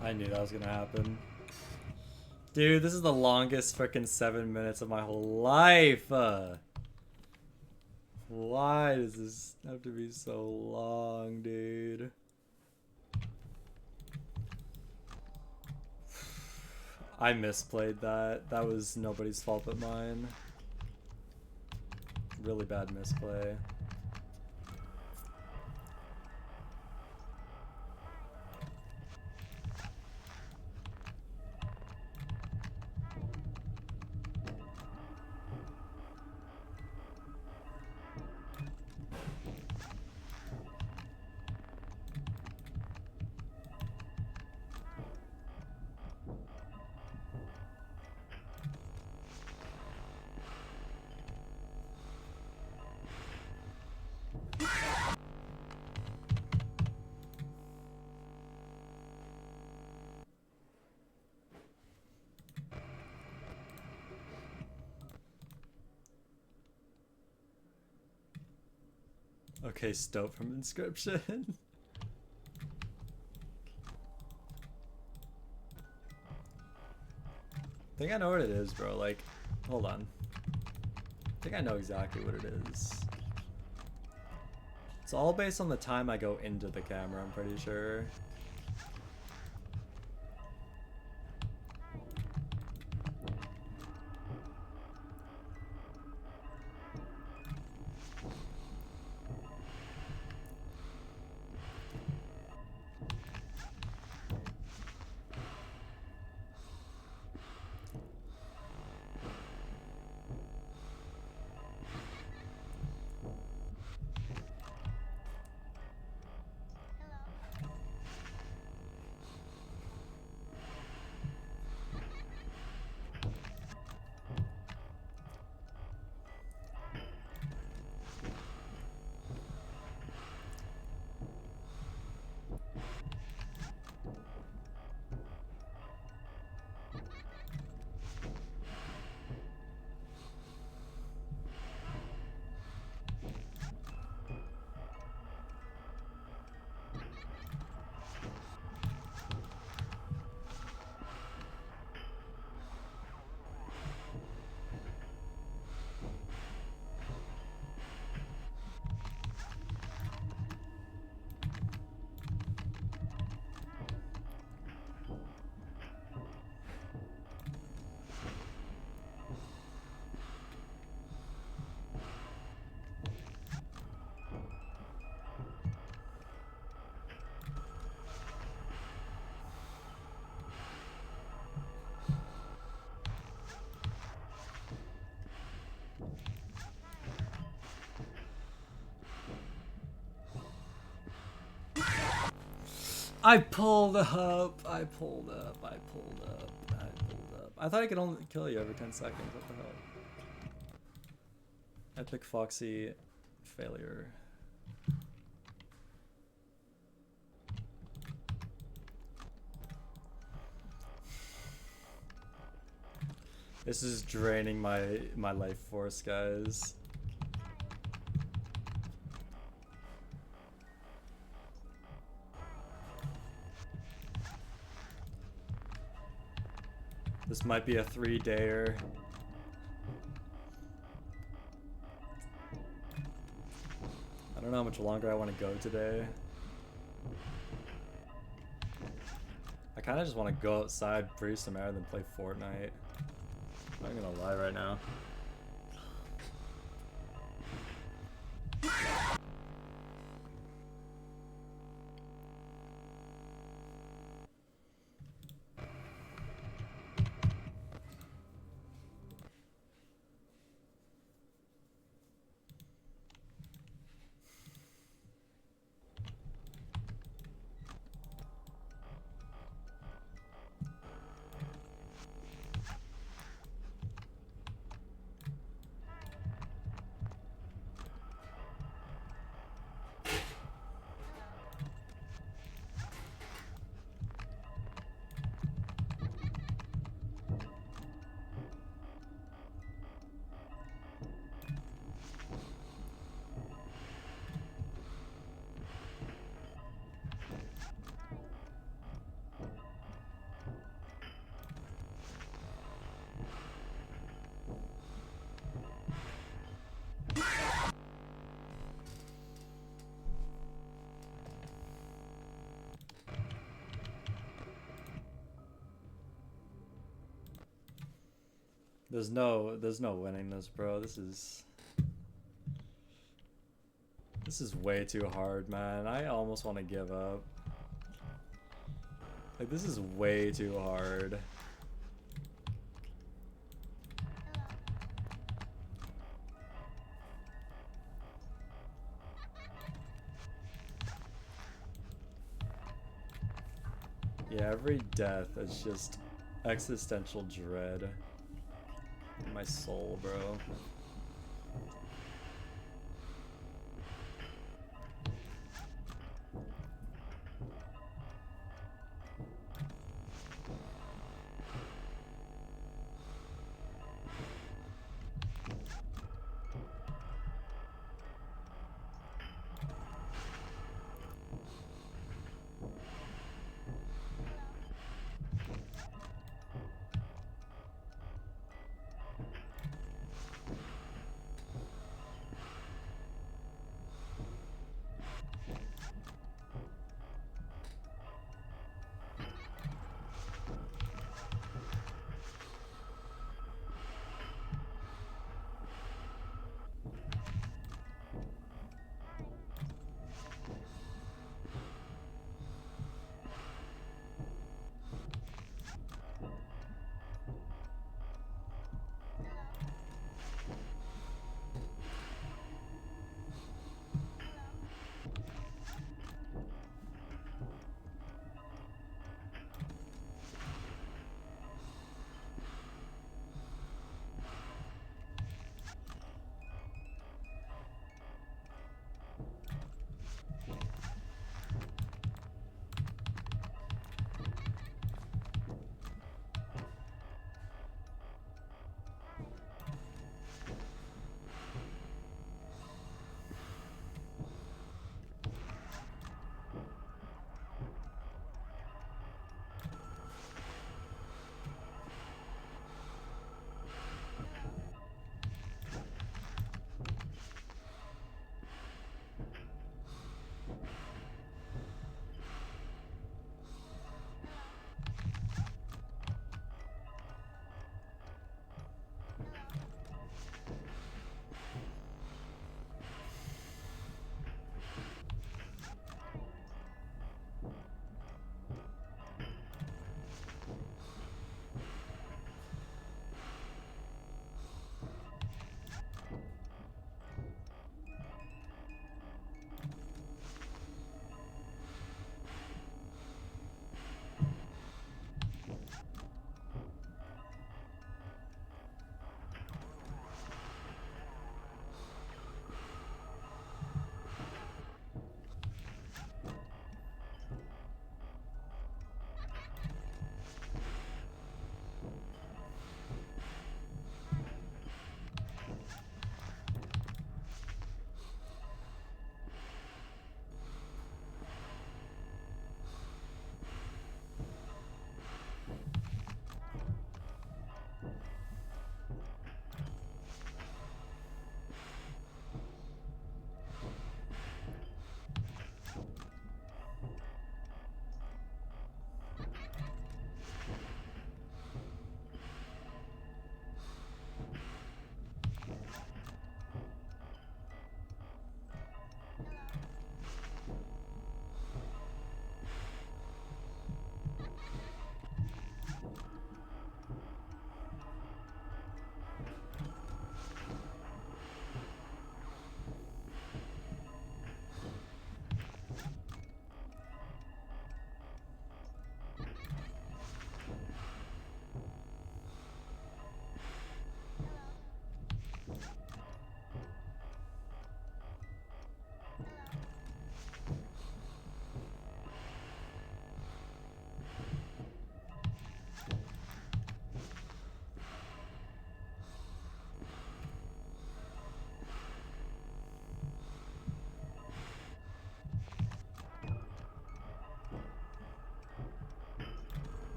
I knew that was gonna happen. Dude, this is the longest freaking 7 minutes of my whole life. Why does this have to be so long, dude? I misplayed that. That was nobody's fault but mine. Really bad misplay. Okay, Stope from Inscription. I think I know what it is, bro. Like, hold on. I think I know exactly what it is. It's all based on the time I go into the camera, I'm pretty sure. I pulled up. I pulled up. I pulled up. I pulled up. I thought I could only kill you every 10 seconds. What the hell? Epic Foxy failure. This is draining my life force, guys. This might be a 3-dayer. I don't know how much longer I want to go today. I kind of just want to go outside, breathe some air, then play Fortnite. I'm not gonna lie right now. There's no winning this, bro. This is way too hard, man. I almost want to give up. Like, this is way too hard. Yeah, every death is just existential dread in my soul, bro.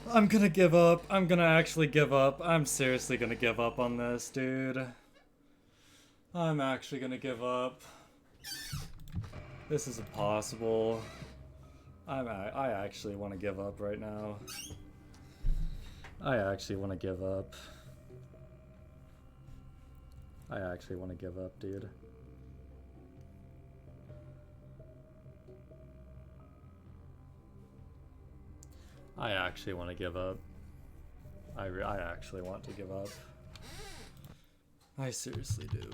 I'm gonna give up. I'm gonna actually give up. I'm seriously gonna give up on this, dude. I'm actually gonna give up. This is impossible. I actually want to give up right now. I actually want to give up. I actually want to give up, dude. I actually want to give up. I actually want to give up. I seriously do.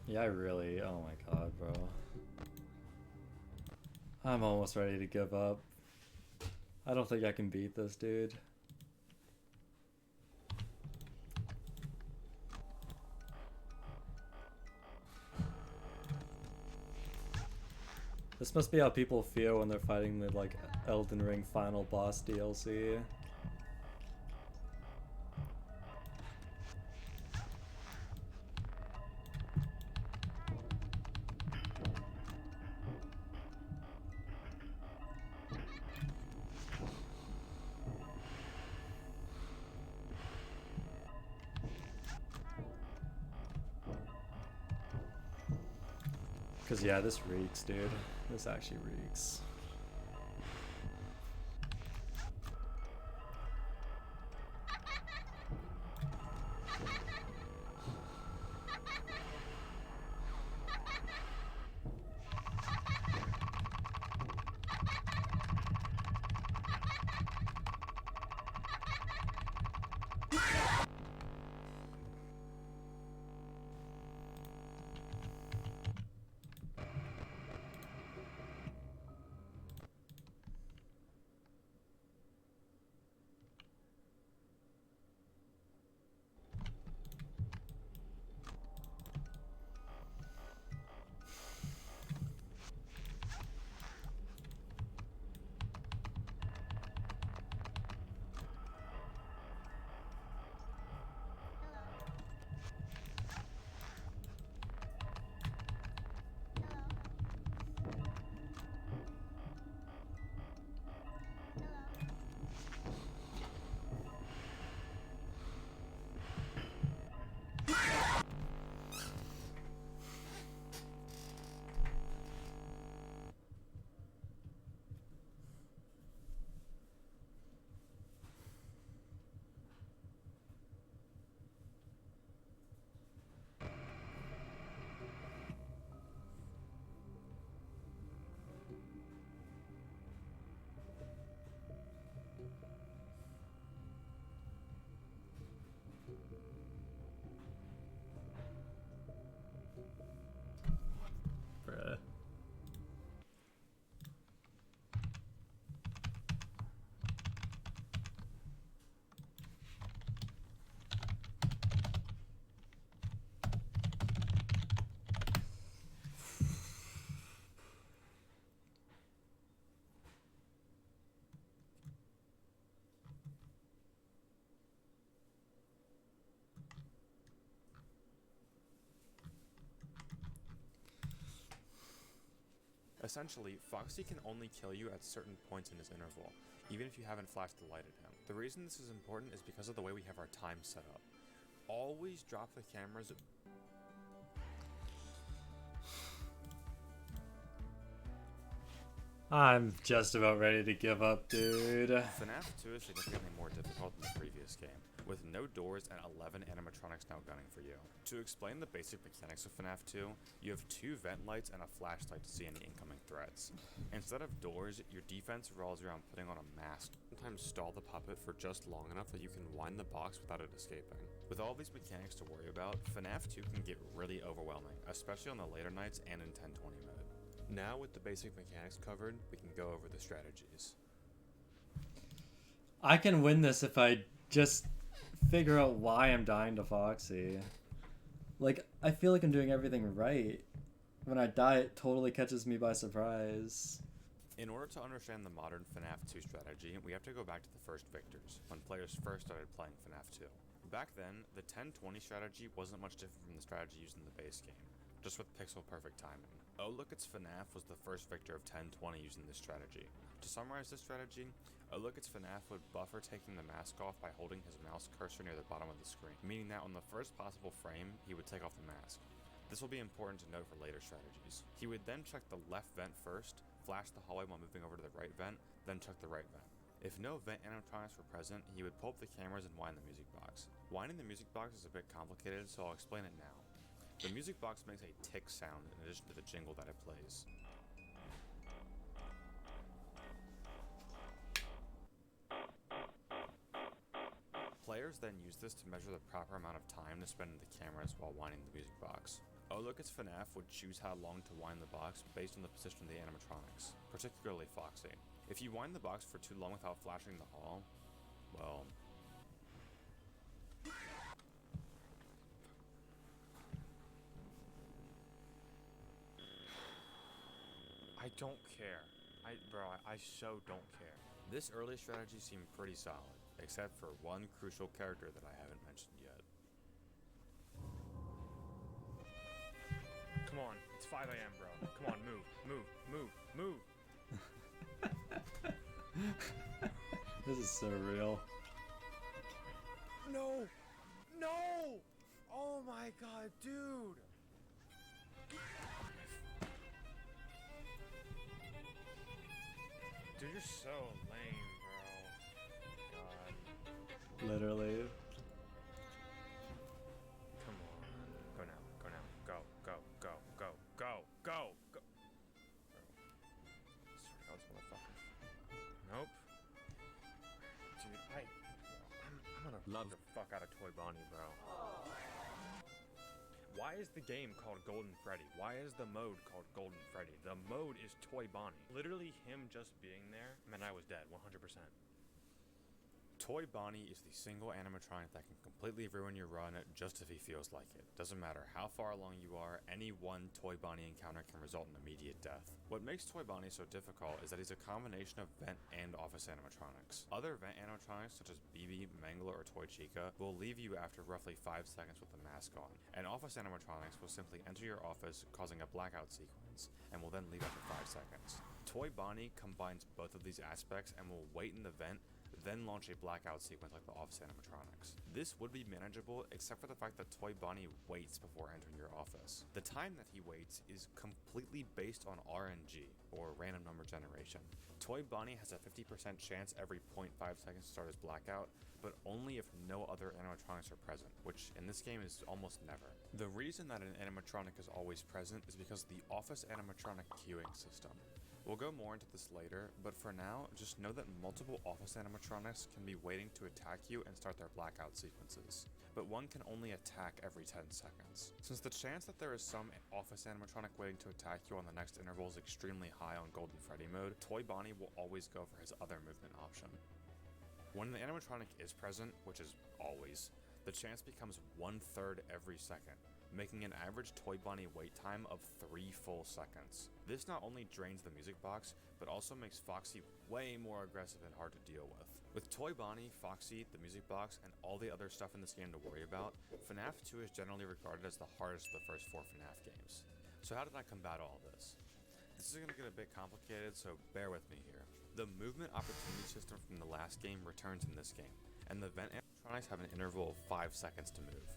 Yeah, I really, oh my god, bro. I'm almost ready to give up. I don't think I can beat this, dude. This must be how people feel when they're fighting the, like, Elden Ring final boss DLC. Cause yeah, this reeks, dude. This actually reeks. Essentially, Foxy can only kill you at certain points in his interval, even if you haven't flashed the light at him. The reason this is important is because of the way we have our time set up. Always drop the cameras. I'm just about ready to give up, dude. FNAF 2 is significantly more difficult than the previous game, with no doors and 11 animatronics now gunning for you. To explain the basic mechanics of FNAF 2, you have 2 vent lights and a flashlight to see any incoming threats. Instead of doors, your defense revolves around putting on a mask. Sometimes stall the puppet for just long enough that you can wind the box without it escaping. With all these mechanics to worry about, FNAF 2 can get really overwhelming, especially on the later nights and in 1020 mode. Now with the basic mechanics covered, we can go over the strategies. I can win this if I just figure out why I'm dying to Foxy. Like, I feel like I'm doing everything right. When I die, it totally catches me by surprise. In order to understand the modern FNAF 2 strategy, we have to go back to the first victors, when players first started playing FNAF 2. Back then, the 1020 strategy wasn't much different from the strategy used in the base game, just with pixel-perfect timing. Oh Look It's FNAF was the first victor of 1020 using this strategy. To summarize this strategy, Oh Look It's FNAF would buffer taking the mask off by holding his mouse cursor near the bottom of the screen, meaning that on the first possible frame, he would take off the mask. This will be important to note for later strategies. He would then check the left vent first, flash the hallway while moving over to the right vent, then check the right vent. If no vent animatronics were present, he would pull up the cameras and wind the music box. Winding the music box is a bit complicated, so I'll explain it now. The music box makes a tick sound in addition to the jingle that it plays. Players then use this to measure the proper amount of time to spend in the cameras while winding the music box. Oh Look It's FNAF would choose how long to wind the box based on the position of the animatronics, particularly Foxy. If you wind the box for too long without flashing the hall, well... I don't care. I so don't care. This early strategy seemed pretty solid, except for one crucial character that I haven't mentioned yet. Come on, it's 5 a.m., bro. Come on, move. This is so real. No! No! Oh my god, dude! Dude, you're so lame, bro. God. Literally. Come on. Go now. Go. Bro. Swear to God, this motherfucker. Nope. Dude, I'm gonna love the fuck out of Toy Bonnie, bro. Why is the game called Golden Freddy? Why is the mode called Golden Freddy? The mode is Toy Bonnie. Literally, him just being there meant I was dead, 100%. Toy Bonnie is the single animatronic that can completely ruin your run just if he feels like it. Doesn't matter how far along you are, any one Toy Bonnie encounter can result in immediate death. What makes Toy Bonnie so difficult is that he's a combination of vent and office animatronics. Other vent animatronics such as BB, Mangler, or Toy Chica will leave you after roughly 5 seconds with the mask on, and office animatronics will simply enter your office causing a blackout sequence, and will then leave after 5 seconds. Toy Bonnie combines both of these aspects and will wait in the vent, then launch a blackout sequence like the office animatronics. This would be manageable except for the fact that Toy Bonnie waits before entering your office. The time that he waits is completely based on RNG, or random number generation. Toy Bonnie has a 50% chance every 0.5 seconds to start his blackout, but only if no other animatronics are present, which in this game is almost never. The reason that an animatronic is always present is because of the office animatronic queuing system. We'll go more into this later, but for now, just know that multiple office animatronics can be waiting to attack you and start their blackout sequences, but one can only attack every 10 seconds. Since the chance that there is some office animatronic waiting to attack you on the next interval is extremely high on Golden Freddy mode, Toy Bonnie will always go for his other movement option. When the animatronic is present, which is always, the chance becomes 1/3 every second, making an average Toy Bonnie wait time of 3 full seconds. This not only drains the music box, but also makes Foxy way more aggressive and hard to deal with. With Toy Bonnie, Foxy, the music box, and all the other stuff in this game to worry about, FNAF 2 is generally regarded as the hardest of the first 4 FNAF games. So how did I combat all this? The This is gonna get a bit complicated, so bear with me here. The movement opportunity system from the last game returns in this game, and the vent animatronics have an interval of 5 seconds to move.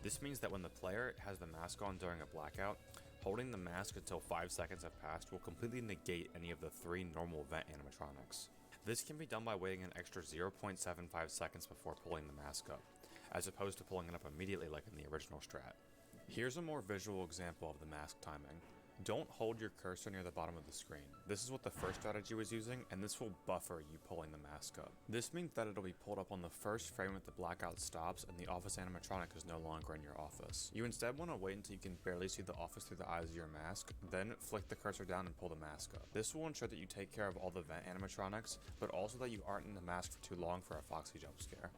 This means that when the player has the mask on during a blackout, holding the mask until 5 seconds have passed will completely negate any of the 3 normal vent animatronics. This can be done by waiting an extra 0.75 seconds before pulling the mask up, as opposed to pulling it up immediately like in the original strat. Here's a more visual example of the mask timing. Don't hold your cursor near the bottom of the screen. This is what the first strategy was using, and this will buffer you pulling the mask up. This means that it'll be pulled up on the first frame that the blackout stops and the office animatronic is no longer in your office. You instead want to wait until you can barely see the office through the eyes of your mask, then flick the cursor down and pull the mask up. This will ensure that you take care of all the vent animatronics, but also that you aren't in the mask for too long for a Foxy jump scare.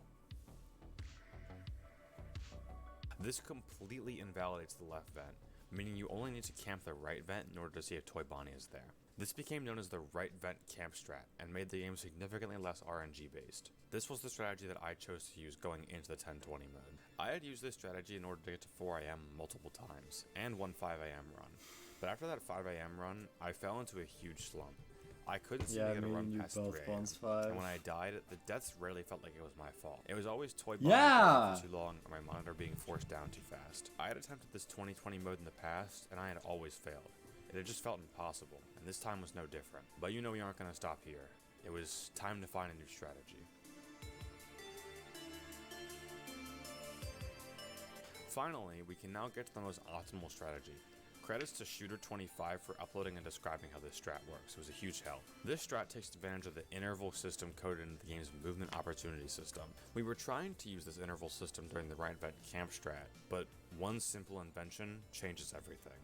This completely invalidates the left vent, meaning you only need to camp the right vent in order to see if Toy Bonnie is there. This became known as the right vent camp strat, and made the game significantly less RNG based. This was the strategy that I chose to use going into the 1020 mode. I had used this strategy in order to get to 4 AM multiple times, and one 5 AM run. But after that 5 AM run, I fell into a huge slump. I couldn't seem to get a run past 3 AM. And when I died, the deaths rarely felt like it was my fault. It was always Toy Bonnie for too long or my monitor being forced down too fast. I had attempted this 2020 mode in the past, and I had always failed. It had just felt impossible, and this time was no different. But you know we aren't going to stop here. It was time to find a new strategy. Finally, we can now get to the most optimal strategy. Credits to Shooter25 for uploading and describing how this strat works. It was a huge help. This strat takes advantage of the interval system coded into the game's movement opportunity system. We were trying to use this interval system during the right vent camp strat, but one simple invention changes everything.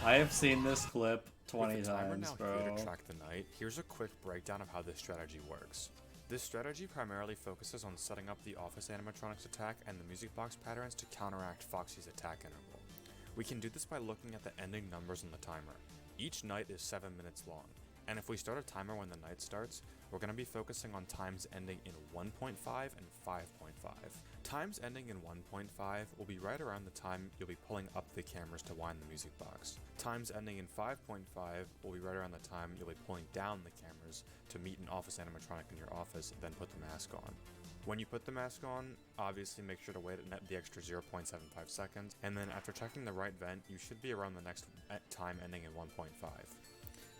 I have seen this clip 20 With the timer times, now bro. here to track the night, here's a quick breakdown of how this strategy works. This strategy primarily focuses on setting up the office animatronics attack and the music box patterns to counteract Foxy's attack interval. We can do this by looking at the ending numbers on the timer. Each night is 7 minutes long, and if we start a timer when the night starts, we're going to be focusing on times ending in 1.5 and 5.5. Times ending in 1.5 will be right around the time you'll be pulling up the cameras to wind the music box. Times ending in 5.5 will be right around the time you'll be pulling down the cameras to meet an office animatronic in your office, then put the mask on. When you put the mask on, obviously make sure to wait the extra 0.75 seconds, and then after checking the right vent, you should be around the next time ending in 1.5.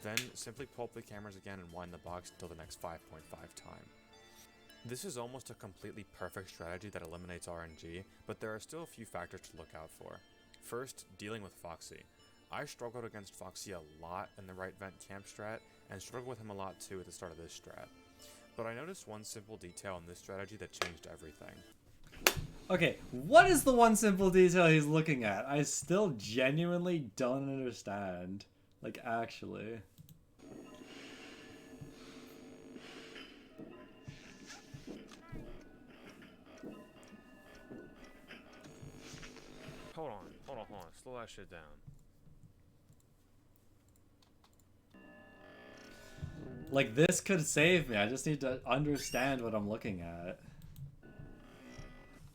Then simply pull up the cameras again and wind the box until the next 5.5 time. This is almost a completely perfect strategy that eliminates RNG, but there are still a few factors to look out for. First, dealing with Foxy. I struggled against Foxy a lot in the right vent camp strat, and struggled with him a lot too at the start of this strat. But I noticed one simple detail in this strategy that changed everything. Okay, what is the one simple detail he's looking at? I still genuinely don't understand. Like, actually. Hold on. Slow that shit down. Like, this could save me. I just need to understand what I'm looking at.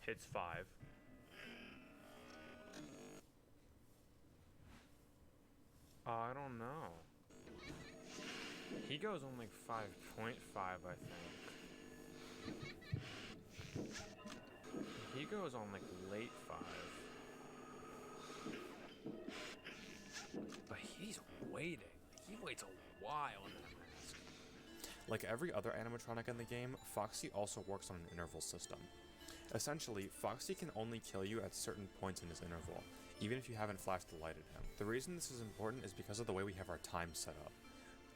Hits 5. I don't know. He goes on like 5.5, I think. He goes on like late 5. But he's waiting. He waits a while in that mask. Like every other animatronic in the game, Foxy also works on an interval system. Essentially, Foxy can only kill you at certain points in his interval, even if you haven't flashed the light at him. The reason this is important is because of the way we have our time set up.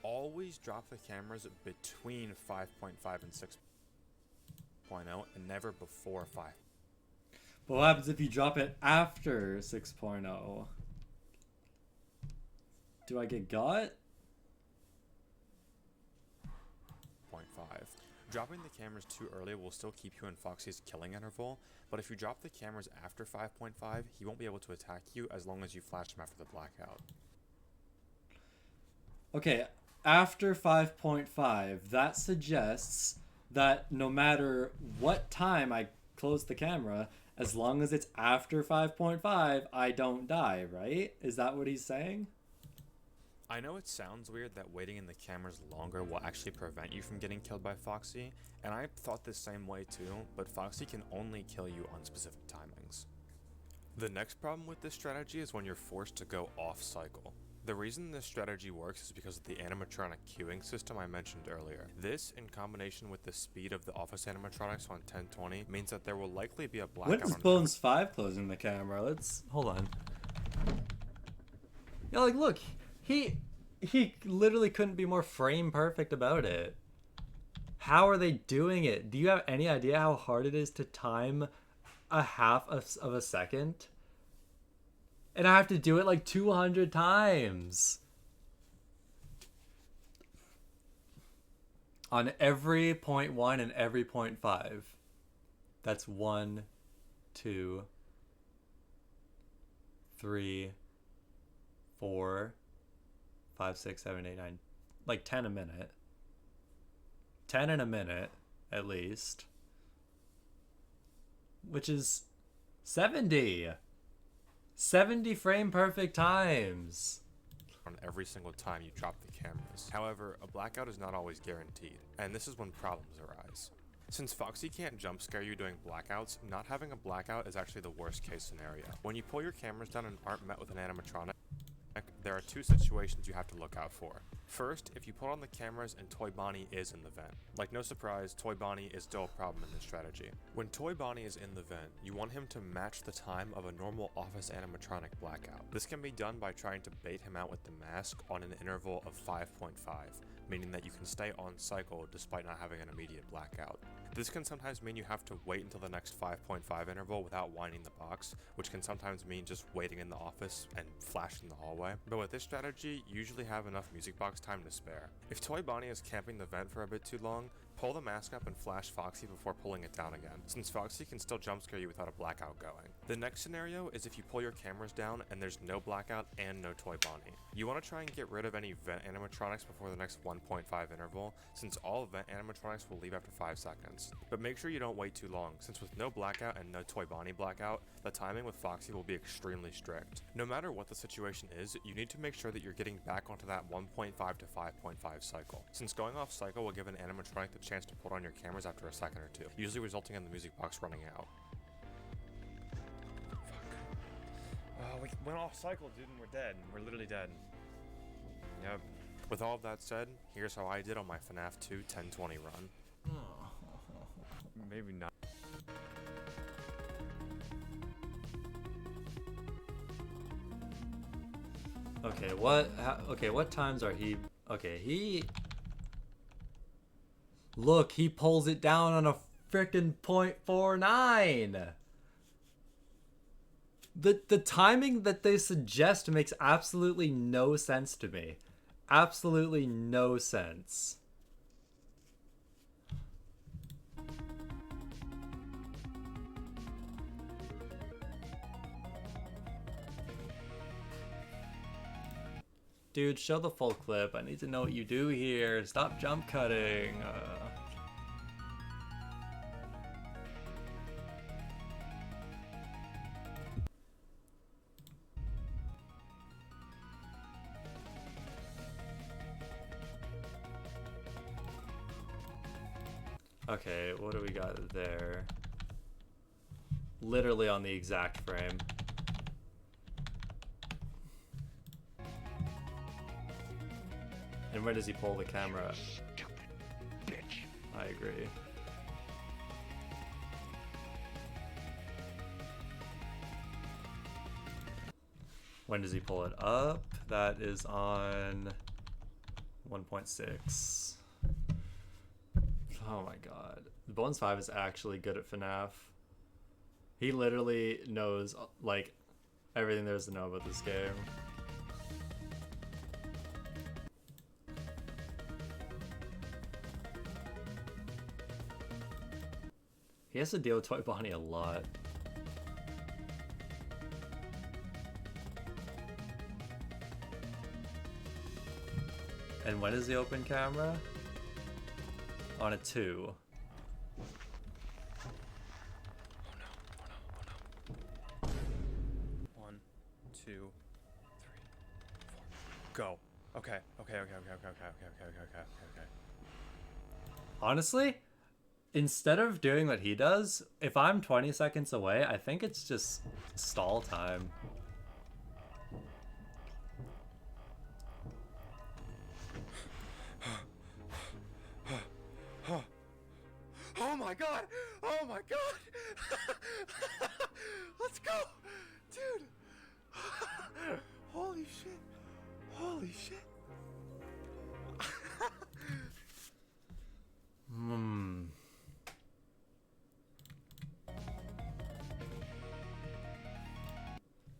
Always drop the cameras between 5.5 and 6.0 and never before 5. But what happens if you drop it after 6.0? Do I get got? 0.5. Dropping the cameras too early will still keep you in Foxy's killing interval, but if you drop the cameras after 5.5, he won't be able to attack you as long as you flash him after the blackout. Okay, after 5.5, that suggests that no matter what time I close the camera, as long as it's after 5.5, I don't die, right? Is that what he's saying? I know it sounds weird that waiting in the cameras longer will actually prevent you from getting killed by Foxy, and I thought the same way too, but Foxy can only kill you on specific timings. The next problem with this strategy is when you're forced to go off cycle. The reason this strategy works is because of the animatronic queuing system I mentioned earlier. This, in combination with the speed of the office animatronics on 1020, means that there will likely be a blackout. When is Bones 5 closing the camera? Let's hold on. Yeah, like look, he literally couldn't be more frame perfect about it. How are they doing it? Do you have any idea how hard it is to time a half of a second? And I have to do it like 200 times. On every 0.1 and every 0.5. That's 1, 2, 3, 4, 5, 6, 7, 8, 9. Like 10 a minute. 10 in a minute, at least. Which is 70. 70 frame perfect times. On every single time you drop the cameras. However, a blackout is not always guaranteed, and this is when problems arise. Since Foxy can't jump scare you during blackouts, not having a blackout is actually the worst case scenario. When you pull your cameras down and aren't met with an animatronic, there are two situations you have to look out for. First, if you put on the cameras and Toy Bonnie is in the vent. Like no surprise, Toy Bonnie is still a problem in this strategy. When Toy Bonnie is in the vent, you want him to match the time of a normal office animatronic blackout. This can be done by trying to bait him out with the mask on an interval of 5.5, meaning that you can stay on cycle despite not having an immediate blackout. This can sometimes mean you have to wait until the next 5.5 interval without winding the box, which can sometimes mean just waiting in the office and flashing the hallway. But with this strategy, you usually have enough music box time to spare. If Toy Bonnie is camping the vent for a bit too long, pull the mask up and flash Foxy before pulling it down again, since Foxy can still jump scare you without a blackout going. The next scenario is if you pull your cameras down and there's no blackout and no Toy Bonnie. You want to try and get rid of any vent animatronics before the next 1.5 interval, since all vent animatronics will leave after 5 seconds. But make sure you don't wait too long, since with no blackout and no Toy Bonnie blackout, the timing with Foxy will be extremely strict. No matter what the situation is, you need to make sure that you're getting back onto that 1.5 to 5.5 cycle, since going off cycle will give an animatronic the chance to put on your cameras after a second or two, usually resulting in the music box running out. We went off cycle, dude, and we're dead. We're literally dead. Yep. With all of that said, here's how I did on my FNAF 2 1020 run. Maybe not. Okay, what times are he? Okay, look, he pulls it down on a frickin' 0.49. The timing that they suggest makes absolutely no sense to me. Absolutely no sense. Dude, show the full clip. I need to know what you do here. Stop jump cutting. Okay, what do we got there? Literally on the exact frame. And where does he pull the camera? I agree. When does he pull it up? That is on 1.6. Oh my god. Bones 5 is actually good at FNAF. He literally knows, like, everything there is to know about this game. He has to deal with Toy Bonnie a lot. And when is the open camera? On a 2. One, two, three, four. Go. Okay. Okay. Honestly, instead of doing what he does, if I'm 20 seconds away, I think it's just stall time. Oh my god! Oh my god! Let's go! Dude! Holy shit! Holy shit!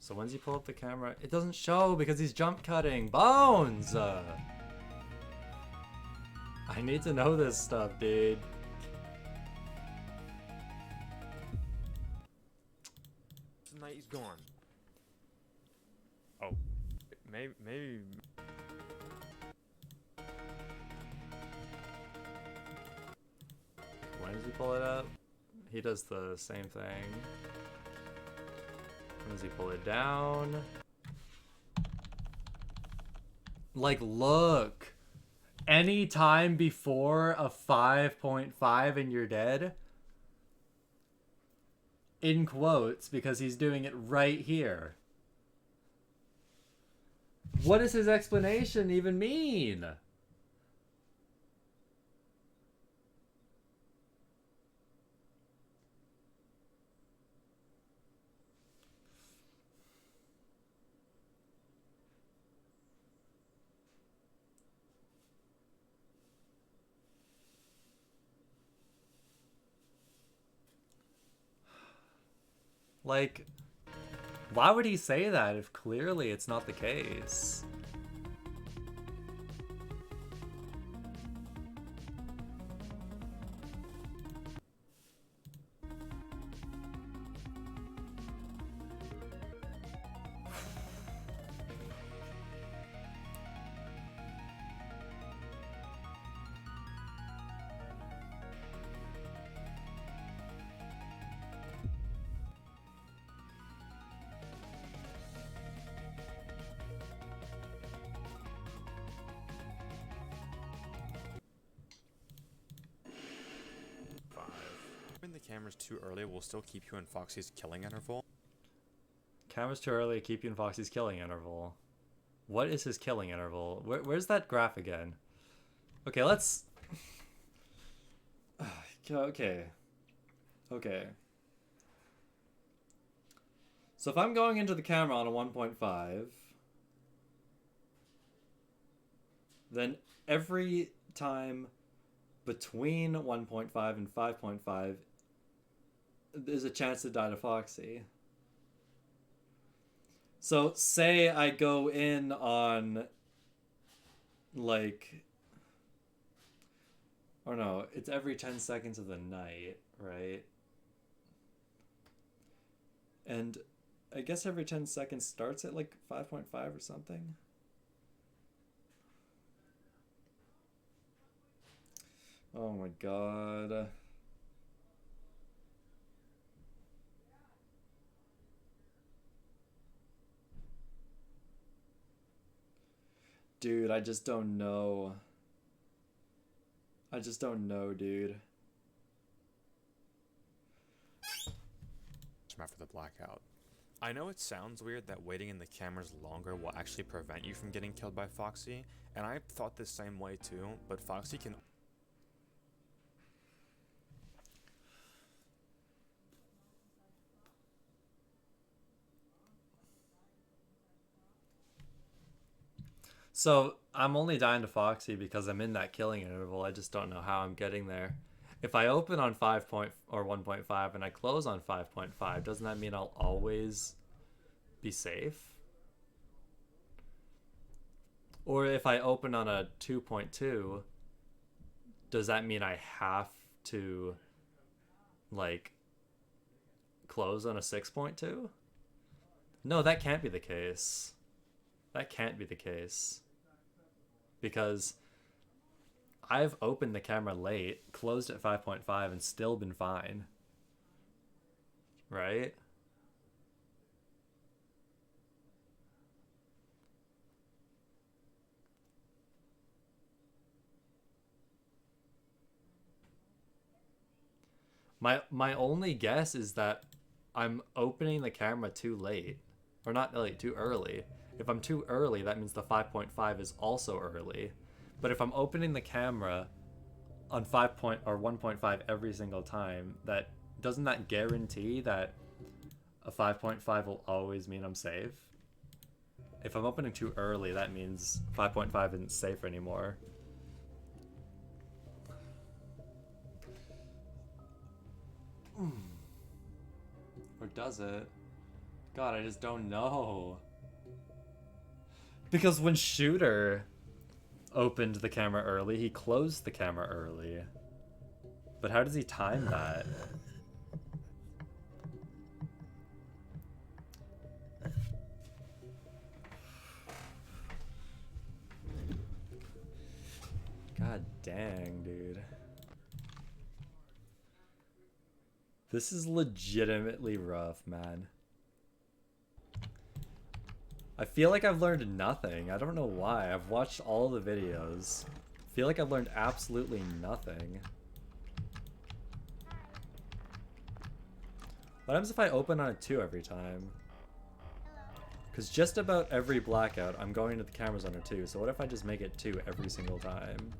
So when's he pull up the camera? It doesn't show because he's jump cutting. Bones! I need to know this stuff, dude. Tonight he's gone. Oh, maybe. When does he pull it up? He does the same thing. When does he pull it down? Like, look. Any time before a 5.5 and you're dead? In quotes, because he's doing it right here. What does his explanation even mean? Like, why would he say that if clearly it's not the case? When the camera's too early will still keep you in Foxy's killing interval. Camera's too early, keep you in Foxy's killing interval. What is his killing interval? Where's that graph again? Okay, let's... Okay. So if I'm going into the camera on a 1.5, then every time between 1.5 and 5.5, there's a chance to die to Foxy. So say I go in on, like, or no, it's every 10 seconds of the night, right? And I guess every 10 seconds starts at like 5.5 or something. Oh my god. Dude, I just don't know. I just don't know, dude. After the blackout. I know it sounds weird that waiting in the cameras longer will actually prevent you from getting killed by Foxy, and I thought the same way too, but Foxy can... So, I'm only dying to Foxy because I'm in that killing interval. I just don't know how I'm getting there. If I open on 5 point or 1.5 and I close on 5.5, doesn't that mean I'll always be safe? Or if I open on a 2.2, does that mean I have to like close on a 6.2? No, that can't be the case. That can't be the case. Because I've opened the camera late, closed at 5.5, and still been fine. Right? My only guess is that I'm opening the camera too late. Or not late, too early. If I'm too early, that means the 5.5 is also early. But if I'm opening the camera on 1.5 every single time, doesn't that guarantee that a 5.5 will always mean I'm safe? If I'm opening too early, that means 5.5 isn't safe anymore. Or does it? God, I just don't know. Because when Shooter opened the camera early, he closed the camera early. But how does he time that? God dang, dude. This is legitimately rough, man. I feel like I've learned nothing. I don't know why. I've watched all the videos. I feel like I've learned absolutely nothing. What happens if I open on a 2 every time? Because just about every blackout, I'm going to the cameras on a 2. So what if I just make it 2 every single time?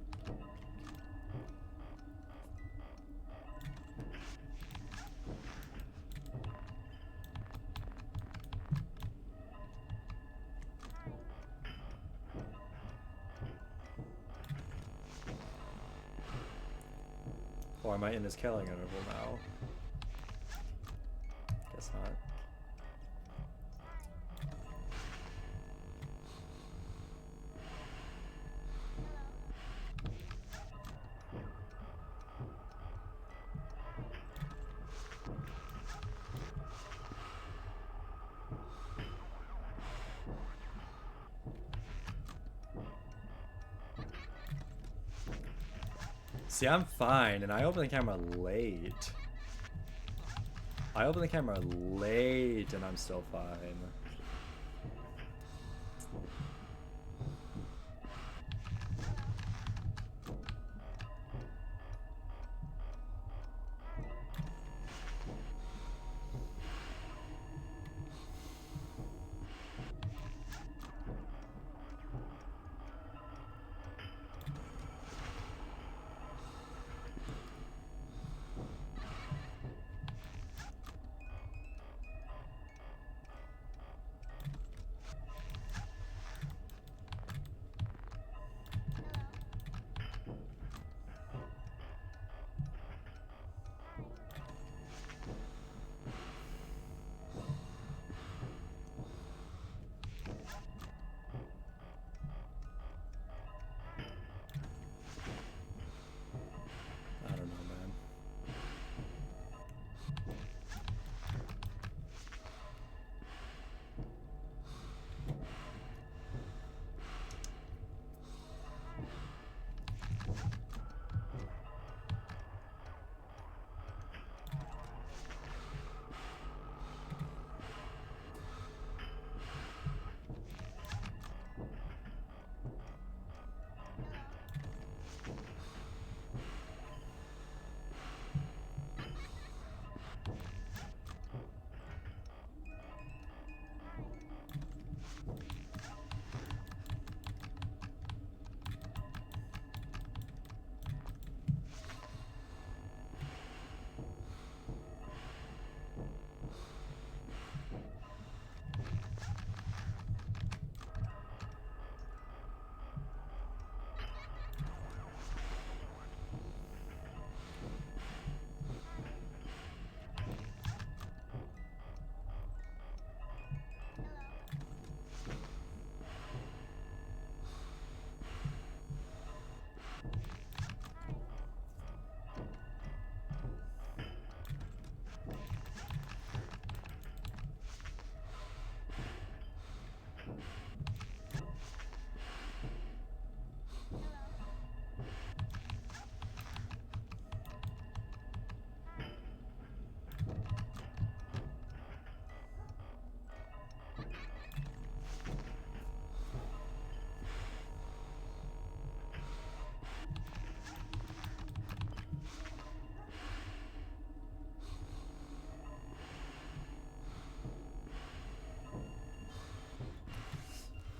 Or am I in his killing interval now? Guess not. See, I'm fine, and I open the camera late. I open the camera late, and I'm still fine.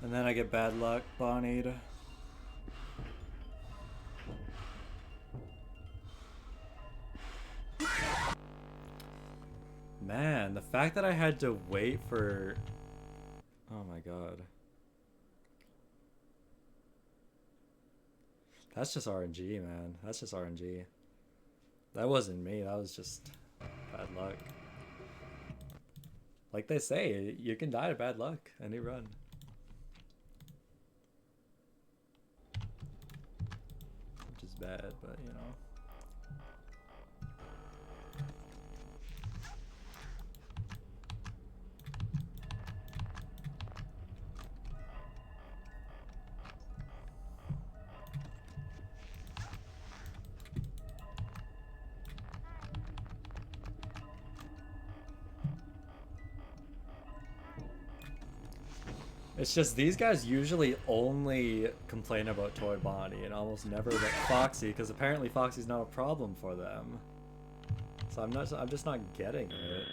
And then I get bad luck, Bonnied. Man, the fact that I had to wait for... Oh my god. That's just RNG, man. That's just RNG. That wasn't me, that was just bad luck. Like they say, you can die to bad luck any run. Which is bad, but you know. It's just these guys usually only complain about Toy Bonnie and almost never about Foxy, because apparently Foxy's not a problem for them. So I'm just not getting it.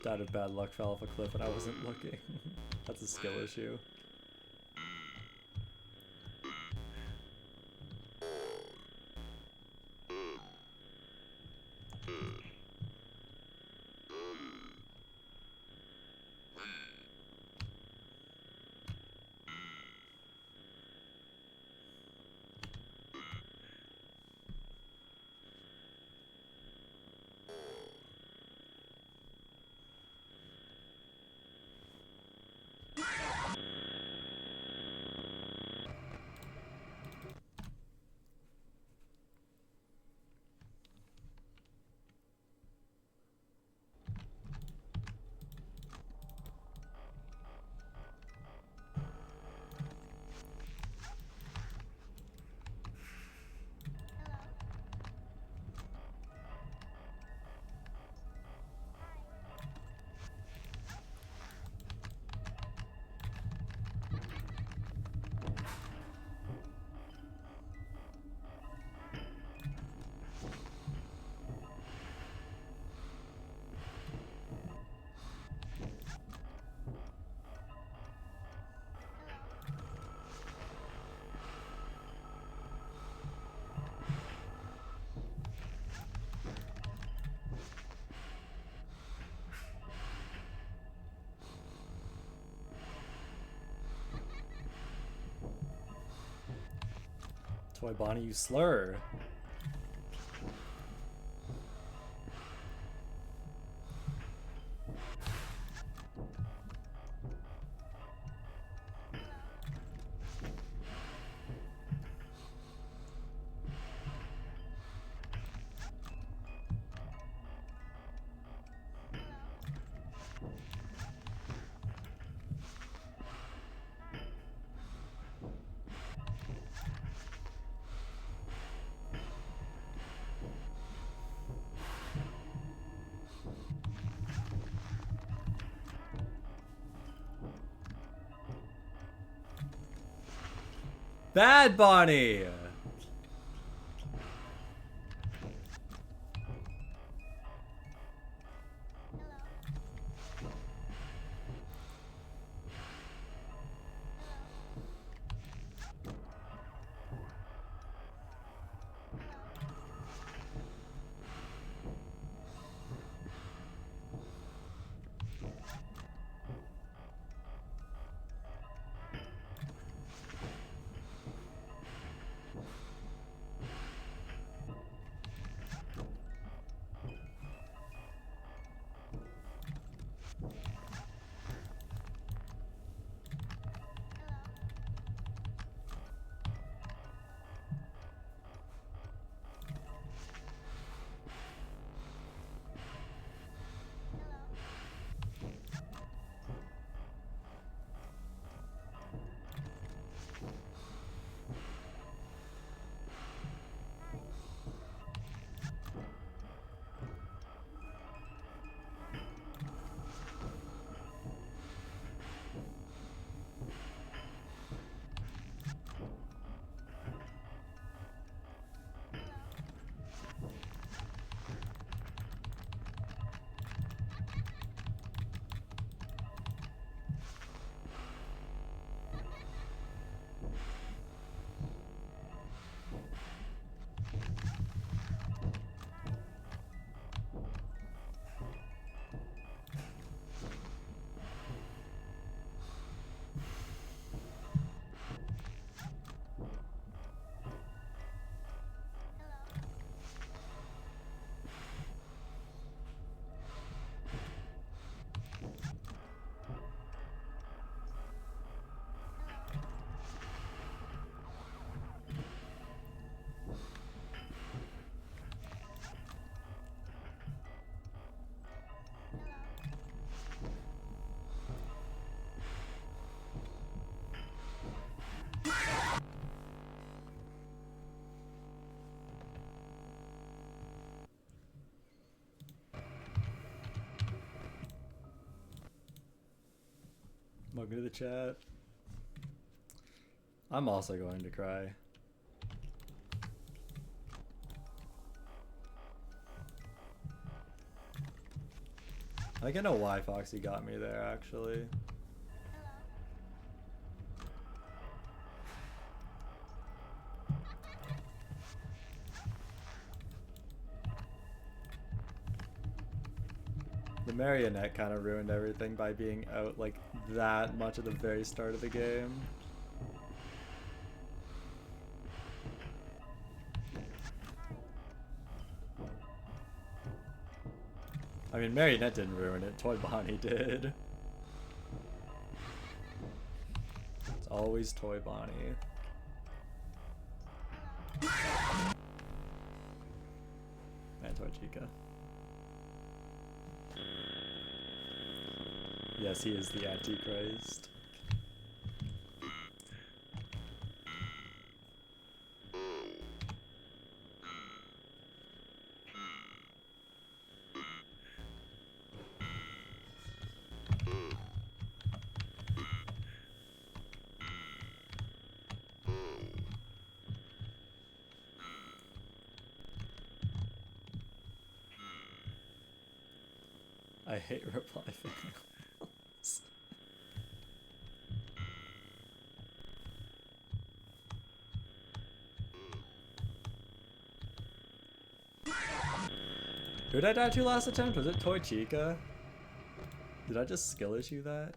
Died of bad luck, fell off a cliff and I wasn't looking. That's a skill issue. Toy Bonnie, you slur. Bad Bonnie! Welcome to the chat. I'm also going to cry. I think I know why Foxy got me there, actually. The marionette kind of ruined everything by being out like that much at the very start of the game. I mean, marionette didn't ruin it, Toy Bonnie did. It's always Toy Bonnie. And Toy Chica. Yes, he is the Antichrist. I hate reply fails. Who did I die to last attempt? Was it Toy Chica? Did I just skill issue that?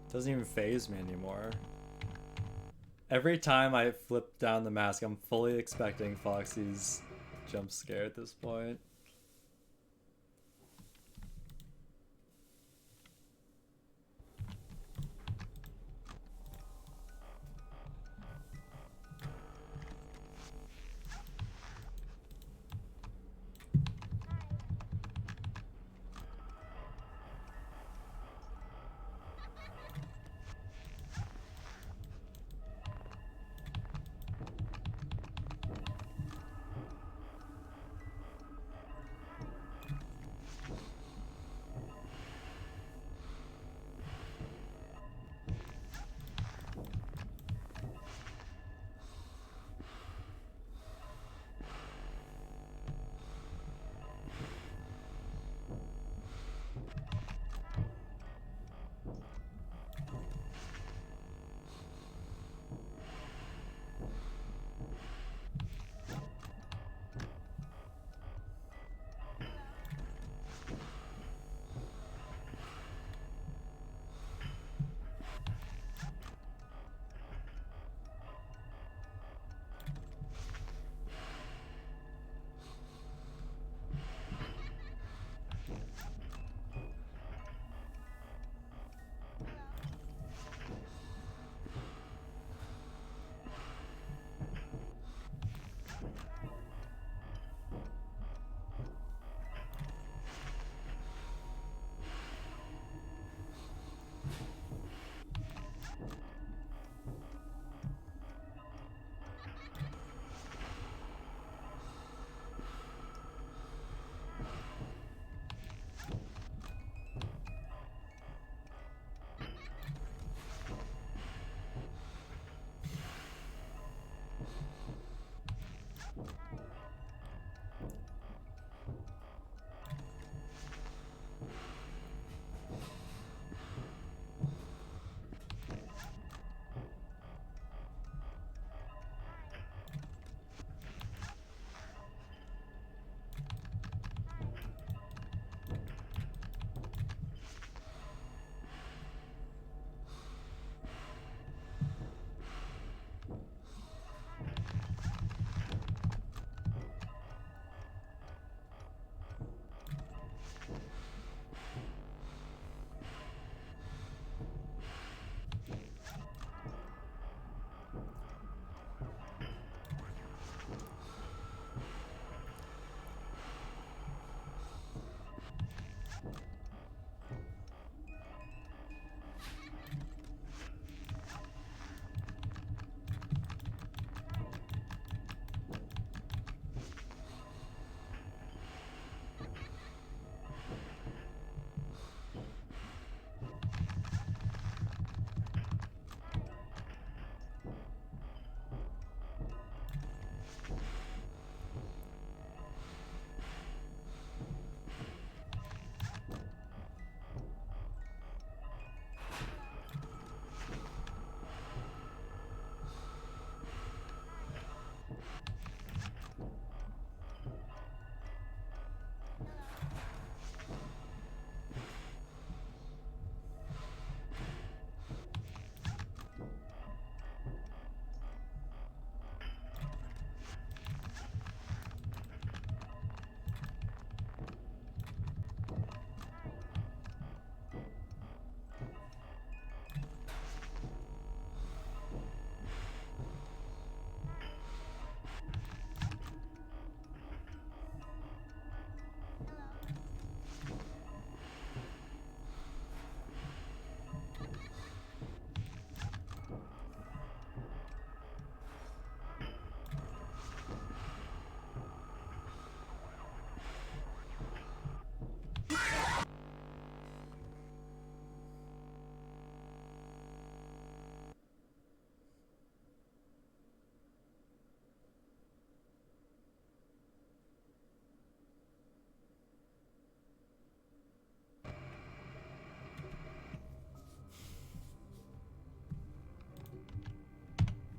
Doesn't even phase me anymore. Every time I flip down the mask, I'm fully expecting Foxy's jump scare at this point.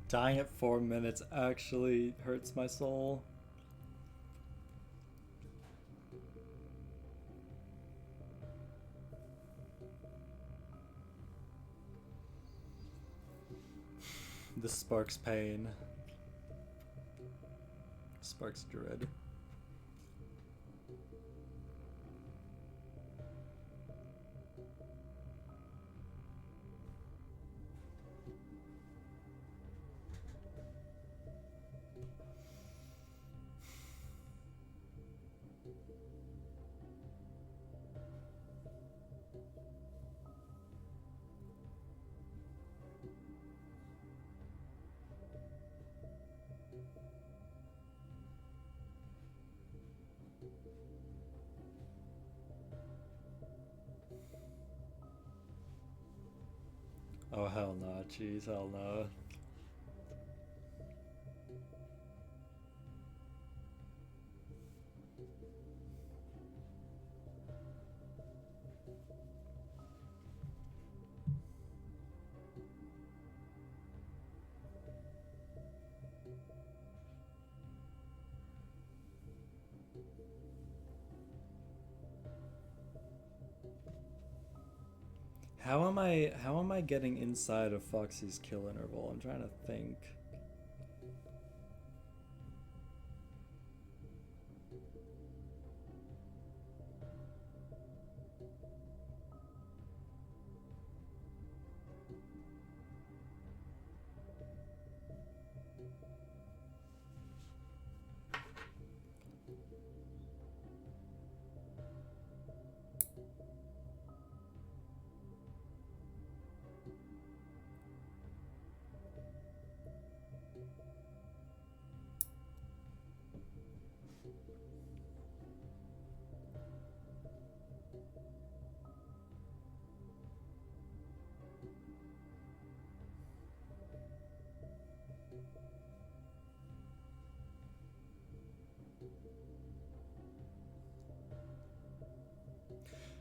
Dying at 4 minutes actually hurts my soul. This sparks pain. Sparks dread. Oh hell no, jeez, hell no. How am I getting inside of Foxy's kill interval? I'm trying to think.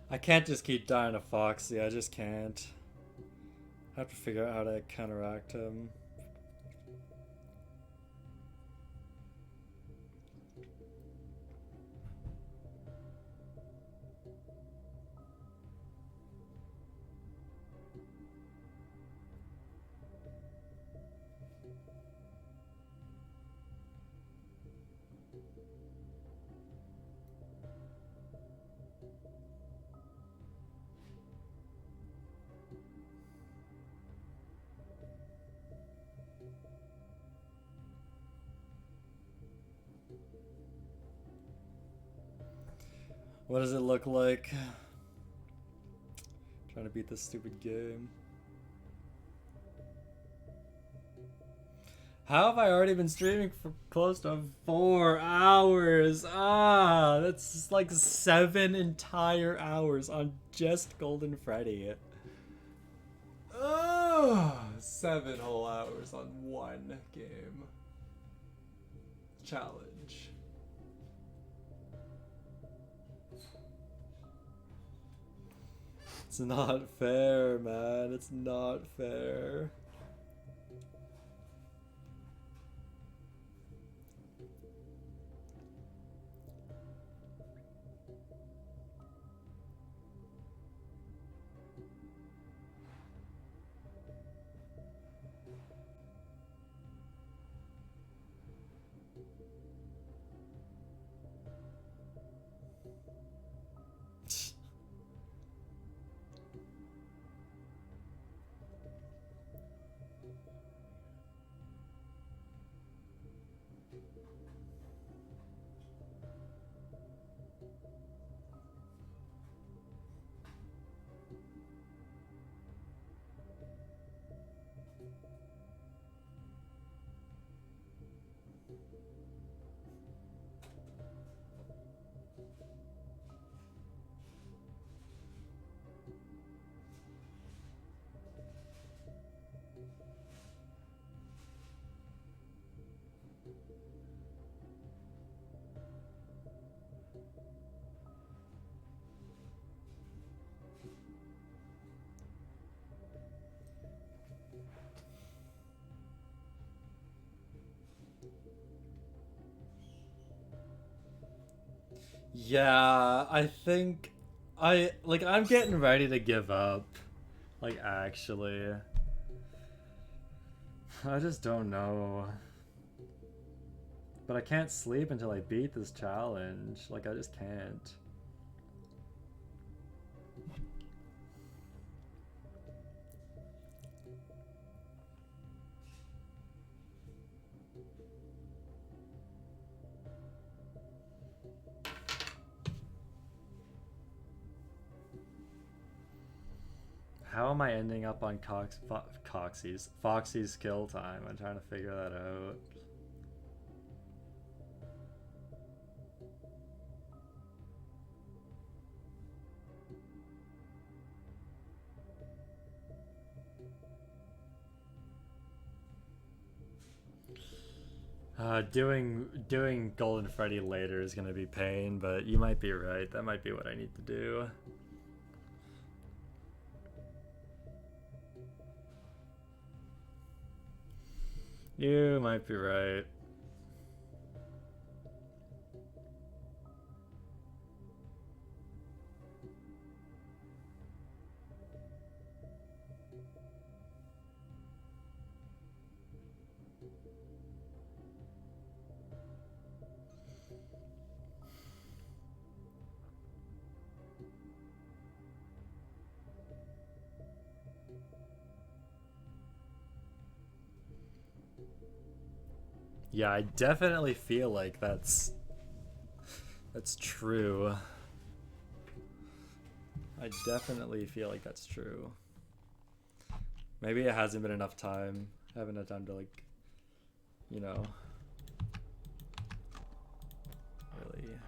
I can't just keep dying to Foxy, I just can't. I have to figure out how to counteract him. What does it look like? Trying to beat this stupid game. How have I already been streaming for close to 4 hours? Ah, that's like 7 entire hours on just Golden Freddy. Oh, 7 whole hours on one game. Challenge. It's not fair, man. It's not fair. Yeah, I think I'm getting ready to give up. Like, actually. I just don't know. But I can't sleep until I beat this challenge. Like, I just can't. How am I ending up on Foxy's kill time? I'm trying to figure that out. Doing Golden Freddy later is gonna be pain, but you might be right. That might be what I need to do. You might be right. Yeah, I definitely feel like that's true. I definitely feel like that's true. Maybe it hasn't been enough time. I haven't had time to, like, you know, really do it.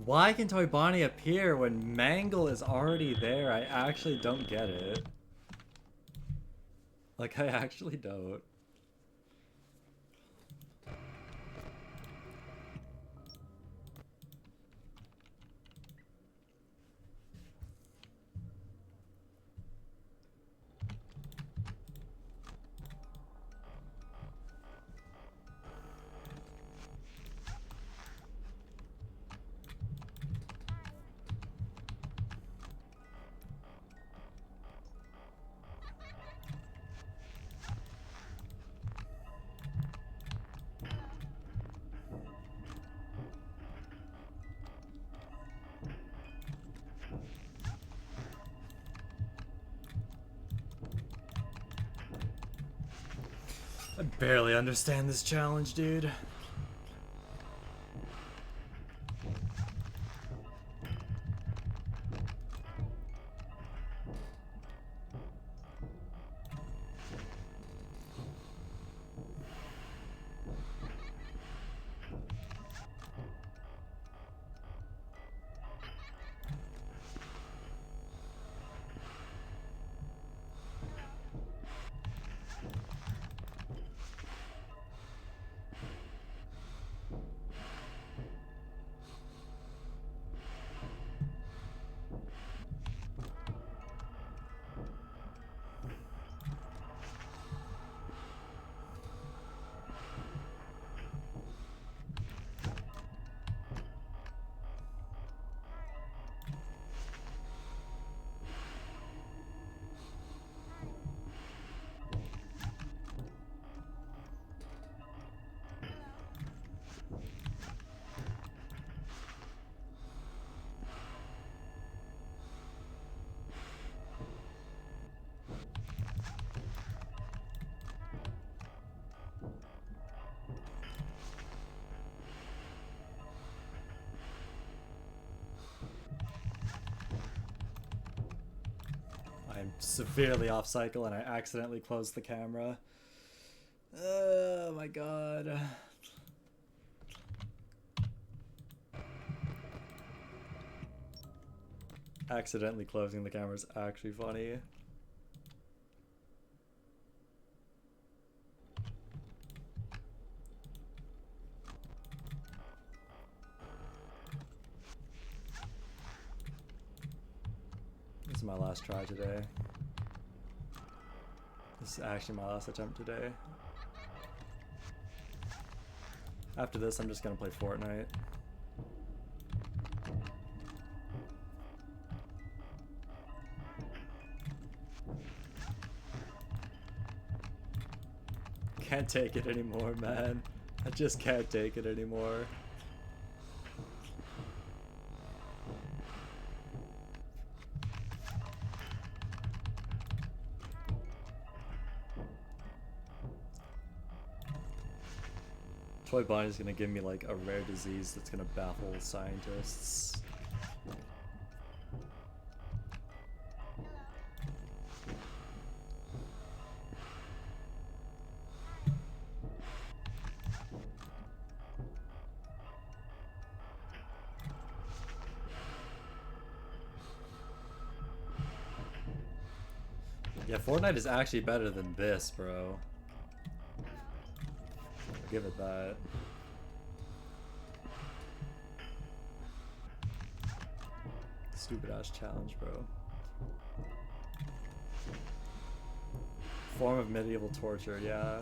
Why can Toy Bonnie appear when Mangle is already there? I actually don't get it. Like, I actually don't. I barely understand this challenge, dude. I'm severely off cycle and I accidentally closed the camera. Oh my god. Accidentally closing the camera is actually funny. This is my last try today. This is actually my last attempt today. After this, I'm just gonna play Fortnite. Can't take it anymore, man. I just can't take it anymore. Toy Bonnie's gonna give me like a rare disease that's gonna baffle scientists. Yeah, Fortnite is actually better than this, bro. I'll give it that. Stupid ass challenge, bro. Form of medieval torture, yeah.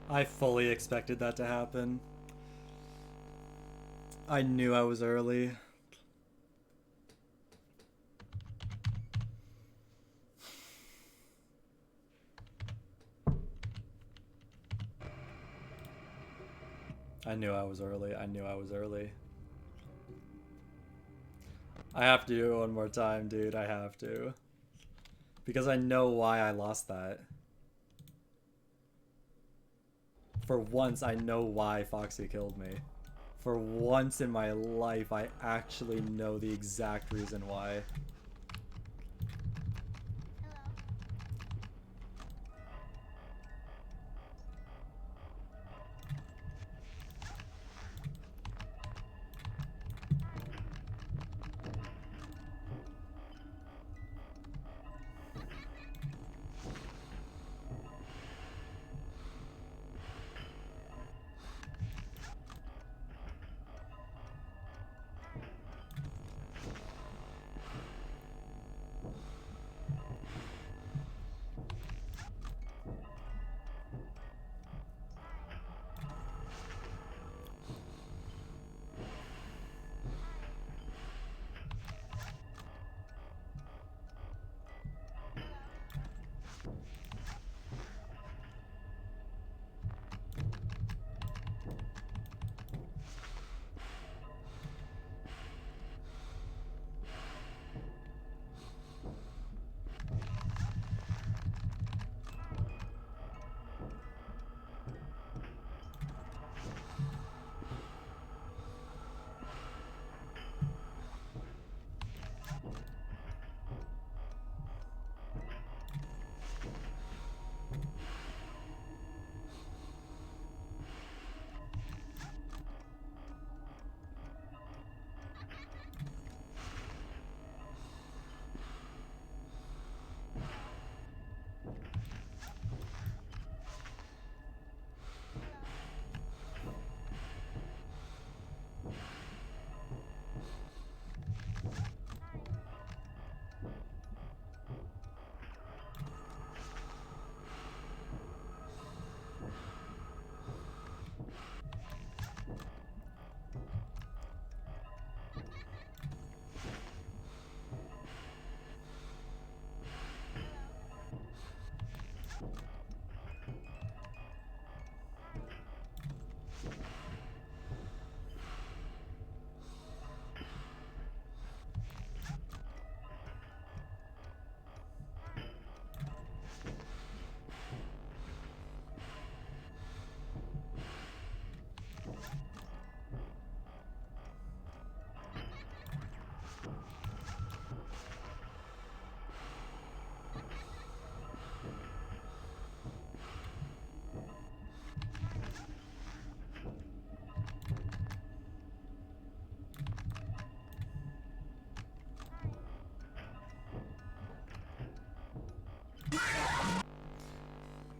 I fully expected that to happen. I knew I was early. I knew I was early. I knew I was early. I have to do it one more time, dude. I have to. Because I know why I lost that. For once, I know why Foxy killed me. For once in my life, I actually know the exact reason why.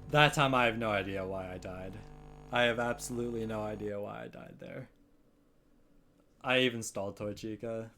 That time I have no idea why I died. I have absolutely no idea why I died there. I even stalled Toy Chica.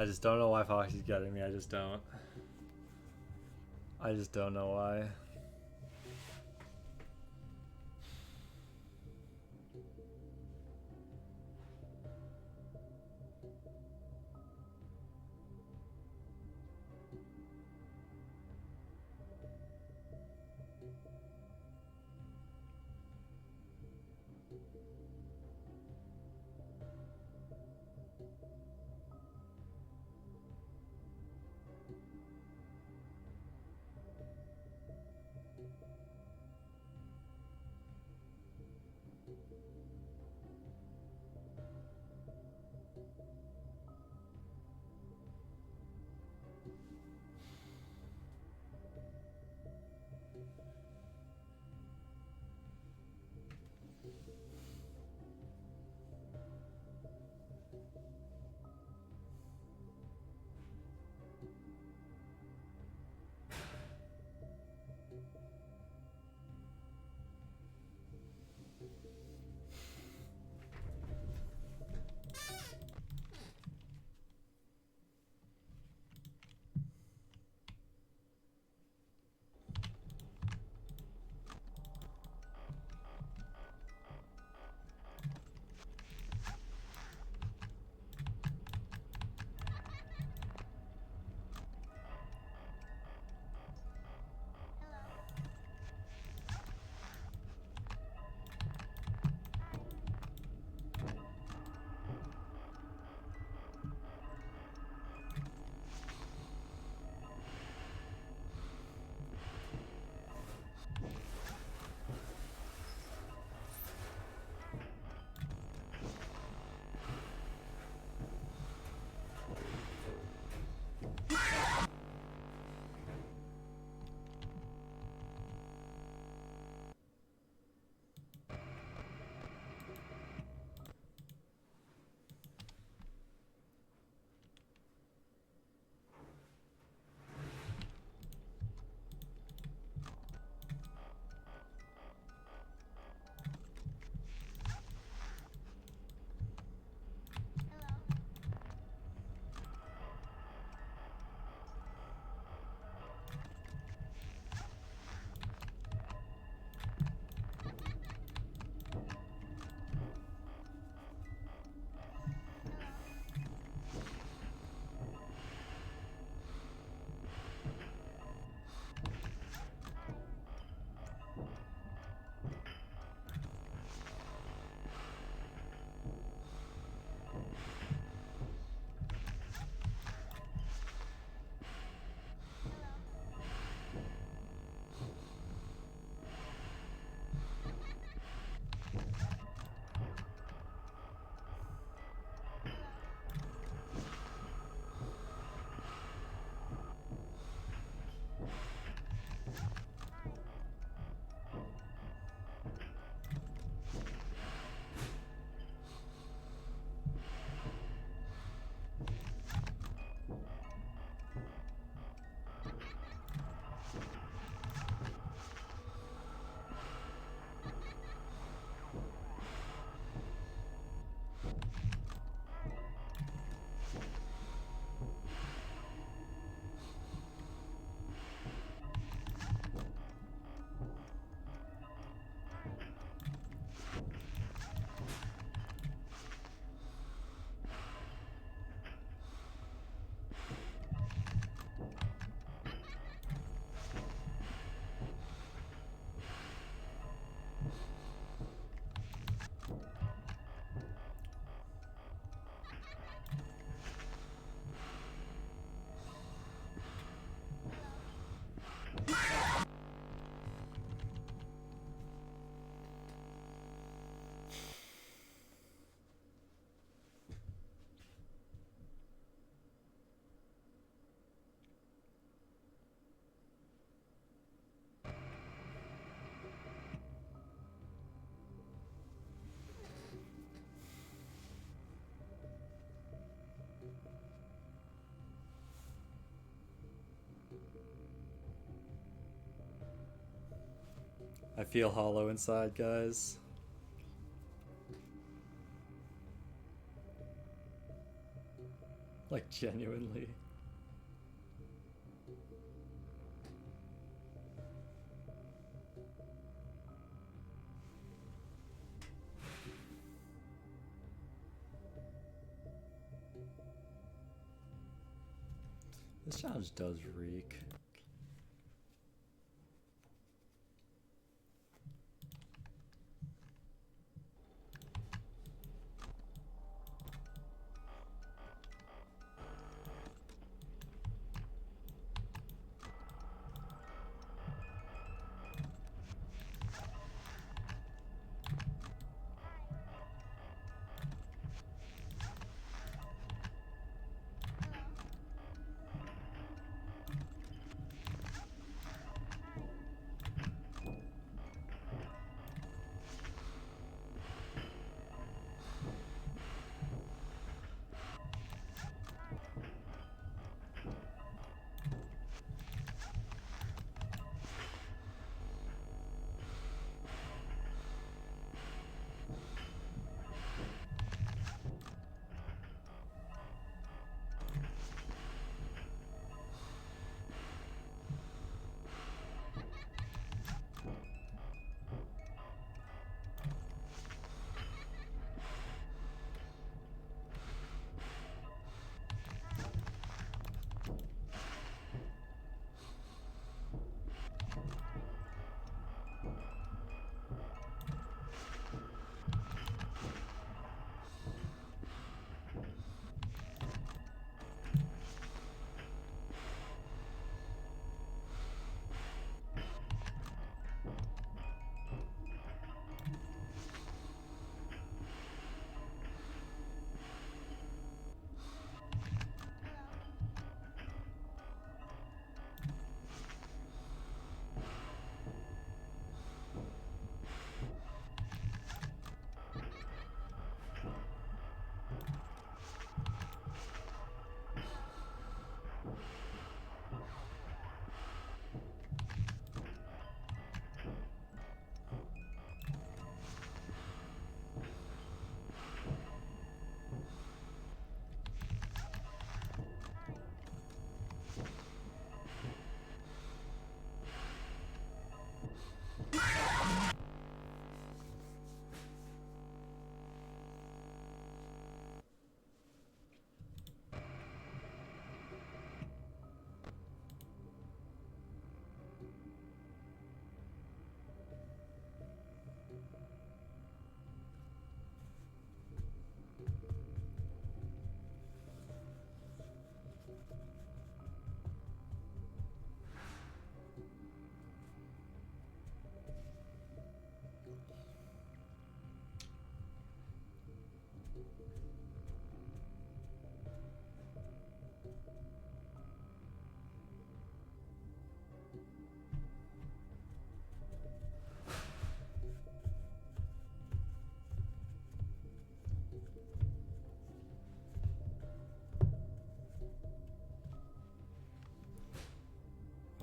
I just don't know why Foxy's getting me. I just don't. I just don't know why. I feel hollow inside, guys. Like, genuinely. This challenge does reek.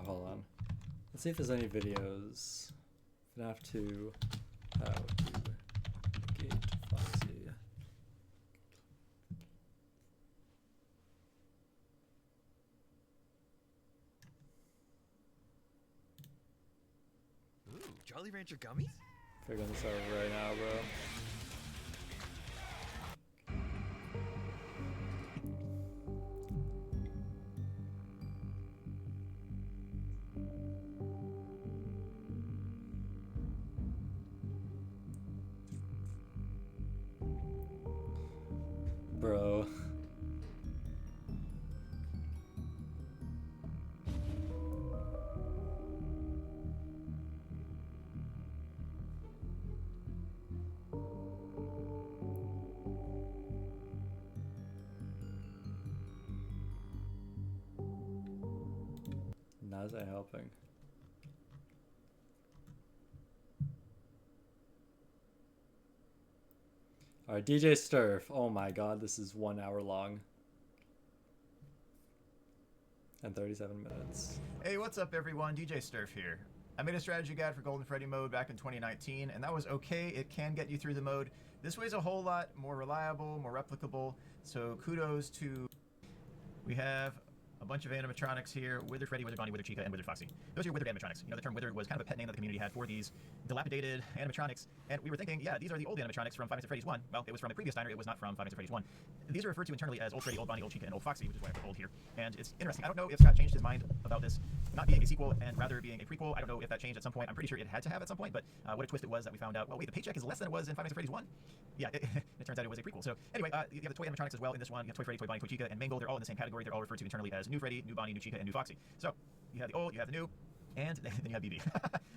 Hold on. Let's see if there's any videos. FNAF 2, how to gate Foxy. Ooh, Jolly Rancher gummies? Figuring this out right now, bro. Bro. How's that helping? Alright, DJ Sturf. Oh my god, this is 1 hour long. And 37 minutes. Hey, what's up everyone? DJ Sturf here. I made a strategy guide for Golden Freddy mode back in 2019, and that was okay. It can get you through the mode. This way is a whole lot more reliable, more replicable, so kudos to We have a bunch of animatronics here: Withered Freddy, Withered Bonnie, Withered Chica, and Withered Foxy. Those are your withered animatronics. You know, the term withered was kind of a pet name that the community had for these dilapidated animatronics, and we were thinking, yeah, these are the old animatronics from Five Nights at Freddy's 1. Well, it was from a previous diner, it was not from Five Nights at Freddy's 1. These are referred to internally as Old Freddy, Old Bonnie, Old Chica, and Old Foxy, which is why I put old here. And it's interesting. I don't know if Scott changed his mind about this not being a sequel and rather being a prequel. I don't know if that changed at some point. I'm pretty sure it had to have at some point, but what a twist it was that we found out, well, wait, the paycheck is less than it was in Five Nights at Freddy's 1? Yeah, it turns out it was a prequel. So anyway, you have the toy animatronics as well in this one. You have Toy Freddy, Toy Bonnie, Toy Chica, and Mangle. They're all in the same category. They're all referred to internally as New Freddy, New Bonnie, New Chica, and New Foxy. So you have the old, you have the new, and then you have BB.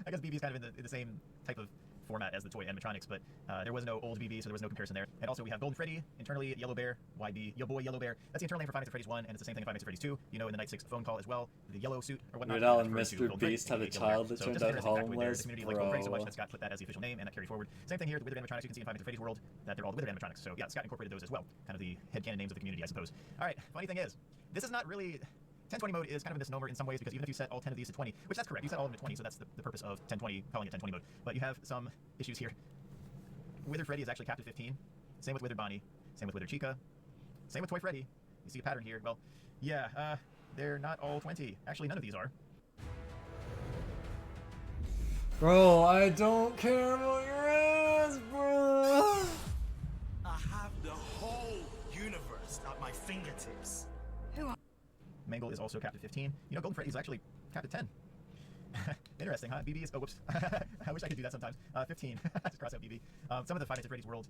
I guess BB is kind of in the same type of format as the toy animatronics, but there was no old BB, so there was no comparison there. And also we have Golden Freddy, internally Yellow Bear, YB, Yo Boy Yellow Bear. That's the internal name for Five Nights at Freddy's 1, and it's the same thing in Five Nights at Freddy's 2. You know, in the Night 6 phone call as well, the yellow suit or whatnot. Weird Al and Mr. Beast had a child that turned out homeless, the community liked Golden Freddy so much that Scott put that as the official name, and that carried forward. Same thing here, the withered animatronics you can see in Five Nights at Freddy's world, that they're all the withered animatronics. So yeah, Scott incorporated those as well. Kind of the headcanon names of the community, I suppose. All right, funny thing is, this is not really 1020 mode is kind of a misnomer in some ways, because even if you set all 10 of these to 20, which that's correct, you set all of them to 20, so that's the purpose of 1020, calling it 1020 mode. But you have some issues here. Withered Freddy is actually capped at 15. Same with Withered Bonnie. Same with Withered Chica. Same with Toy Freddy. You see a pattern here. Well, yeah, they're not all 20. Actually, none of these are. Bro, I don't care about your ass, bro. I have the whole universe at my fingertips. Mangle is also capped at 15. You know, Golden Freddy is actually capped at 10. Interesting, huh? BB is, oh, whoops. I wish I could do that sometimes. 15. Just cross out BB. Some of the Five Nights at Freddy's world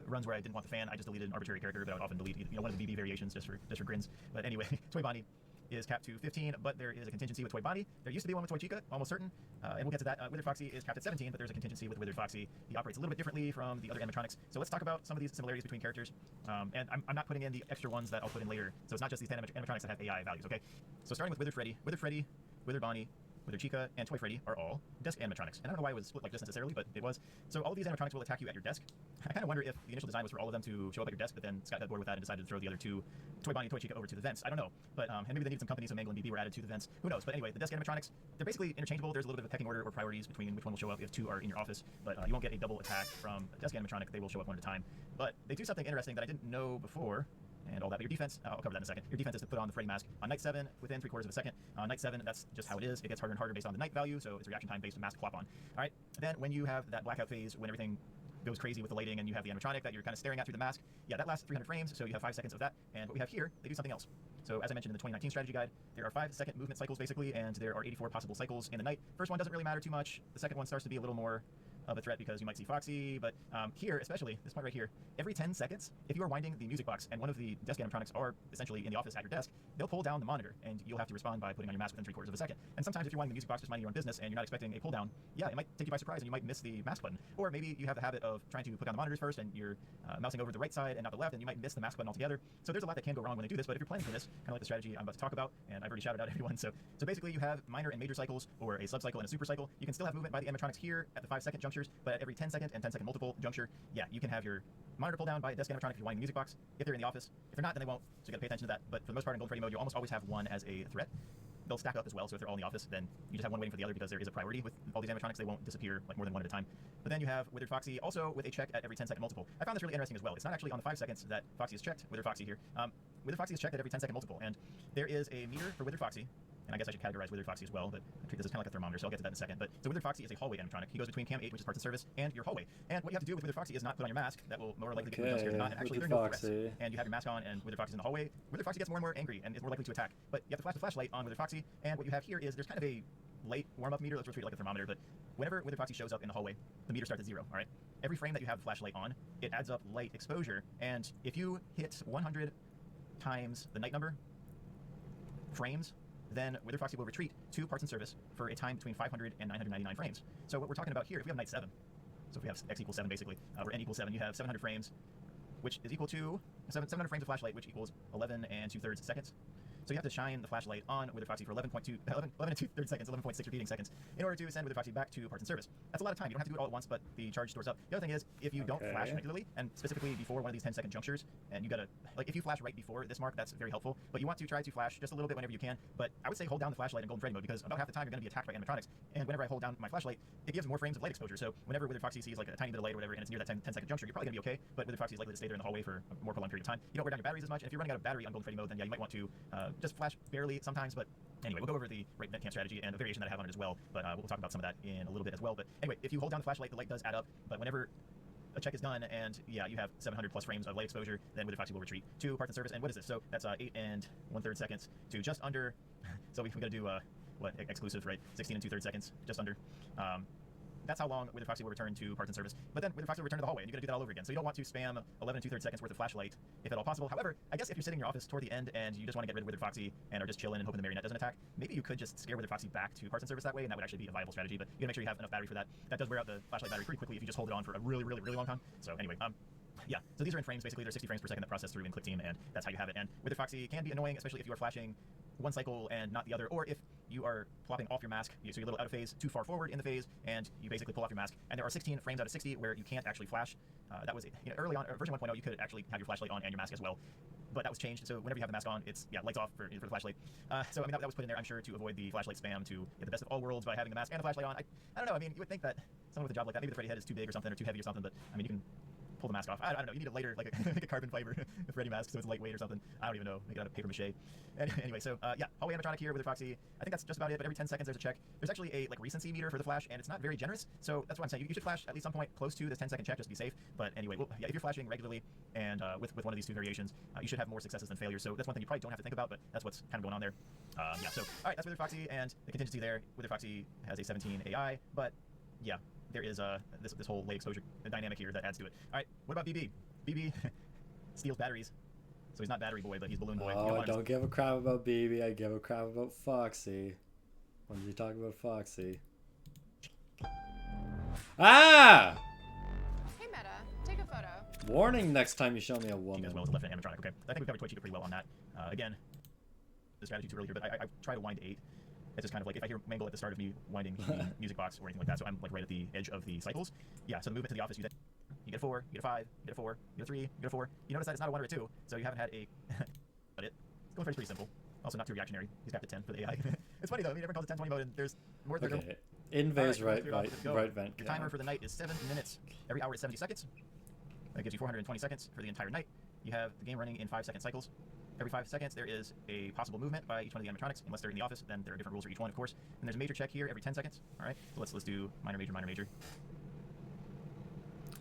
runs where I didn't want the fan. I just deleted an arbitrary character, but I would often delete, you know, one of the BB variations just for grins. But anyway, Toy Bonnie is capped to 15, but there is a contingency with Toy Bonnie. There used to be one with Toy Chica, almost certain, and we'll get to that. Withered Foxy is capped at 17, but there's a contingency with Withered Foxy. He operates a little bit differently from the other animatronics. So let's talk about some of these similarities between characters. And I'm not putting in the extra ones that I'll put in later. So it's not just these 10 animatronics that have AI values, okay? So starting with Withered Freddy, Withered Bonnie, Withered Chica, and Toy Freddy are all desk animatronics. And I don't know why it was split like this necessarily, but it was. So all of these animatronics will attack you at your desk. I kind of wonder if the initial design was for all of them to show up at your desk, but then Scott got bored with that and decided to throw the other two, Toy Bonnie and Toy Chica, over to the vents. I don't know. But and maybe they needed some company, so Mangle and BB were added to the vents. Who knows? But anyway, the desk animatronics, they're basically interchangeable. There's a little bit of a pecking order or priorities between which one will show up if two are in your office, but you won't get a double attack from a desk animatronic. They will show up one at a time. But they do something interesting that I didn't know before. And all that, but your defense, I'll cover that in a second. Your defense is to put on the Freddy mask on night 7 within 3/4 of a second. On night 7, that's just how it is. It gets harder and harder based on the night value, so it's reaction time based mask plop on. All right, then when you have that blackout phase, when everything goes crazy with the lighting and you have the animatronic that you're kind of staring at through the mask, yeah, that lasts 300 frames, so you have 5 seconds of that. And what we have here, they do something else. So as I mentioned in the 2019 strategy guide, there are 5-second movement cycles basically, and there are 84 possible cycles in the night. First one doesn't really matter too much. The second one starts to be a little more of a threat because you might see Foxy, but here, especially, this point right here, every 10 seconds, if you are winding the music box and one of the desk animatronics are essentially in the office at your desk, they'll pull down the monitor, and you'll have to respond by putting on your mask within 3/4 of a second. And sometimes if you're winding the music box just minding your own business and you're not expecting a pull down, yeah, it might take you by surprise and you might miss the mask button. Or maybe you have the habit of trying to put down the monitors first and you're mousing over the right side and not the left, and you might miss the mask button altogether. So there's a lot that can go wrong when they do this, but if you're planning for this, kind of like the strategy I'm about to talk about, and I've already shouted out everyone, so basically you have minor and major cycles, or a sub-cycle and a super cycle. You can still have movement by the animatronics here at the 5-second junctures, but at every 10-second and 10-second multiple juncture, yeah, you can have your monitor pull down by a desk animatronic if you're winding the music box, if they're in the office. If they're not, then they won't, so you gotta pay attention to that. But for the most part in Golden Freddy mode, you almost always have one as a threat. They'll stack up as well, so if they're all in the office, then you just have one waiting for the other because there is a priority with all these animatronics. They won't disappear like more than one at a time. But then you have Withered Foxy also with a check at every 10-second multiple. I found this really interesting as well. It's not actually on the 5 seconds that Foxy is checked, Withered Foxy here. Withered Foxy is checked at every 10-second multiple, and there is a meter for Withered Foxy. And I guess I should categorize Withered Foxy as well, but I treat this as kind of like a thermometer, so I'll get to that in a second. But so Withered Foxy is a hallway animatronic. He goes between Cam 8, which is parts and service, and your hallway. And what you have to do with Withered Foxy is not put on your mask. That will more likely get you jump scared than not. And actually, there are no threats. And you have your mask on, and Withered Foxy's in the hallway. Withered Foxy gets more and more angry and is more likely to attack. But you have to flash the flashlight on Withered Foxy, and what you have here is there's kind of a light warm-up meter. Let's treat it like a thermometer. But whenever Withered Foxy shows up in the hallway, the meter starts at 0. All right. Every frame that you have the flashlight on, it adds up light exposure, and if you hit 100 times the night number frames, then Withered Foxy will retreat to parts and service for a time between 500 and 999 frames. So what we're talking about here, if we have night 7, so if we have x equals 7 basically, or n equals 7, you have 700 frames, which is equal to 700 frames of flashlight, which equals 11 2/3 seconds. So you have to shine the flashlight on Wither Foxy for 11 and 2/3 seconds, 11.6 repeating seconds, in order to send Wither Foxy back to parts and service. That's a lot of time. You don't have to do it all at once, but the charge stores up. The other thing is, if you don't flash regularly, and specifically before one of these 10-second junctures, and you gotta, like, if you flash right before this mark, that's very helpful, but you want to try to flash just a little bit whenever you can. But I would say hold down the flashlight in Golden Freddy mode, because about half the time you're going to be attacked by animatronics, and whenever I hold down my flashlight, it gives more frames of light exposure. So whenever Wither Foxy sees like a tiny bit of light or whatever, and it's near that 10-second juncture, you're probably going to be okay, but Wither Foxy is likely to stay there in the hallway for a more prolonged period of time. You don't wear down your batteries as much, and if you're running out of battery on Golden Freddy mode, then yeah, you might want to just flash barely sometimes. But anyway, we'll go over the right vent cam strategy and the variation that I have on it as well, but we'll talk about some of that in a little bit as well. But anyway, if you hold down the flashlight, the light does add up, but whenever a check is done and yeah, you have 700 plus frames of light exposure, then Wither Foxy will retreat to parts and service. And what is this? So that's 8 and 1/3 seconds to just under, so we gotta do what, exclusive, right? 16 and 2/3 seconds, just under. That's how long Wither Foxy will return to parts and service. But then Wither Foxy will return to the hallway, and you're going to do that all over again. So you don't want to spam 11 and 2/3 seconds worth of flashlight, if at all possible. However, I guess if you're sitting in your office toward the end and you just want to get rid of Wither Foxy and are just chilling and hoping the marionette doesn't attack, maybe you could just scare Wither Foxy back to parts and service that way, and that would actually be a viable strategy. But you got to make sure you have enough battery for that. That does wear out the flashlight battery pretty quickly if you just hold it on for a really, really, really long time. So anyway, yeah, so these are in frames. Basically, there's 60 frames per second that process through in Click Team, and that's how you have it. And Wither Foxy can be annoying, especially if you are flashing one cycle and not the other, or if you are plopping off your mask, so you're a little out of phase, too far forward in the phase, and you basically pull off your mask. And there are 16 frames out of 60 where you can't actually flash. That was early on, version 1.0, you could actually have your flashlight on and your mask as well. But that was changed, so whenever you have the mask on, it's, yeah, lights off for the flashlight. So, I mean, that was put in there, I'm sure, to avoid the flashlight spam, to get the best of all worlds by having the mask and the flashlight on. I don't know, I mean, you would think that someone with a job like that, maybe the Freddy head is too big or something, or too heavy or something, but, I mean, you can pull the mask off. I don't know, you need a later, like a carbon fiber Freddy mask so it's lightweight or something. I don't even know, make it out of paper mache. Anyway, so yeah, hallway animatronic here with Wither Foxy. I think that's just about it, but every 10 seconds there's a check. There's actually a recency meter for the flash, and it's not very generous, so that's what I'm saying. You should flash at least some point close to this 10-second check just to be safe. But anyway, well, yeah, if you're flashing regularly and with one of these two variations, you should have more successes than failures. So that's one thing you probably don't have to think about, but that's what's kind of going on there. Yeah, so all right, that's Wither Foxy and the contingency there. Wither Foxy has a 17 AI, but yeah, there is this whole light exposure dynamic here that adds to it. All right, what about BB? BB steals batteries, so he's not battery boy, but he's balloon boy. Oh, I don't give a crap about BB. I give a crap about Foxy. When you talk about Foxy. Ah! Hey Meta, take a photo. Warning next time you show me a woman. As well as a left-hand animatronic. Okay, I think we've covered Toy Chica pretty well on that. Again, the strategy too early here, but I try to wind 8. It's just kind of like if I hear Mangle at the start of me winding the music box or anything like that, so I'm like right at the edge of the cycles. Yeah, so the movement to the office, you get a 4, you get a 5, you get a 4, you get a 3, you get a 4. You notice that it's not a 1 or a 2, so you haven't had a but Golden Freddy's pretty simple. Also not too reactionary. He's capped at 10 for the AI. It's funny though, I mean everyone calls it 10-20 mode and there's more than okay. Invase right vent. Your timer for the night is 7 minutes. Every hour is 70 seconds. That gives you 420 seconds for the entire night. You have the game running in 5-second cycles. Every 5 seconds there is a possible movement by each one of the animatronics. Unless they're in the office, then there are different rules for each one, of course. And there's a major check here every 10 seconds. Alright, so let's do minor, major, minor, major.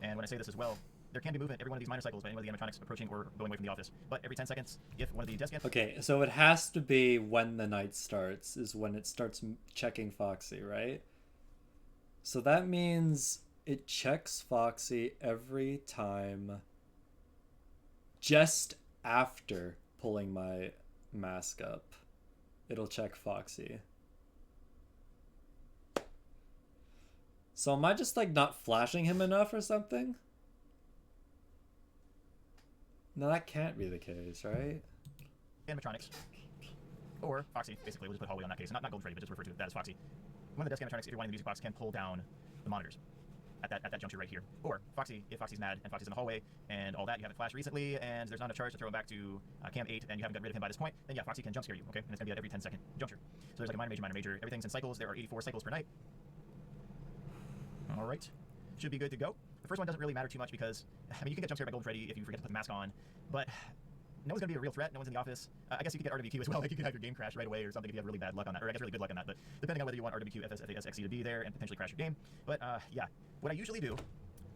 And when I say this as well, there can be movement every one of these minor cycles by any one of the animatronics approaching or going away from the office. But every 10 seconds, if one of the desk okay, so it has to be when the night starts, is when it starts checking Foxy, right? So that means it checks Foxy every time just after pulling my mask up. It'll check Foxy. So am I just like not flashing him enough or something? No, that can't be the case, right? Animatronics. Or Foxy, basically, we'll just put hallway on that case. Not Golden Freddy, but just refer to that as Foxy. One of the desk animatronics, if you're winding the music box, can pull down the monitors at that juncture right here. Or Foxy, if Foxy's mad and Foxy's in the hallway and all that, you haven't flashed recently and there's not enough charge to throw him back to cam 8 and you haven't got rid of him by this point, then yeah, Foxy can jump scare you, okay? And it's gonna be at every 10-second juncture. So there's like a minor, major, minor, major. Everything's in cycles. There are 84 cycles per night. All right, should be good to go. The first one doesn't really matter too much because, I mean, you can get jump scared by Golden Freddy if you forget to put the mask on, but no one's going to be a real threat. No one's in the office. I guess you could get RWQ as well. Like you could have your game crash right away or something if you have really bad luck on that, or I guess really good luck on that. But depending on whether you want RWQ, FS, FAS, XE to be there and potentially crash your game. But yeah, what I usually do,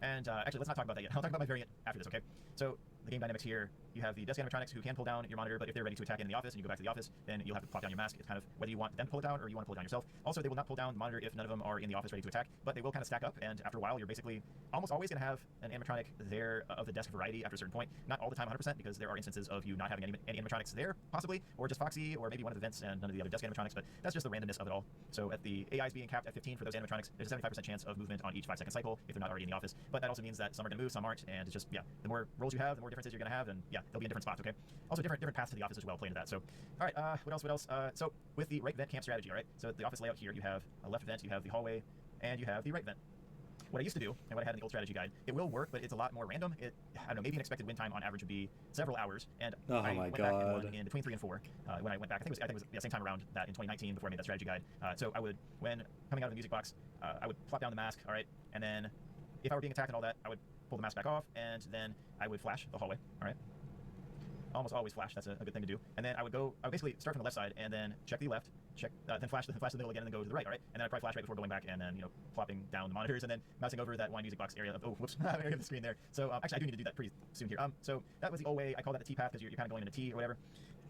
and actually let's not talk about that yet. I'll talk about my variant after this, okay? So the game dynamics here, you have the desk animatronics who can pull down your monitor, but if they're ready to attack in the office and you go back to the office, then you'll have to plop down your mask. It's kind of whether you want them to pull it down or you want to pull it down yourself. Also, they will not pull down the monitor if none of them are in the office ready to attack, but they will kind of stack up, and after a while, you're basically almost always going to have an animatronic there of the desk variety after a certain point. Not all the time 100%, because there are instances of you not having any animatronics there, possibly, or just Foxy, or maybe one of the vents and none of the other desk animatronics, but that's just the randomness of it all. So at the AIs being capped at 15 for those animatronics, there's a 75% chance of movement on each 5-second cycle if they're not already in the office, but that also means that some are going to move, some aren't, and it's just, yeah, the more roles you have, the more different differences you're going to have, and yeah, they'll be in different spots, okay? Also, different paths to the office as well play into that. So, all right, what else? So, with the right vent camp strategy, all right? So, the office layout here, you have a left vent, you have the hallway, and you have the right vent. What I used to do, and what I had in the old strategy guide, it will work, but it's a lot more random. I don't know, maybe an expected win time on average would be several hours, and I went back and won in between 3 and 4 when I went back. I think it was the same time around that in 2019 before I made that strategy guide. So I would, when coming out of the music box, I would plop down the mask, all right, and then if I were being attacked and all that, I would pull the mask back off, and then I would flash the hallway, all right? Almost always flash, that's a good thing to do. And then I would basically start from the left side, and then check the left, then flash the middle again, and then go to the right, all right? And then I'd probably flash right before going back, and then, you know, plopping down the monitors, and then mousing over that wine music box area of, area of the screen there. So, actually, I do need to do that pretty soon here. So, that was the old way. I call that the T path, because you're kind of going into T or whatever.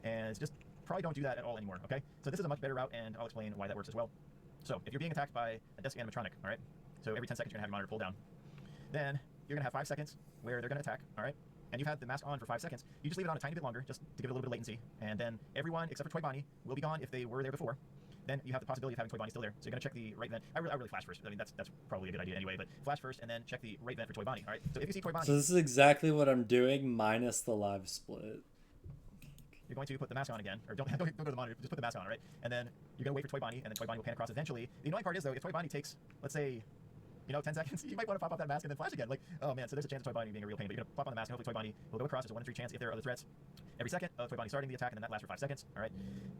And just probably don't do that at all anymore, okay? So, this is a much better route, and I'll explain why that works as well. So, if you're being attacked by a desk animatronic, all right? So, every 10 seconds, you're going to have your monitor pulled down. Then, you're going to have 5 seconds where they're going to attack, all right? And you've had the mask on for 5 seconds. You just leave it on a tiny bit longer, just to give it a little bit of latency. And then everyone, except for Toy Bonnie, will be gone if they were there before. Then you have the possibility of having Toy Bonnie still there. So you're going to check the right vent. I really flash first. I mean, that's probably a good idea anyway. But flash first, and then check the right vent for Toy Bonnie. All right. So if you see Toy Bonnie... So this is exactly what I'm doing, minus the live split. You're going to put the mask on again. Or don't go to the monitor. Just put the mask on, all right? And then you're going to wait for Toy Bonnie, and then Toy Bonnie will pan across eventually. The annoying part is, though, if Toy Bonnie takes, let's say... 10 seconds, you might want to pop off that mask and then flash again. Like, oh man, so there's a chance of Toy Bonnie being a real pain, but you're going to pop on the mask, and hopefully Toy Bonnie will go across. There's a 1 in 3 chance if there are other threats every second of Toy Bonnie starting the attack, and then that lasts for 5 seconds, all right?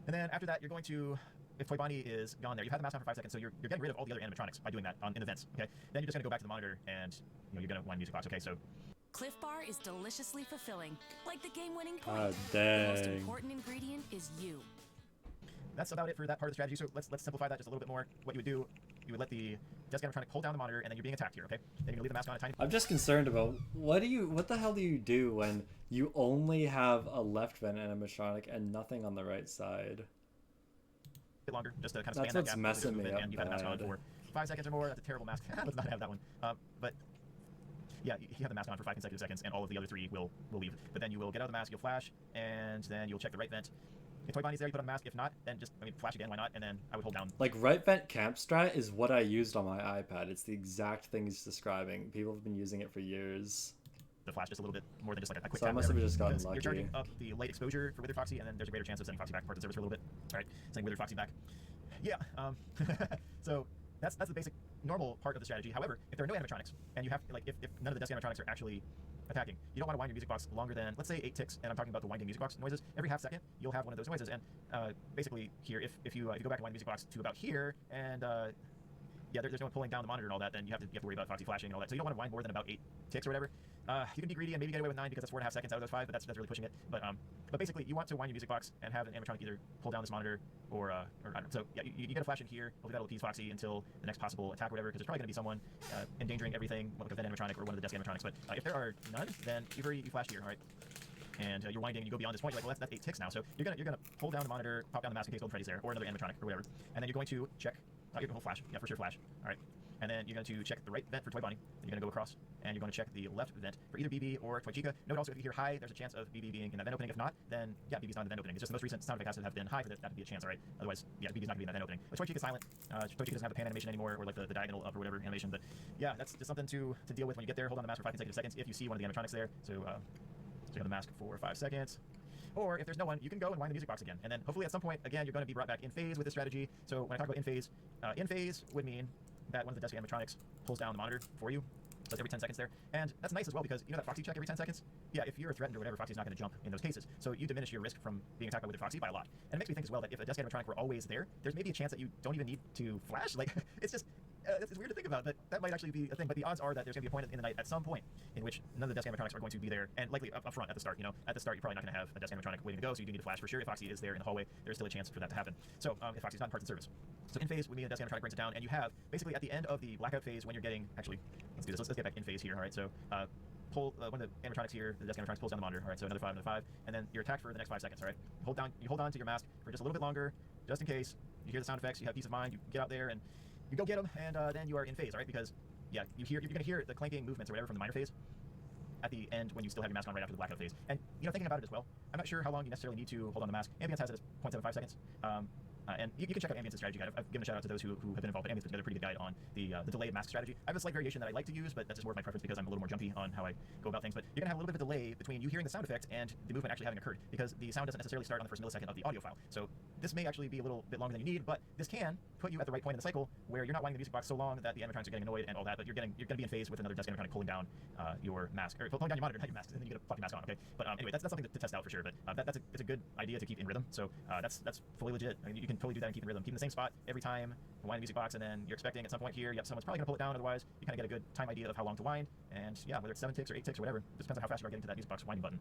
And then after that, you're going to, if Toy Bonnie is gone there, you've had the mask on for 5 seconds, so you're getting rid of all the other animatronics by doing that in events, okay? Then you're just going to go back to the monitor, and, you're going to wind music box, okay? So... Cliff Bar is deliciously fulfilling, like the game-winning point. Dang. The most important ingredient is you. That's about it for that part of the strategy. So let's simplify that just a little bit more. What you would do, you would let the desk animatronic hold down the monitor, and then you're being attacked here, okay? Then you're gonna leave the mask on a tiny... I'm just concerned about what the hell do you do when you only have a left vent animatronic and nothing on the right side? A bit longer, just to kind of span That's that what's gap. messing me up. And you've had the mask on for 5 seconds or more. That's a terrible mask. Let's not have that one. But yeah, you have the mask on for 5 consecutive seconds, and all of the other 3 will leave. But then you will get out of the mask, you'll flash, and then you'll check the right vent. If Toy Bonnie's there, you put on the mask. If not, then just, flash again, why not? And then I would hold down. Like, right vent camp strat is what I used on my iPad. It's the exact thing he's describing. People have been using it for years. The flash just a little bit more than just like a quick tap. So I must have just gotten lucky. You're charging up the light exposure for Withered Foxy, and then there's a greater chance of sending Foxy back to part of the service for a little bit. All right, sending Withered Foxy back. Yeah, so that's the basic normal part of the strategy. However, if there are no animatronics, and you have, like, if none of the desk animatronics are actually attacking, you don't want to wind your music box longer than, let's say, 8 ticks, and I'm talking about the winding music box noises. Every half second, you'll have one of those noises, and basically here, if you go back and wind the music box to about here, and yeah, there's no one pulling down the monitor and all that, then you have to worry about Foxy flashing and all that. So you don't want to wind more than about 8 ticks or whatever. You can be greedy and maybe get away with 9 because that's 4.5 seconds out of those 5, but that's really pushing it. But basically, you want to wind your music box and have an animatronic either pull down this monitor or I don't know. So yeah, you get a flash in here. Hopefully that'll appease Foxy until the next possible attack or whatever, because there's probably going to be someone endangering everything, like a vent animatronic or one of the desk animatronics. But if there are none, then you flash here, all right? And you're winding and you go beyond this point, you're like, well, that's 8 ticks now. So you're gonna pull down the monitor, pop down the mask in case Golden Freddy's there, or another animatronic or whatever. And then you're going to check. You're going to flash. Yeah, for sure flash. All right. And then you're going to check the right vent for Toy Bonnie. Then you're going to go across, and you're going to check the left vent for either BB or Toy Chica. Note also, if you hear high, there's a chance of BB being in that vent opening. If not, then yeah, BB's not in the vent opening. It's just the most recent sound effect has to have been high for that to be a chance, all right? Otherwise, yeah, BB's not going to be in that vent opening. But Toy Chica's silent. Toy Chica doesn't have the pan animation anymore, or like the diagonal up or whatever animation. But yeah, that's just something to deal with when you get there. Hold on the mask for 5 consecutive seconds if you see one of the animatronics there. So check out the mask for 5 seconds. Or if there's no one, you can go and wind the music box again. And then hopefully at some point, again, you're going to be brought back in phase with this strategy. So when I talk about in phase would mean that one of the desk animatronics pulls down the monitor for you. So it's every 10 seconds there. And that's nice as well because you know that Foxy check every 10 seconds? Yeah, if you're threatened or whatever, Foxy's not going to jump in those cases. So you diminish your risk from being attacked by Withered Foxy by a lot. And it makes me think as well that if a desk animatronic were always there, there's maybe a chance that you don't even need to flash. Like, it's just... it's weird to think about, but that might actually be a thing. But the odds are that there's going to be a point in the night at some point in which none of the desk animatronics are going to be there, and likely up front at the start. At the start, you're probably not going to have a desk animatronic waiting to go, so you do need to flash for sure. If Foxy is there in the hallway, there's still a chance for that to happen. So if Foxy's not in parts and service. So in phase would mean a desk animatronic brings it down, and you have basically at the end of the blackout phase when you're getting... Actually, let's do this. Let's get back in phase here, all right? So pull one of the animatronics here, the desk animatronics pulls down the monitor, all right? So another 5, and then you're attacked for the next 5 seconds, all right? You hold on to your mask for just a little bit longer, just in case. You hear the sound effects, you have peace of mind, you get out there, and you go get them, and then you are in phase, all right? Because, yeah, you're going to hear the clanking movements or whatever from the minor phase at the end when you still have your mask on right after the blackout phase. And, thinking about it as well, I'm not sure how long you necessarily need to hold on the mask. Ambience has it as 0.75 seconds. And you can check out Ambient's strategy guide. I've given a shout out to those who have been involved, but Ambient's put together a pretty good guide on the delay of mask strategy. I have a slight variation that I like to use, but that's just more of my preference because I'm a little more jumpy on how I go about things. But you're going to have a little bit of delay between you hearing the sound effect and the movement actually having occurred, because the sound doesn't necessarily start on the first millisecond of the audio file. So this may actually be a little bit longer than you need, but this can put you at the right point in the cycle where you're not winding the music box so long that the animatronics are getting annoyed and all that, but you're going to be in phase with another desk animatronic pulling down your mask, or pulling down your monitor, not your mask, and then you get a fucking mask on, okay? But anyway, that's something to test out for sure, but it's a good idea to keep in rhythm, so that's fully legit. I mean, you can totally do that and keep in rhythm. Keep in the same spot every time, wind the music box, and then you're expecting at some point here, yep, someone's probably going to pull it down, otherwise you kind of get a good time idea of how long to wind, and yeah, whether it's 7 ticks or 8 ticks or whatever, just depends on how fast you are getting to that music box winding button.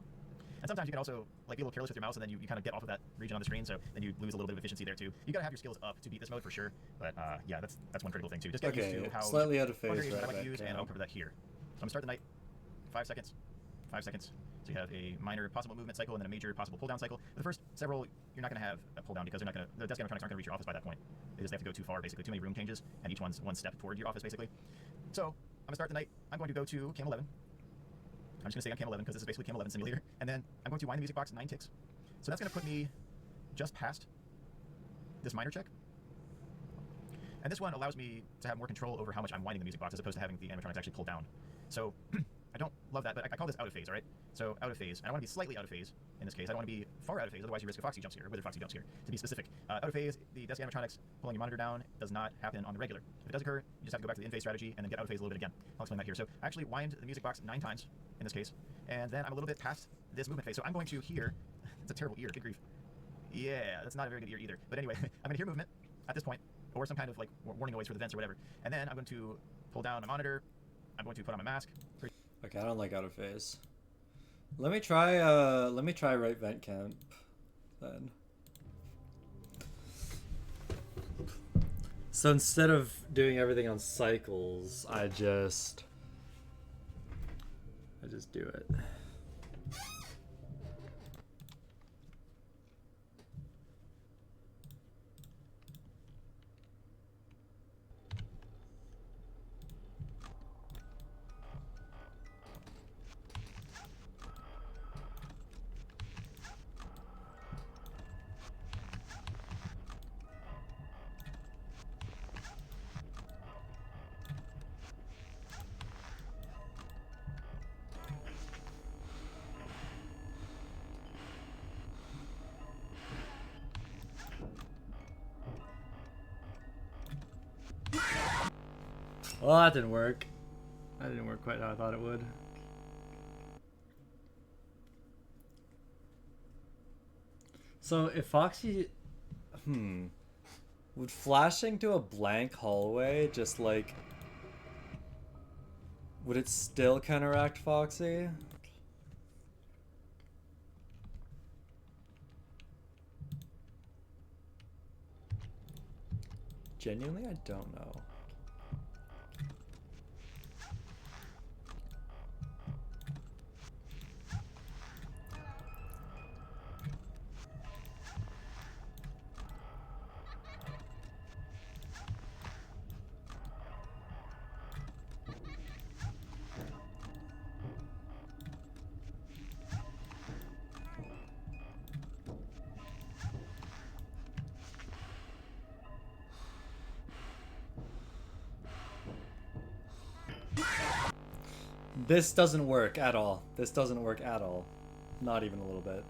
And sometimes you can also like be a little careless with your mouse, and then you kind of get off of that region on the screen, so then you lose a little bit of efficiency there too. You gotta have your skills up to beat this mode for sure, but yeah, that's one critical thing too. Just get used to how slightly out of phase variations I right like to use, back and down. I'll cover that here. So I'm gonna start the night. 5 seconds. 5 seconds. So you have a minor possible movement cycle and then a major possible pull down cycle. For the first several, you're not going to have a pull down because the desk animatronics aren't going to reach your office by that point. They just have to go too far, basically. Too many room changes, and each one's one step toward your office, basically. So I'm going to start the night. I'm going to go to cam 11. I'm just going to say on cam 11 because this is basically cam 11 simulator. And then I'm going to wind the music box 9 ticks. So that's going to put me just past this minor check. And this one allows me to have more control over how much I'm winding the music box as opposed to having the animatronics actually pull down. So I don't love that, but I call this out of phase, all right? So out of phase. And I want to be slightly out of phase in this case. I don't want to be far out of phase, otherwise you risk a Foxy jumps here, or Wither Foxy jumps here. To be specific, out of phase, the desk animatronics pulling your monitor down does not happen on the regular. If it does occur, you just have to go back to the in-phase strategy and then get out of phase a little bit again. I'll explain that here. So I actually wind the music box 9 times in this case, and then I'm a little bit past this movement phase. So I'm going to hear, it's a terrible ear, good grief. Yeah, that's not a very good ear either. But anyway, I'm going to hear movement at this point, or some kind of like warning noise for the vents or whatever. And then I'm going to pull down my monitor, I'm going to put on my mask. Okay, I don't like out of phase. Let me try right vent camp then. So instead of doing everything on cycles, I just do it. Well, that didn't work. That didn't work quite how I thought it would. So if Foxy, would flashing to a blank hallway just like, would it still counteract Foxy? Genuinely, I don't know. This doesn't work at all. This doesn't work at all. Not even a little bit.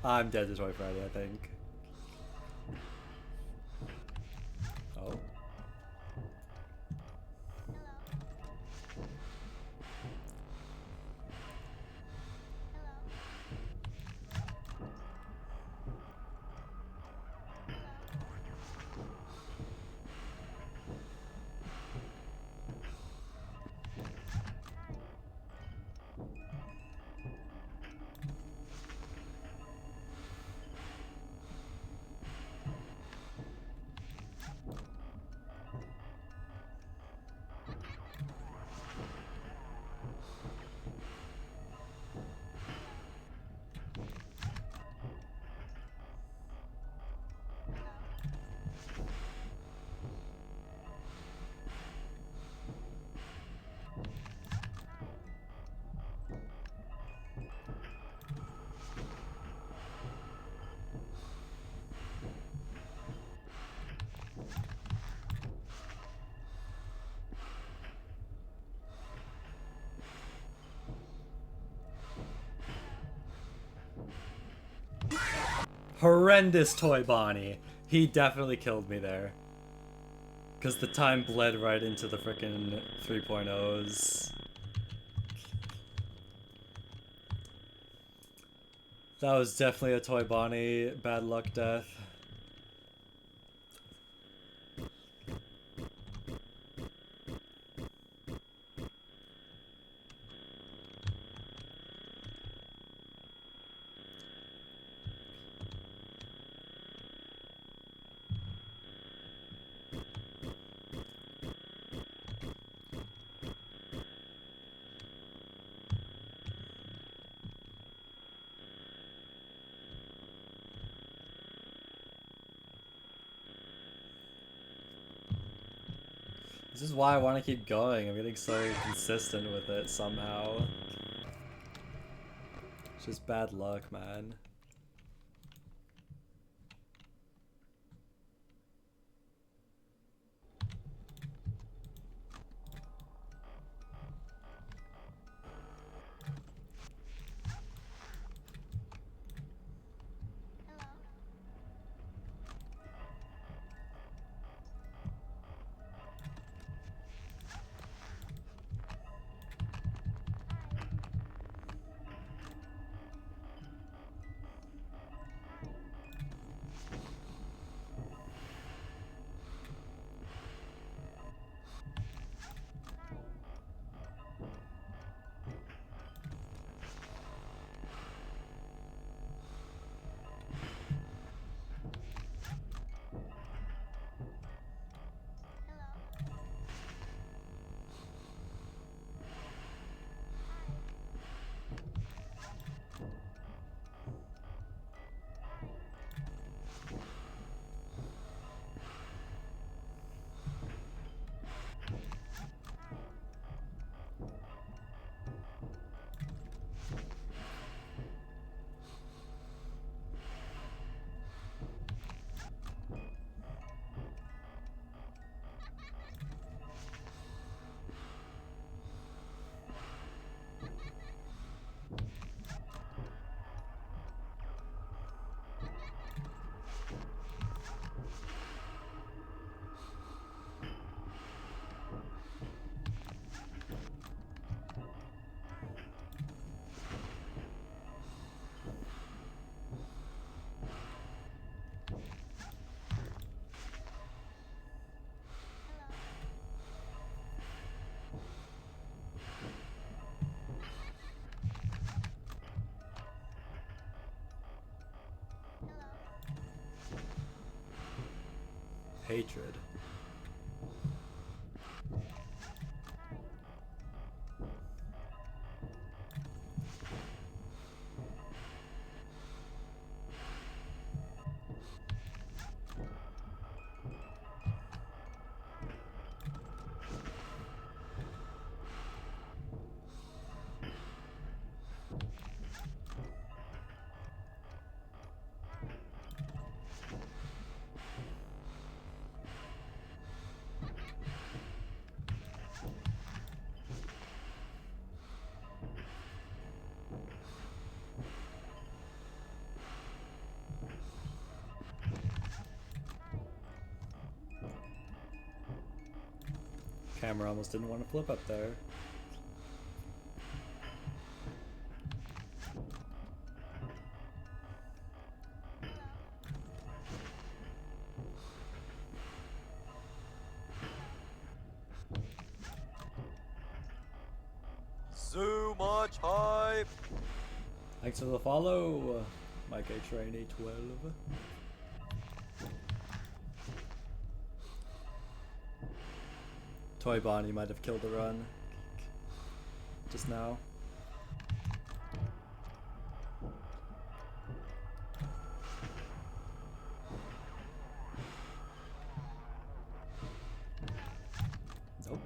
I'm dead to Toy Freddy, I think. Oh. Horrendous Toy Bonnie. He definitely killed me there. Because the time bled right into the frickin' 3.0s. That was definitely a Toy Bonnie bad luck death. This is why I want to keep going. I'm getting so consistent with it somehow. It's just bad luck, man. hatred. Camera almost didn't want to flip up there. So much hype! Thanks for the follow, Mike H. Rainey 12. Toy Bonnie might have killed the run just now. Nope.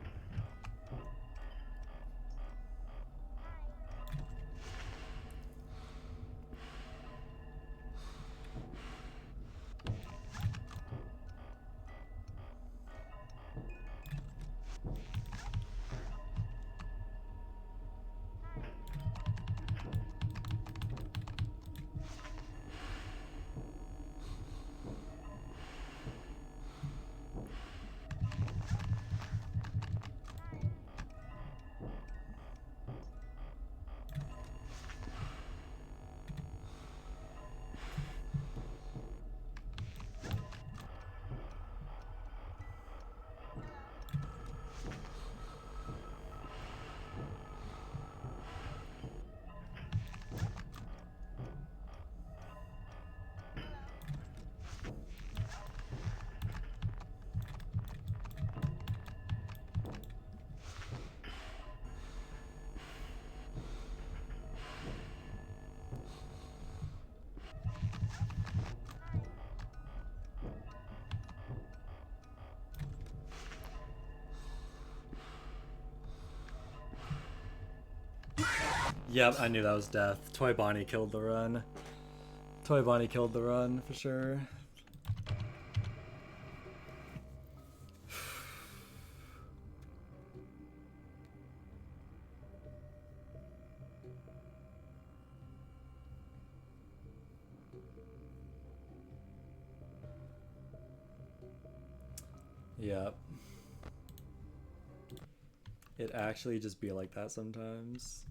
Yep, I knew that was death. Toy Bonnie killed the run. Toy Bonnie killed the run for sure. Yep. It actually just be like that sometimes.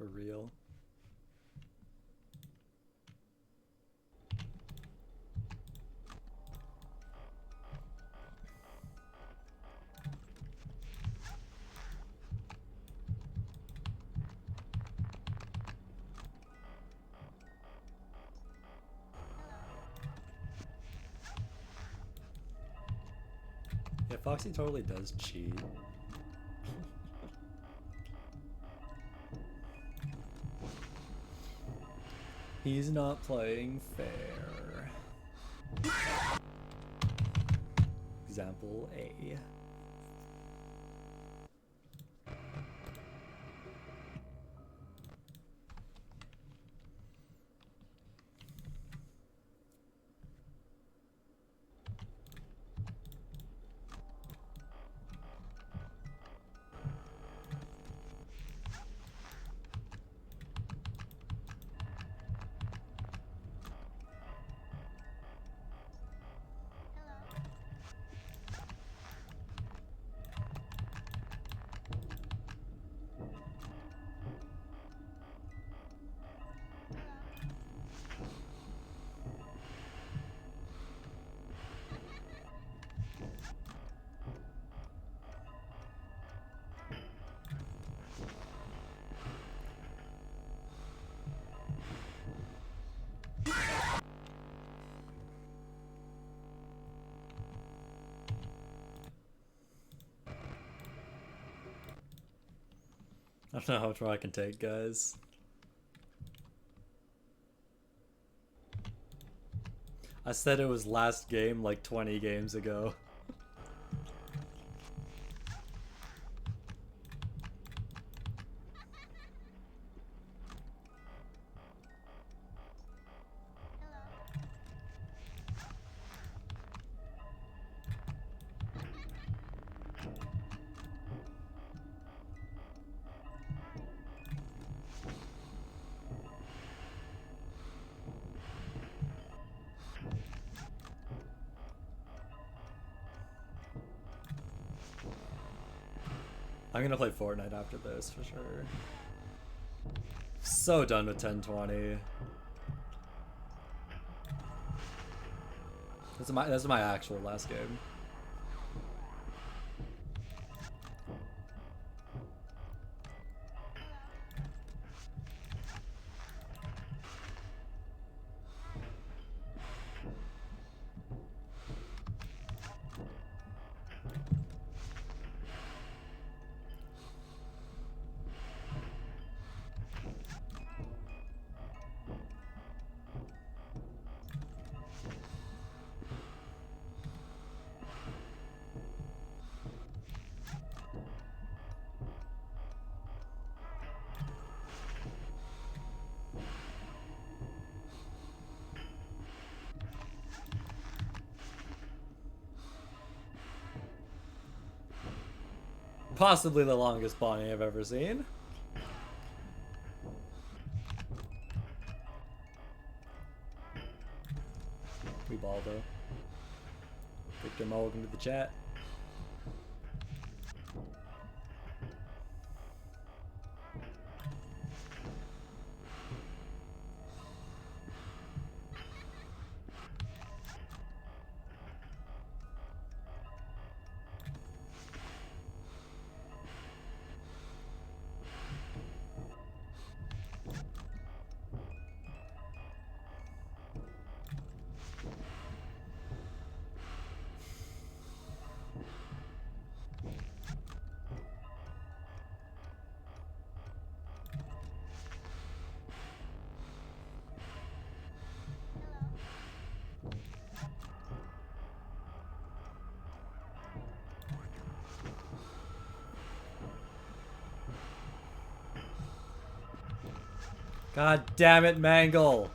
For real. Yeah, Foxy totally does cheat. He's not playing fair. Example A. I don't know how far I can take, guys. I said it was last game like 20 games ago. I'm gonna play Fortnite after this for sure. So done with 1020. This is my actual last game. Possibly the longest Bonnie I've ever seen. We ball though. Victor welcome to the chat. God damn it, Mangle!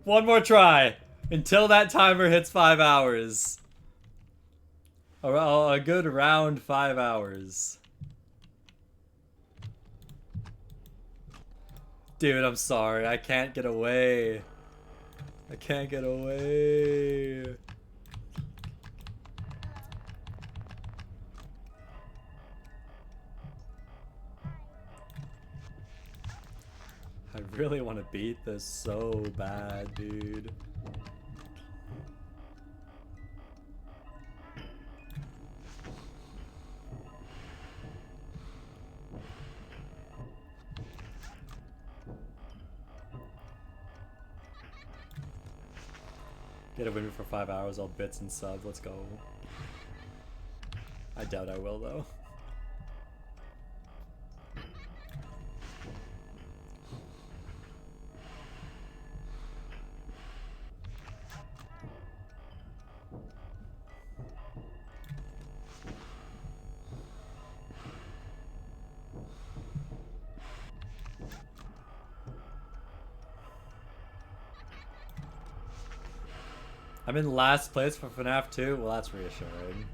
One more try. Until that timer hits 5 hours. A good round 5 hours. Dude, I'm sorry. I can't get away. I can't get away. I really want to beat this so bad, dude. Get a winner for 5 hours, all bits and subs. Let's go. I doubt I will, though. I'm in last place for FNAF 2? Well, that's reassuring.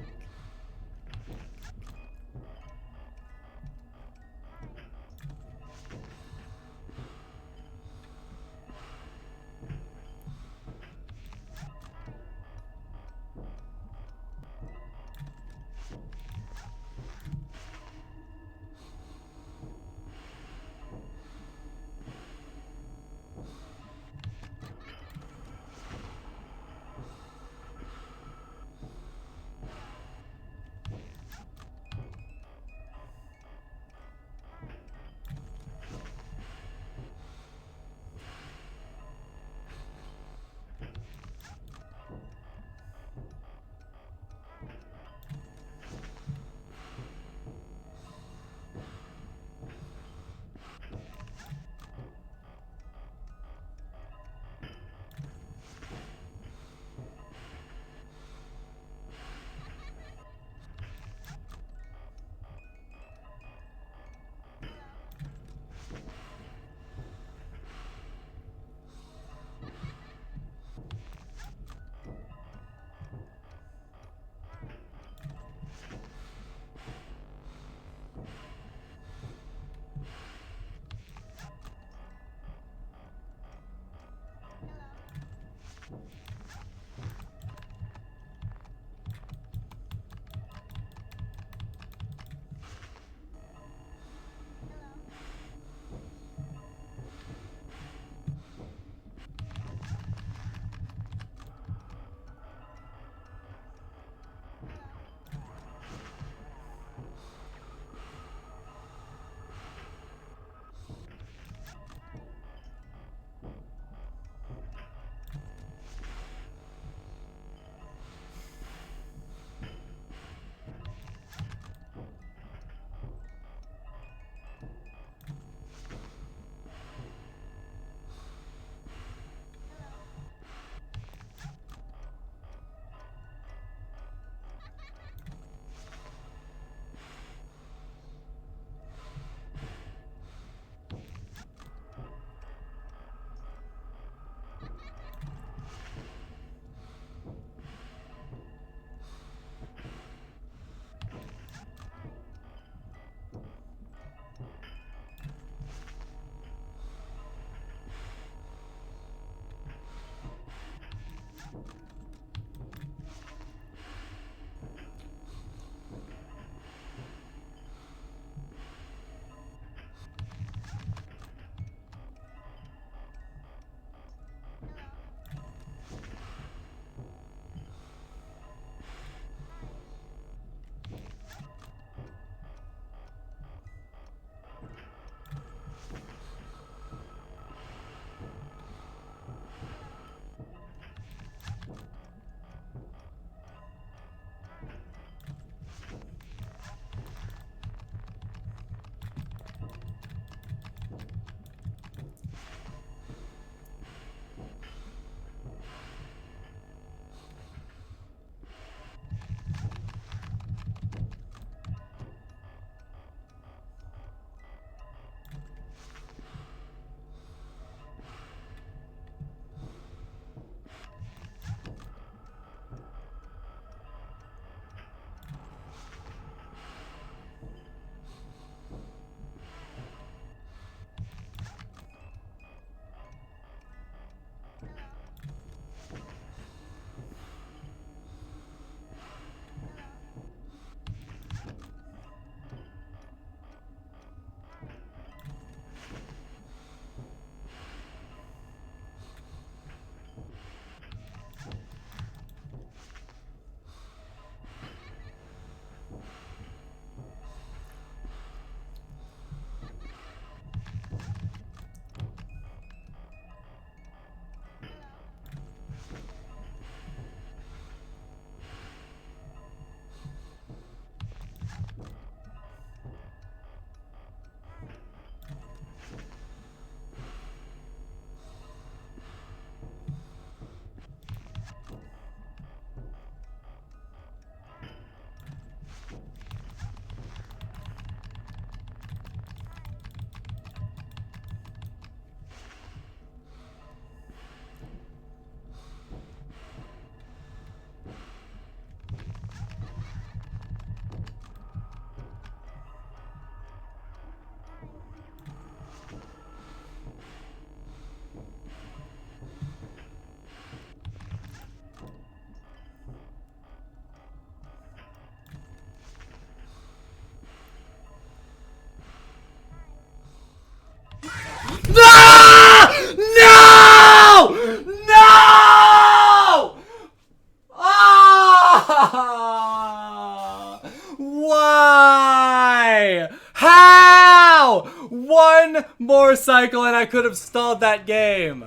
cycle and I could have stalled that game.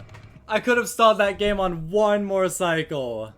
I could have stalled that game on one more cycle.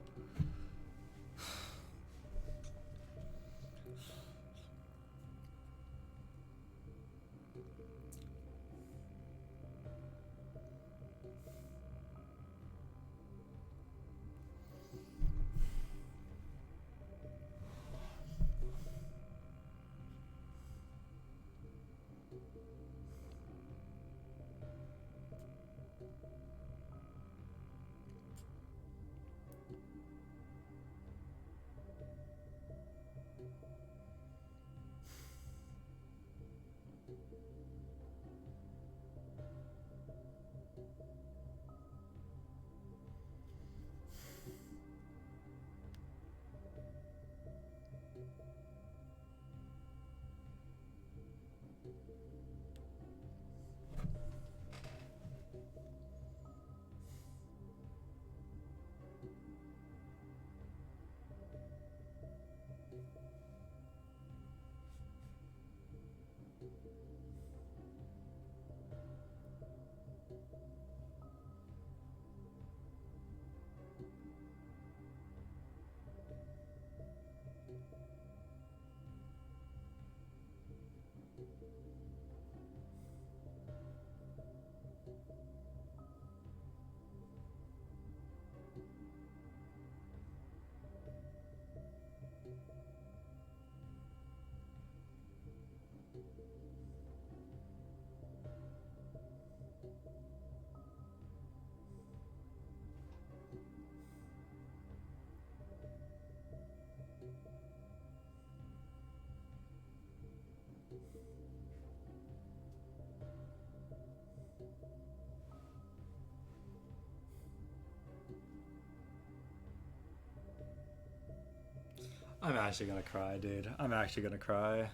I'm actually gonna cry, dude. I'm actually gonna cry.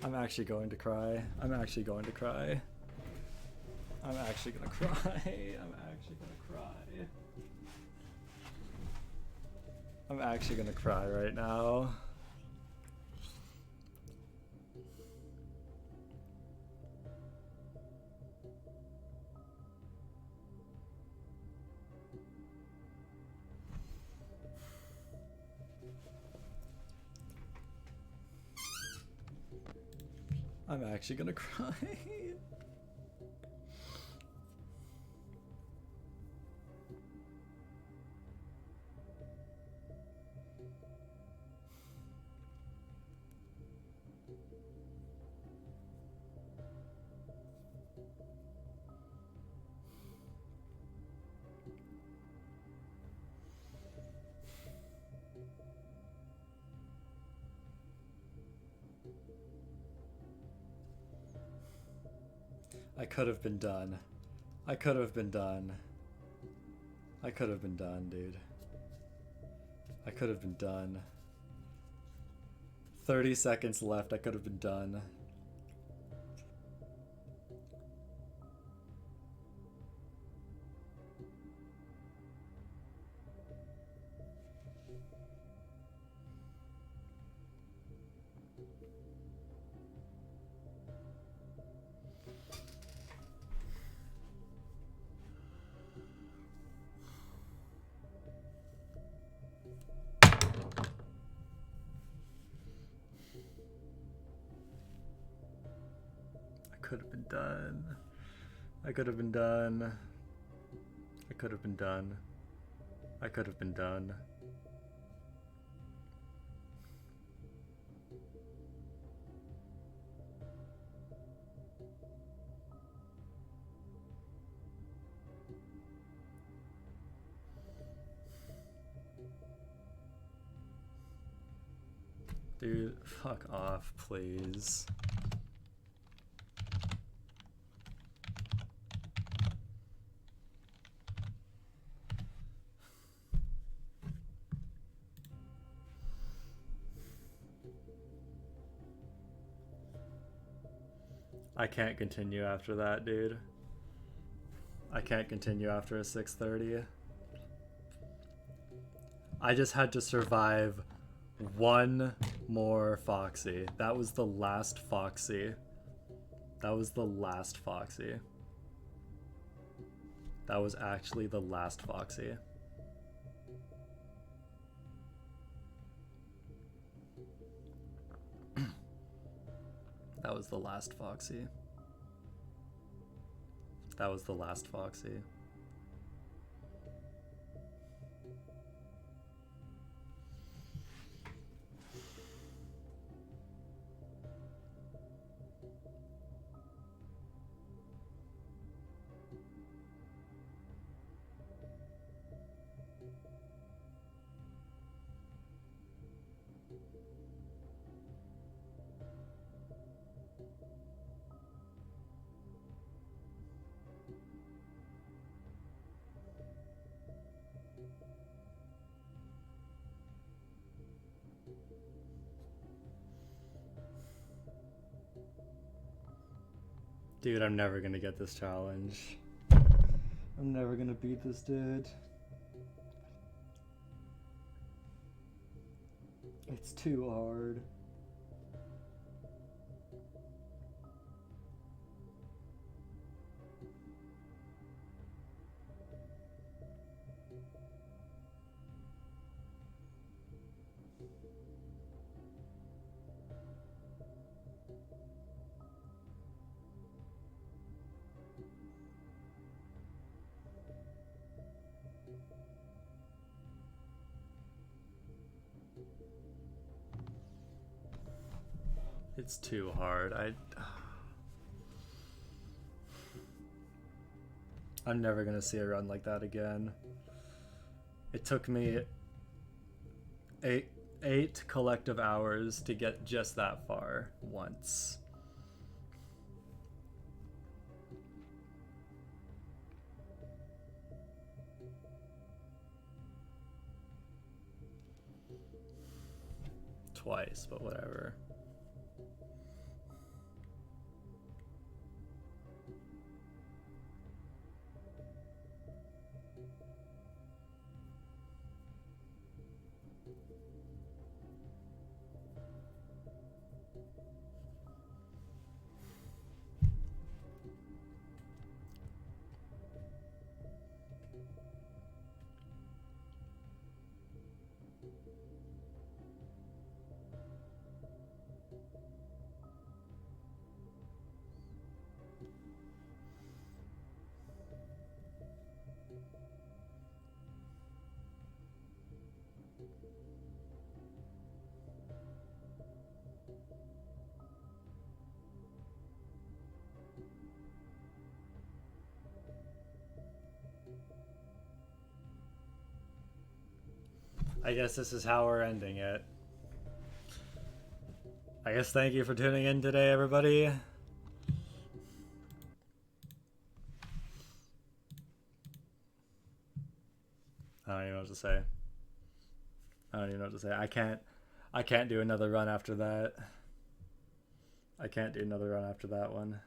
I'm actually going to cry. I'm actually going to cry. I'm actually gonna cry. I'm actually gonna cry. I'm actually gonna cry right now. I'm actually gonna cry. I could have been done. I could have been done. I could have been done, dude. I could have been done. 30 seconds left. I could have been done. Could have been done. I could have been done. I could have been done. I could have been done. Dude, fuck off, please. I can't continue after that, dude. I can't continue after a 6:30. I just had to survive one more Foxy. That was the last Foxy. That was the last Foxy. That was actually the last Foxy. That was the last Foxy. That was the last Foxy. Dude, I'm never gonna get this challenge. I'm never gonna beat this dude. It's too hard. It's too hard. I'm never gonna see a run like that again. It took me eight collective hours to get just that far once. Twice, but whatever. I guess this is how we're ending it. I guess thank you for tuning in today, everybody. I don't even know what to say. I don't even know what to say. I can't do another run after that. I can't do another run after that one.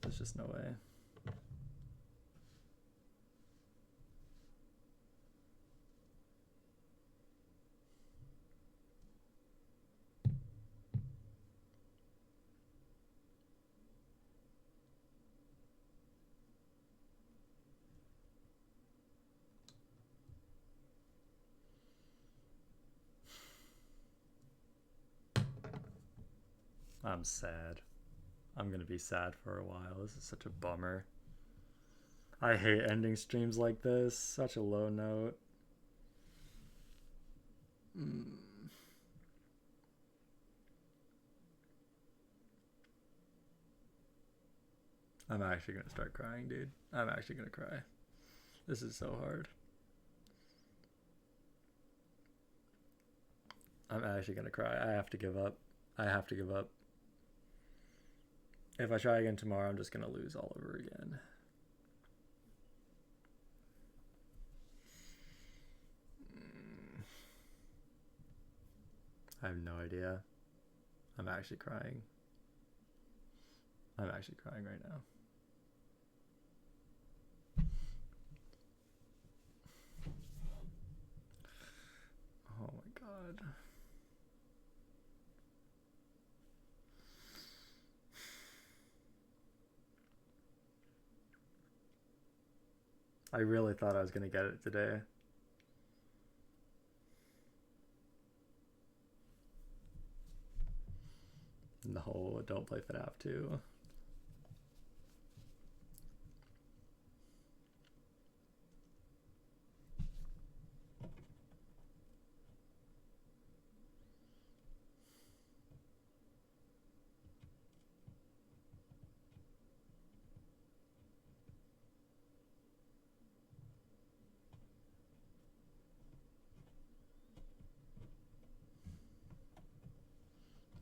There's just no way. I'm sad. I'm gonna be sad for a while. This is such a bummer. I hate ending streams like this. Such a low note. I'm actually gonna start crying, dude. I'm actually gonna cry. This is so hard. I'm actually gonna cry. I have to give up. I have to give up. If I try again tomorrow, I'm just gonna lose all over again. I have no idea. I'm actually crying. I'm actually crying right now. Oh my god. I really thought I was gonna get it today. No, don't play FNAF 2.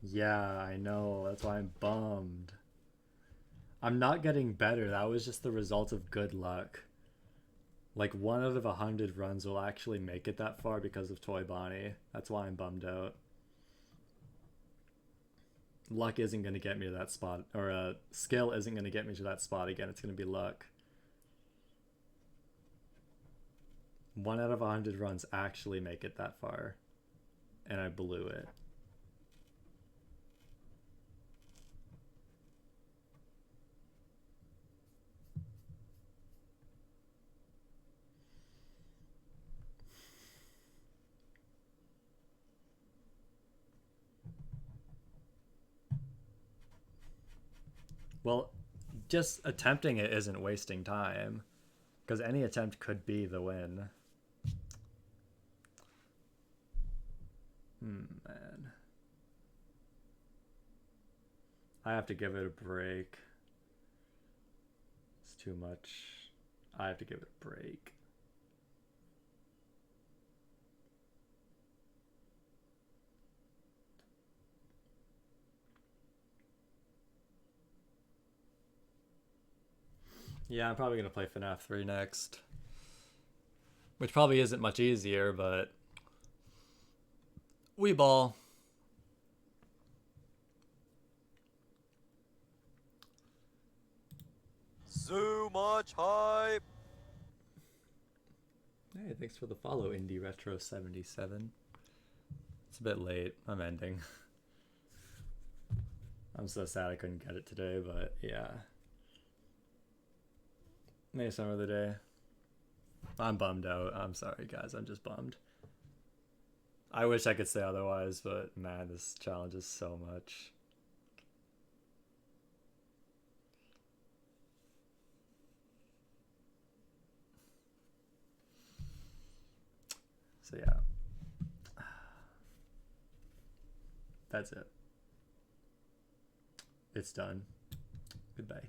Yeah, I know. That's why I'm bummed. I'm not getting better. That was just the result of good luck. Like 1 out of 100 runs will actually make it that far because of Toy Bonnie. That's why I'm bummed out. Luck isn't going to get me to that spot, or skill isn't going to get me to that spot again. It's going to be luck. 1 out of 100 runs actually make it that far. And I blew it. Well, just attempting it isn't wasting time, because any attempt could be the win. Man. I have to give it a break. It's too much. I have to give it a break. Yeah, I'm probably going to play FNAF 3 next. Which probably isn't much easier, but... we ball. So much hype! Hey, thanks for the follow, Indie Retro 77. It's a bit late. I'm ending. I'm so sad I couldn't get it today, but yeah. Maybe some other day. I'm bummed out. I'm sorry, guys. I'm just bummed. I wish I could say otherwise, but man, this challenge is so much. So yeah. That's it. It's done. Goodbye.